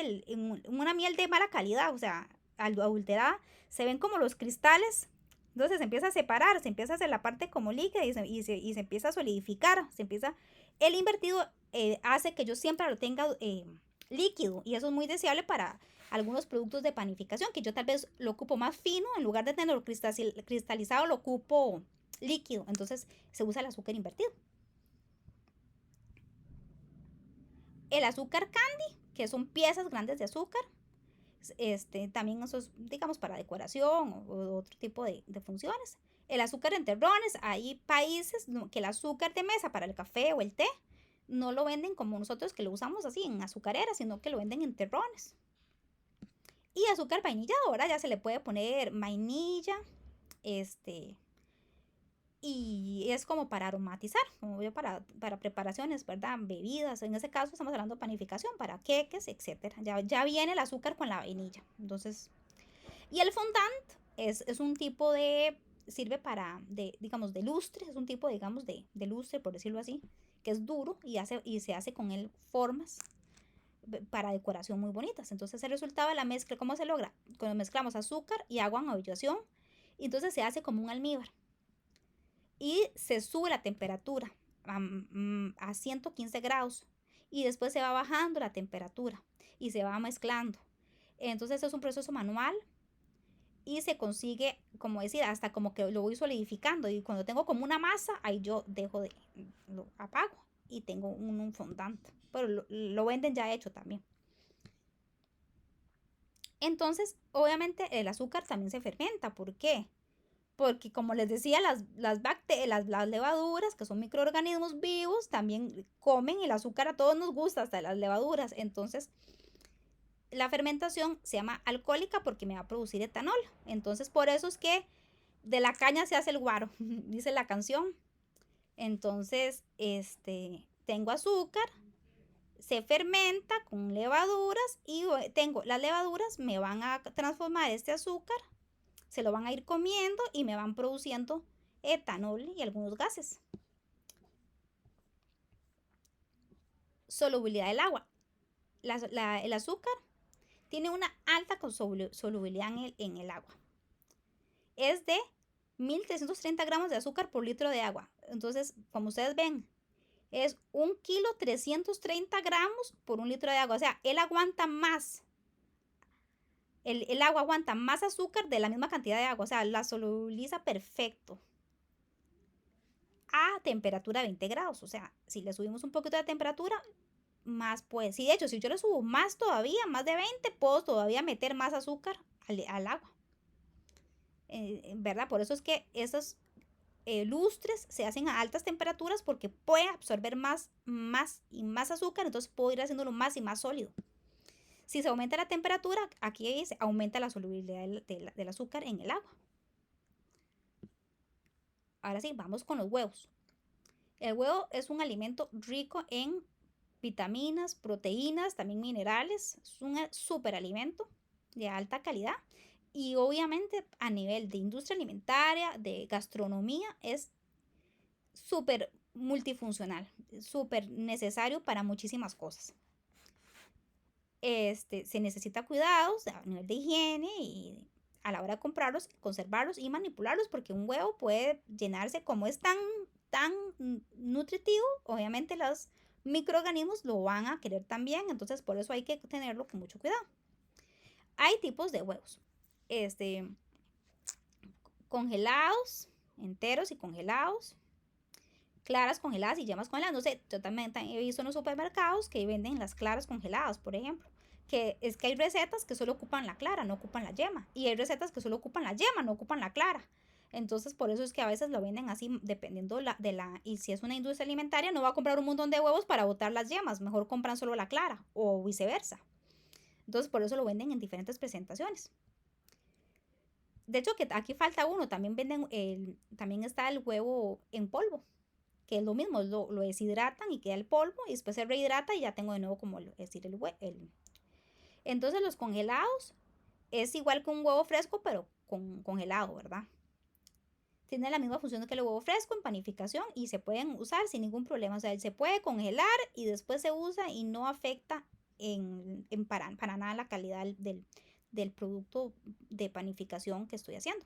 [SPEAKER 1] una miel de mala calidad, o sea, adulterada, se ven como los cristales. Entonces se empieza a separar, se empieza a hacer la parte como líquida, y se empieza a solidificar, el invertido hace que yo siempre lo tenga líquido, y eso es muy deseable para algunos productos de panificación, que yo tal vez lo ocupo más fino, en lugar de tenerlo cristalizado lo ocupo líquido, entonces se usa el azúcar invertido. El azúcar candy, que son piezas grandes de azúcar, también eso es, digamos, para decoración o otro tipo de funciones. El azúcar en terrones, hay países que el azúcar de mesa para el café o el té no lo venden como nosotros, que lo usamos así en azucareras, sino que lo venden en terrones. Y azúcar vainillado, ahora ya se le puede poner vainilla, y es como para aromatizar, como yo para preparaciones, ¿verdad? Bebidas, en ese caso estamos hablando de panificación, para queques, etcétera. Ya viene el azúcar con la vainilla. Entonces, y el fondant es un tipo sirve para, digamos, de lustre, es un tipo, digamos, de lustre, por decirlo así, que es duro, y se hace con él formas para decoración muy bonitas. Entonces el resultado de la mezcla, ¿cómo se logra? Cuando mezclamos azúcar y agua en ebullición, y entonces se hace como un almíbar. Y se sube la temperatura a 115 grados, y después se va bajando la temperatura y se va mezclando. Entonces es un proceso manual, y se consigue, como decir, hasta como que lo voy solidificando, y cuando tengo como una masa, ahí yo lo apago y tengo un fondant, pero lo venden ya hecho también. Entonces, obviamente el azúcar también se fermenta. ¿Por qué? Porque, como les decía, las levaduras, que son microorganismos vivos, también comen el azúcar. A todos nos gusta, hasta las levaduras. Entonces, la fermentación se llama alcohólica porque me va a producir etanol. Entonces, por eso es que de la caña se hace el guaro, dice la canción. Entonces, tengo azúcar, se fermenta con levaduras, y las levaduras me van a transformar este azúcar, se lo van a ir comiendo y me van produciendo etanol y algunos gases. Solubilidad del agua. El azúcar tiene una alta solubilidad en el agua. Es de 1330 gramos de azúcar por litro de agua. Entonces, como ustedes ven, es 1,330 gramos por un litro de agua. O sea, él aguanta más. El agua aguanta más azúcar de la misma cantidad de agua. O sea, la solubiliza perfecto a temperatura de 20 grados. O sea, si le subimos un poquito de temperatura, más pues. Sí, de hecho, si yo le subo más todavía, más de 20, puedo todavía meter más azúcar al agua. ¿Verdad? Por eso es que esos lustres se hacen a altas temperaturas, porque puede absorber más y más azúcar. Entonces puedo ir haciéndolo más y más sólido. Si se aumenta la temperatura, aquí se aumenta la solubilidad del azúcar en el agua. Ahora sí, vamos con los huevos. El huevo es un alimento rico en vitaminas, proteínas, también minerales. Es un superalimento de alta calidad. Y obviamente a nivel de industria alimentaria, de gastronomía, es súper multifuncional, súper necesario para muchísimas cosas. se necesita cuidados a nivel de higiene y a la hora de comprarlos, conservarlos y manipularlos, porque un huevo puede llenarse, como es tan nutritivo, obviamente los microorganismos lo van a querer también, entonces por eso hay que tenerlo con mucho cuidado. Hay tipos de huevos, congelados, enteros y congelados, claras congeladas y yemas congeladas. No sé, yo también he visto en los supermercados que venden las claras congeladas, por ejemplo. Que es que hay recetas que solo ocupan la clara, no ocupan la yema. Y hay recetas que solo ocupan la yema, no ocupan la clara. Entonces, por eso es que a veces lo venden así, dependiendo y si es una industria alimentaria, no va a comprar un montón de huevos para botar las yemas. Mejor compran solo la clara o viceversa. Entonces, por eso lo venden en diferentes presentaciones. De hecho, que aquí falta uno. También también está el huevo en polvo, que es lo mismo, lo deshidratan y queda el polvo y después se rehidrata y ya tengo de nuevo como decir Entonces los congelados es igual que un huevo fresco, pero congelado, ¿verdad? Tiene la misma función que el huevo fresco en panificación y se pueden usar sin ningún problema. O sea, se puede congelar y después se usa y no afecta para nada la calidad del producto de panificación que estoy haciendo.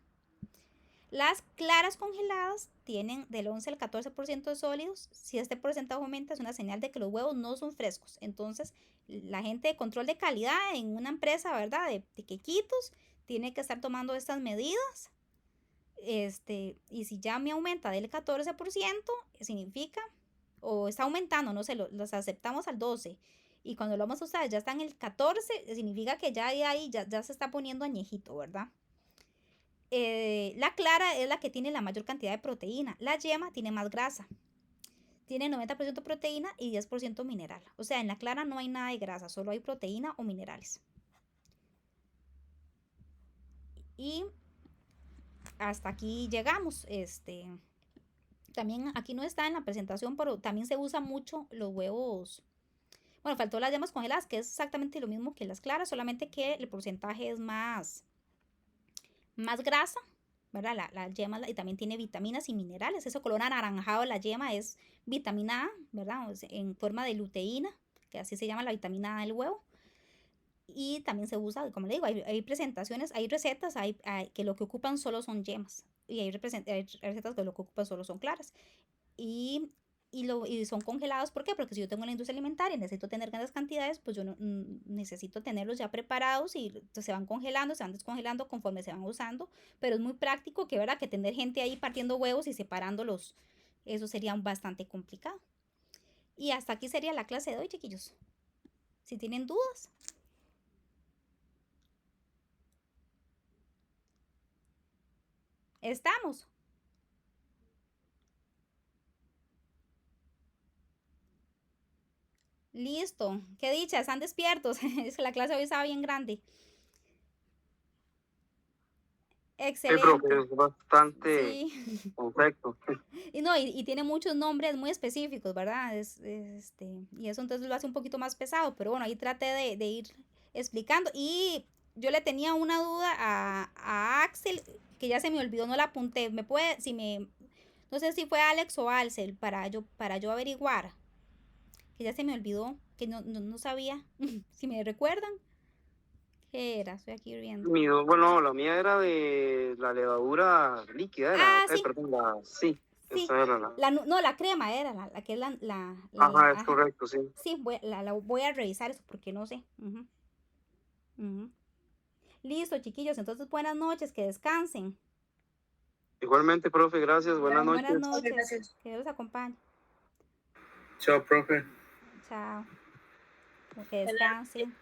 [SPEAKER 1] Las claras congeladas tienen del 11 al 14% de sólidos. Si este porcentaje aumenta, es una señal de que los huevos no son frescos. Entonces, la gente de control de calidad en una empresa, ¿verdad?, de quequitos, tiene que estar tomando estas medidas. Y si ya me aumenta del 14%, significa, o está aumentando, no sé, los aceptamos al 12%. Y cuando lo vamos a usar ya está en el 14%, significa que ya ahí ya se está poniendo añejito, ¿verdad? La clara es la que tiene la mayor cantidad de proteína. La yema tiene más grasa. Tiene 90% proteína y 10% mineral. O sea, en la clara no hay nada de grasa, solo hay proteína o minerales. Y hasta aquí llegamos. También aquí no está en la presentación, pero también se usa mucho los huevos. Bueno, faltó las yemas congeladas, que es exactamente lo mismo que las claras, solamente que el porcentaje es más grasa, ¿verdad? La yema, y también tiene vitaminas y minerales. Ese color anaranjado de la yema es vitamina A, ¿verdad? En forma de luteína, que así se llama la vitamina A del huevo. Y también se usa, como le digo, hay presentaciones, hay recetas que lo que ocupan solo son yemas. Y hay recetas que lo que ocupan solo son claras. Y son congelados. ¿Por qué? Porque si yo tengo la industria alimentaria y necesito tener grandes cantidades, pues yo necesito tenerlos ya preparados y se van congelando, se van descongelando conforme se van usando. Pero es muy práctico que, ¿verdad?, que tener gente ahí partiendo huevos y separándolos, eso sería bastante complicado. Y hasta aquí sería la clase de hoy, chiquillos. Si tienen dudas. Estamos. Listo. Qué dicha, están despiertos. Es que la clase hoy estaba bien grande. Excelente.
[SPEAKER 3] Sí, profe, es bastante
[SPEAKER 1] Sí.
[SPEAKER 3] perfecto.
[SPEAKER 1] Y tiene muchos nombres muy específicos, ¿verdad? Y eso entonces lo hace un poquito más pesado, pero bueno, ahí traté de ir explicando. Y yo le tenía una duda a Axel, que ya se me olvidó, no la apunté. No sé si fue Alex o Axel para yo averiguar, que ya se me olvidó, que no sabía. Si me recuerdan, ¿qué era? Estoy aquí viendo.
[SPEAKER 3] Bueno, la mía era de la levadura líquida, era.
[SPEAKER 1] Sí.
[SPEAKER 3] Perdón,
[SPEAKER 1] Sí.
[SPEAKER 3] esa era
[SPEAKER 1] la crema era la que es
[SPEAKER 3] Ajá, es
[SPEAKER 1] ajá.
[SPEAKER 3] correcto, sí.
[SPEAKER 1] Sí, voy a revisar eso porque no sé. Listo, chiquillos. Entonces, buenas noches, que descansen.
[SPEAKER 3] Igualmente, profe, gracias, buenas noches.
[SPEAKER 1] Buenas noches.
[SPEAKER 4] Gracias.
[SPEAKER 1] Que Dios los acompañe.
[SPEAKER 2] Chao, profe.
[SPEAKER 1] Chao. Que descansen.